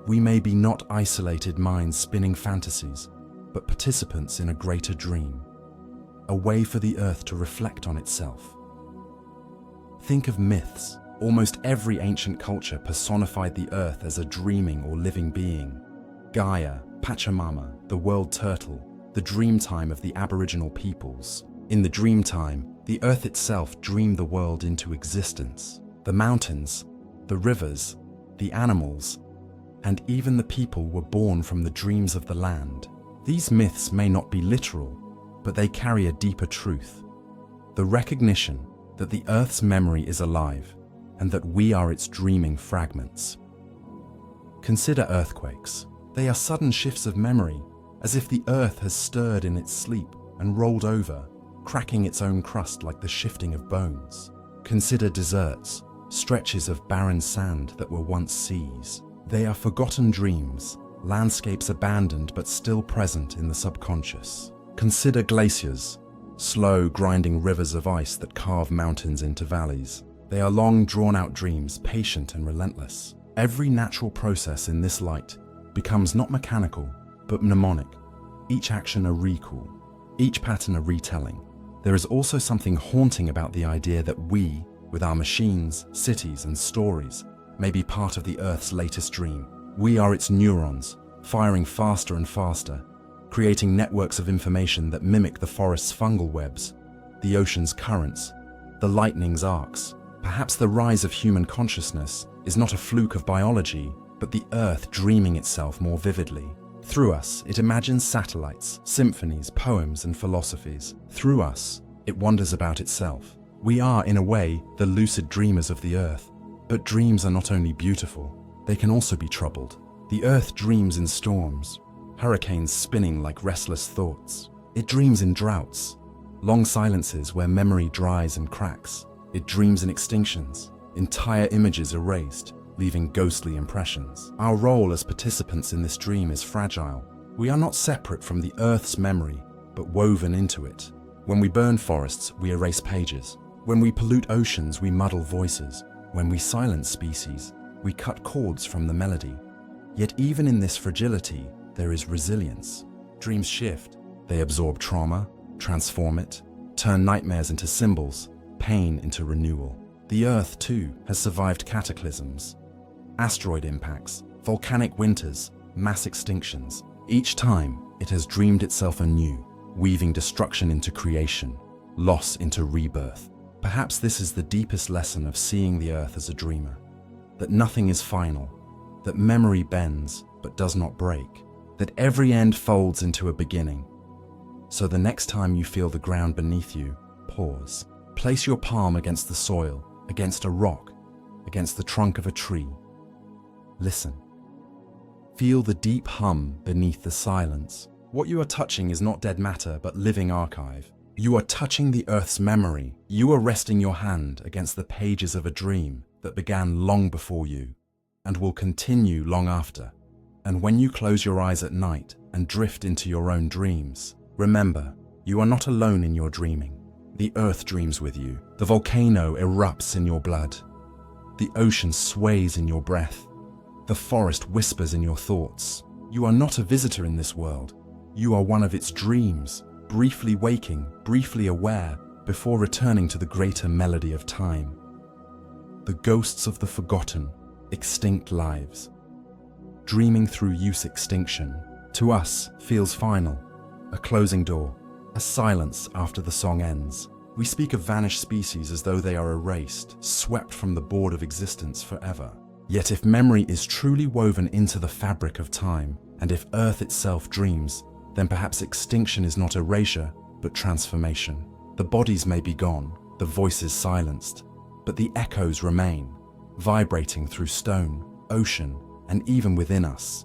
we may be not isolated minds spinning fantasies, but participants in a greater dream, a way for the earth to reflect on itself. Think of myths. Almost every ancient culture personified the earth as a dreaming or living being. Gaia, Pachamama, the world turtle, the dream time of the Aboriginal peoples. In the dream time, the earth itself dreamed the world into existence. The mountains, the rivers, the animals, and even the people were born from the dreams of the land. These myths may not be literal, but they carry a deeper truth. The recognition that the earth's memory is alive and that we are its dreaming fragments. Consider earthquakes. They are sudden shifts of memory, as if the earth has stirred in its sleep and rolled over, cracking its own crust like the shifting of bones. Consider deserts, stretches of barren sand that were once seas. They are forgotten dreams, landscapes abandoned but still present in the subconscious. Consider glaciers, slow, grinding rivers of ice that carve mountains into valleys. They are long, drawn-out dreams, patient and relentless. Every natural process in this light becomes not mechanical, but mnemonic, each action a recall, each pattern a retelling. There is also something haunting about the idea that we, with our machines, cities, and stories, may be part of the Earth's latest dream. We are its neurons, firing faster and faster, creating networks of information that mimic the forest's fungal webs, the ocean's currents, the lightning's arcs. Perhaps the rise of human consciousness is not a fluke of biology, but the Earth dreaming itself more vividly. Through us, it imagines satellites, symphonies, poems, and philosophies. Through us, it wonders about itself. We are, in a way, the lucid dreamers of the Earth. But dreams are not only beautiful, they can also be troubled. The Earth dreams in storms, hurricanes spinning like restless thoughts. It dreams in droughts, long silences where memory dries and cracks. It dreams in extinctions, entire images erased, leaving ghostly impressions. Our role as participants in this dream is fragile. We are not separate from the Earth's memory, but woven into it. When we burn forests, we erase pages. When we pollute oceans, we muddle voices. When we silence species, we cut chords from the melody. Yet even in this fragility, there is resilience. Dreams shift. They absorb trauma, transform it, turn nightmares into symbols, pain into renewal. The Earth, too, has survived cataclysms, asteroid impacts, volcanic winters, mass extinctions. Each time, it has dreamed itself anew, weaving destruction into creation, loss into rebirth. Perhaps this is the deepest lesson of seeing the Earth as a dreamer, that nothing is final, that memory bends but does not break, that every end folds into a beginning. So the next time you feel the ground beneath you, pause. Place your palm against the soil, against a rock, against the trunk of a tree. Listen. Feel the deep hum beneath the silence. What you are touching is not dead matter, but living archive. You are touching the Earth's memory. You are resting your hand against the pages of a dream that began long before you and will continue long after. And when you close your eyes at night and drift into your own dreams, remember, you are not alone in your dreaming. The Earth dreams with you. The volcano erupts in your blood. The ocean sways in your breath. The forest whispers in your thoughts. You are not a visitor in this world. You are one of its dreams, briefly waking, briefly aware, before returning to the greater melody of time. The ghosts of the forgotten, extinct lives. Dreaming through use extinction, to us, feels final. A closing door, a silence after the song ends. We speak of vanished species as though they are erased, swept from the board of existence forever. Yet if memory is truly woven into the fabric of time, and if Earth itself dreams, then perhaps extinction is not erasure, but transformation. The bodies may be gone, the voices silenced, but the echoes remain, vibrating through stone, ocean, and even within us.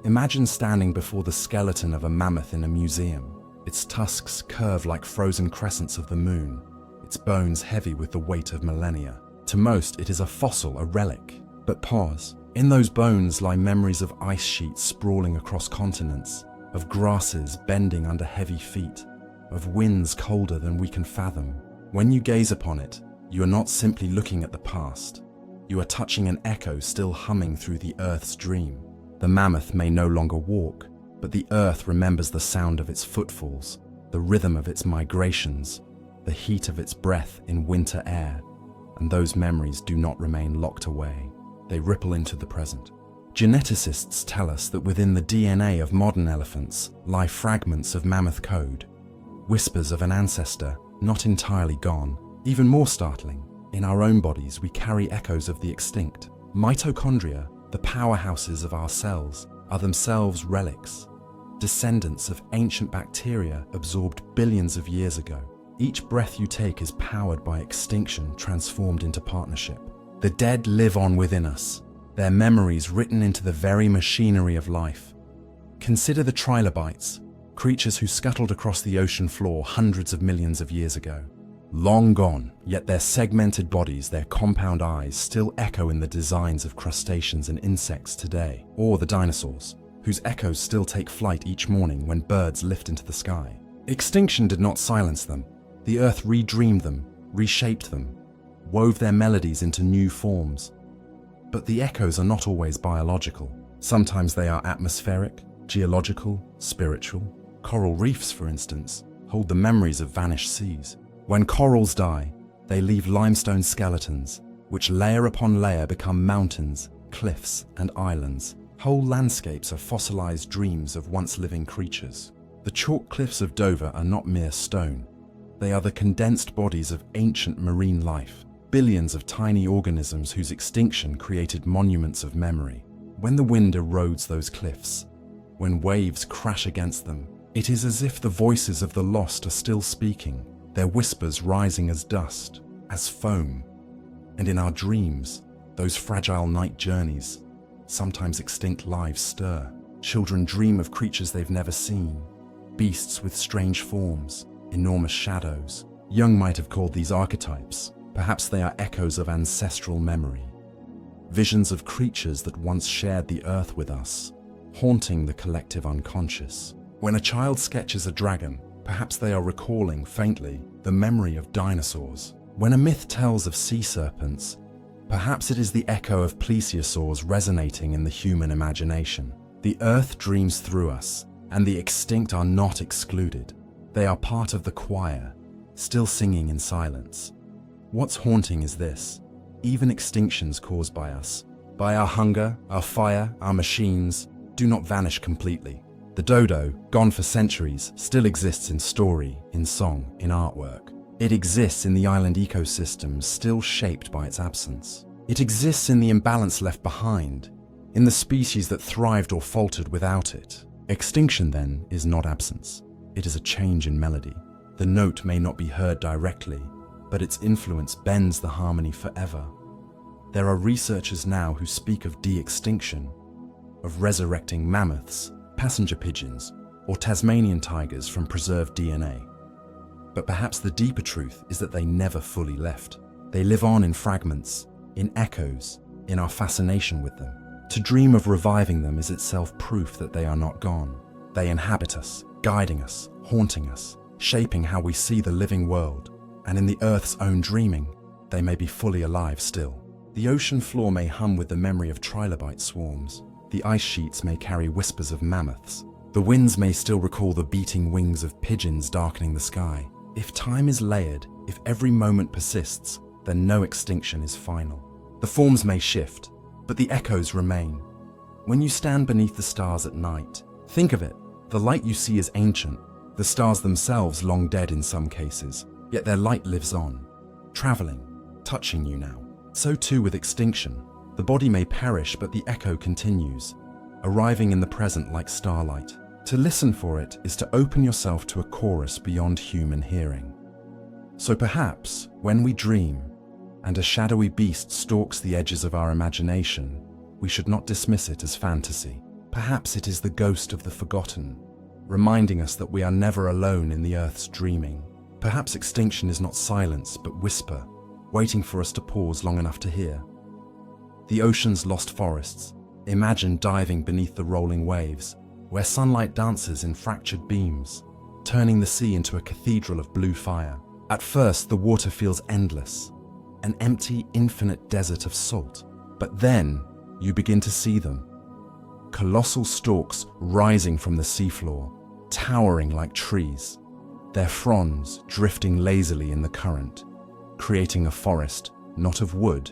Imagine standing before the skeleton of a mammoth in a museum. Its tusks curve like frozen crescents of the moon, its bones heavy with the weight of millennia. To most, it is a fossil, a relic. But pause. In those bones lie memories of ice sheets sprawling across continents, of grasses bending under heavy feet, of winds colder than we can fathom. When you gaze upon it, you are not simply looking at the past. You are touching an echo still humming through the Earth's dream. The mammoth may no longer walk, but the Earth remembers the sound of its footfalls, the rhythm of its migrations, the heat of its breath in winter air, and those memories do not remain locked away. They ripple into the present. Geneticists tell us that within the DNA of modern elephants lie fragments of mammoth code, whispers of an ancestor not entirely gone. Even more startling, in our own bodies we carry echoes of the extinct. Mitochondria, the powerhouses of our cells, are themselves relics, descendants of ancient bacteria absorbed billions of years ago. Each breath you take is powered by extinction transformed into partnership. The dead live on within us, their memories written into the very machinery of life. Consider the trilobites, creatures who scuttled across the ocean floor hundreds of millions of years ago. Long gone, yet their segmented bodies, their compound eyes still echo in the designs of crustaceans and insects today. Or the dinosaurs, whose echoes still take flight each morning when birds lift into the sky. Extinction did not silence them. The Earth redreamed them, reshaped them, wove their melodies into new forms. But the echoes are not always biological. Sometimes they are atmospheric, geological, spiritual. Coral reefs, for instance, hold the memories of vanished seas. When corals die, they leave limestone skeletons, which layer upon layer become mountains, cliffs, and islands. Whole landscapes are fossilized dreams of once living creatures. The chalk cliffs of Dover are not mere stone. They are the condensed bodies of ancient marine life, billions of tiny organisms whose extinction created monuments of memory. When the wind erodes those cliffs, when waves crash against them, it is as if the voices of the lost are still speaking, their whispers rising as dust, as foam. And in our dreams, those fragile night journeys, sometimes extinct lives stir. Children dream of creatures they've never seen, beasts with strange forms, enormous shadows. Jung might have called these archetypes. Perhaps they are echoes of ancestral memory, visions of creatures that once shared the earth with us, haunting the collective unconscious. When a child sketches a dragon, perhaps they are recalling, faintly, the memory of dinosaurs. When a myth tells of sea serpents, perhaps it is the echo of plesiosaurs resonating in the human imagination. The earth dreams through us, and the extinct are not excluded. They are part of the choir, still singing in silence. What's haunting is this: even extinctions caused by us, by our hunger, our fire, our machines, do not vanish completely. The dodo, gone for centuries, still exists in story, in song, in artwork. It exists in the island ecosystems still shaped by its absence. It exists in the imbalance left behind, in the species that thrived or faltered without it. Extinction, then, is not absence. It is a change in melody. The note may not be heard directly, but its influence bends the harmony forever. There are researchers now who speak of de-extinction, of resurrecting mammoths, passenger pigeons, or Tasmanian tigers from preserved DNA. But perhaps the deeper truth is that they never fully left. They live on in fragments, in echoes, in our fascination with them. To dream of reviving them is itself proof that they are not gone. They inhabit us, guiding us, haunting us, shaping how we see the living world. And in the Earth's own dreaming, they may be fully alive still. The ocean floor may hum with the memory of trilobite swarms. The ice sheets may carry whispers of mammoths. The winds may still recall the beating wings of pigeons darkening the sky. If time is layered, if every moment persists, then no extinction is final. The forms may shift, but the echoes remain. When you stand beneath the stars at night, think of it. The light you see is ancient, the stars themselves long dead in some cases, yet their light lives on, traveling, touching you now. So too with extinction. The body may perish, but the echo continues, arriving in the present like starlight. To listen for it is to open yourself to a chorus beyond human hearing. So perhaps, when we dream, and a shadowy beast stalks the edges of our imagination, we should not dismiss it as fantasy. Perhaps it is the ghost of the forgotten, reminding us that we are never alone in the Earth's dreaming. Perhaps extinction is not silence, but whisper, waiting for us to pause long enough to hear. The ocean's lost forests, imagine diving beneath the rolling waves, where sunlight dances in fractured beams. turning the sea into a cathedral of blue fire. At first, the water feels endless, an empty, infinite desert of salt. But then, you begin to see them. Colossal stalks rising from the seafloor, towering like trees, their fronds drifting lazily in the current, creating a forest not of wood,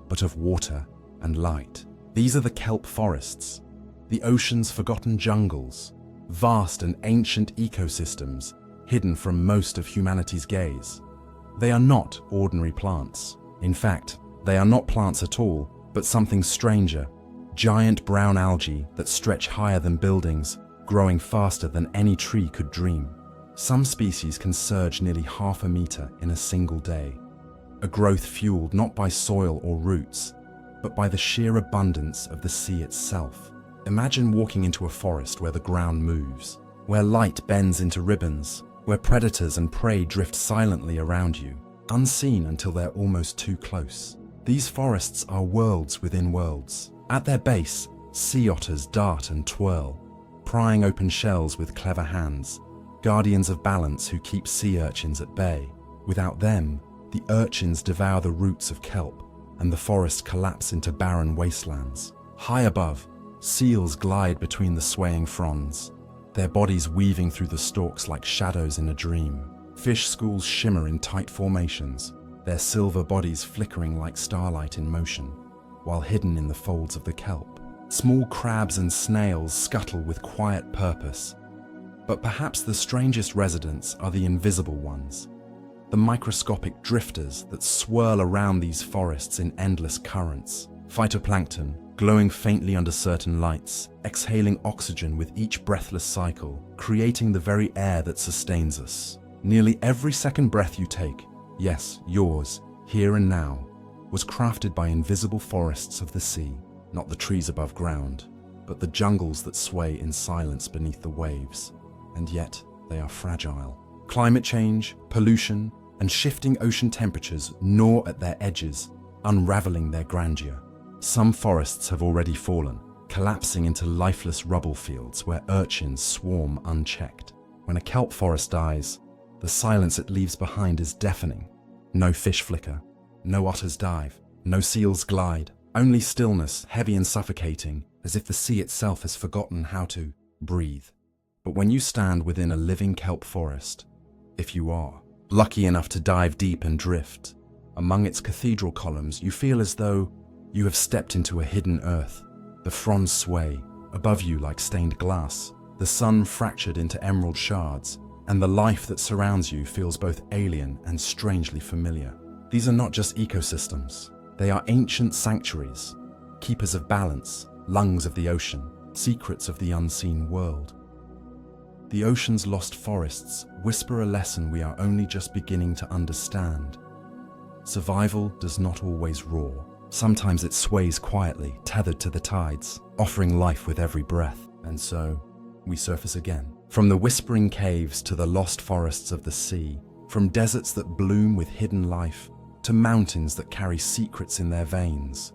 but of water and light. These are the kelp forests, the ocean's forgotten jungles, vast and ancient ecosystems hidden from most of humanity's gaze. They are not ordinary plants. In fact, they are not plants at all, but something stranger, giant brown algae that stretch higher than buildings, growing faster than any tree could dream. Some species can surge nearly half a meter in a single day, a growth fueled not by soil or roots, but by the sheer abundance of the sea itself. Imagine walking into a forest where the ground moves, where light bends into ribbons, where predators and prey drift silently around you, unseen until they're almost too close. These forests are worlds within worlds. At their base, sea otters dart and twirl, prying open shells with clever hands, guardians of balance who keep sea urchins at bay. Without them, the urchins devour the roots of kelp, and the forest collapse into barren wastelands. High above, seals glide between the swaying fronds, their bodies weaving through the stalks like shadows in a dream. Fish schools shimmer in tight formations, their silver bodies flickering like starlight in motion, while hidden in the folds of the kelp. Small crabs and snails scuttle with quiet purpose. But perhaps the strangest residents are the invisible ones, the microscopic drifters that swirl around these forests in endless currents. Phytoplankton, glowing faintly under certain lights, exhaling oxygen with each breathless cycle, creating the very air that sustains us. Nearly every second breath you take, yes, yours, here and now, was crafted by invisible forests of the sea, not the trees above ground, but the jungles that sway in silence beneath the waves. And yet, they are fragile. Climate change, pollution, and shifting ocean temperatures gnaw at their edges, unraveling their grandeur. Some forests have already fallen, collapsing into lifeless rubble fields where urchins swarm unchecked. When a kelp forest dies, the silence it leaves behind is deafening. No fish flicker, no otters dive, no seals glide, only stillness, heavy and suffocating, as if the sea itself has forgotten how to breathe. But when you stand within a living kelp forest, if you are lucky enough to dive deep and drift, among its cathedral columns, you feel as though you have stepped into a hidden earth. The fronds sway, above you like stained glass, the sun fractured into emerald shards, and the life that surrounds you feels both alien and strangely familiar. These are not just ecosystems. They are ancient sanctuaries, keepers of balance, lungs of the ocean, secrets of the unseen world. The ocean's lost forests whisper a lesson we are only just beginning to understand. Survival does not always roar. Sometimes it sways quietly, tethered to the tides, offering life with every breath. And so, we surface again. From the whispering caves to the lost forests of the sea, from deserts that bloom with hidden life, to mountains that carry secrets in their veins.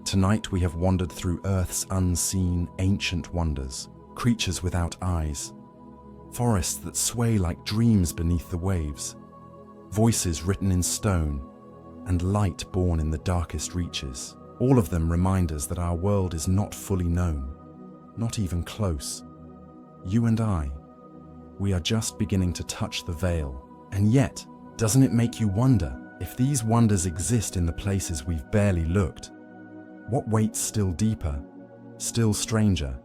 Tonight we have wandered through Earth's unseen, ancient wonders, creatures without eyes, forests that sway like dreams beneath the waves, voices written in stone, and light born in the darkest reaches. All of them remind us that our world is not fully known, not even close. You and I, we are just beginning to touch the veil. And yet, doesn't it make you wonder, if these wonders exist in the places we've barely looked, what waits still deeper, still stranger,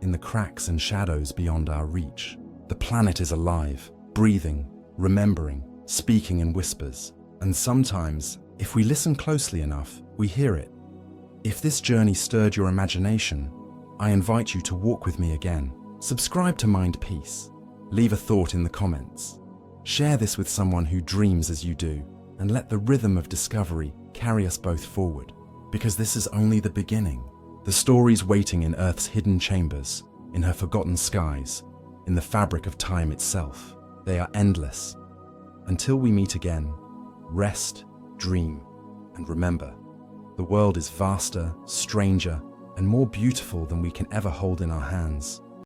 in the cracks and shadows beyond our reach? The planet is alive, breathing, remembering, speaking in whispers. And sometimes, if we listen closely enough, we hear it. If this journey stirred your imagination, I invite you to walk with me again. Subscribe to Mind Peace. Leave a thought in the comments. Share this with someone who dreams as you do, and let the rhythm of discovery carry us both forward. Because this is only the beginning. The stories waiting in Earth's hidden chambers, in her forgotten skies, in the fabric of time itself. They are endless. Until we meet again, rest, dream, and remember, the world is vaster, stranger, and more beautiful than we can ever hold in our hands.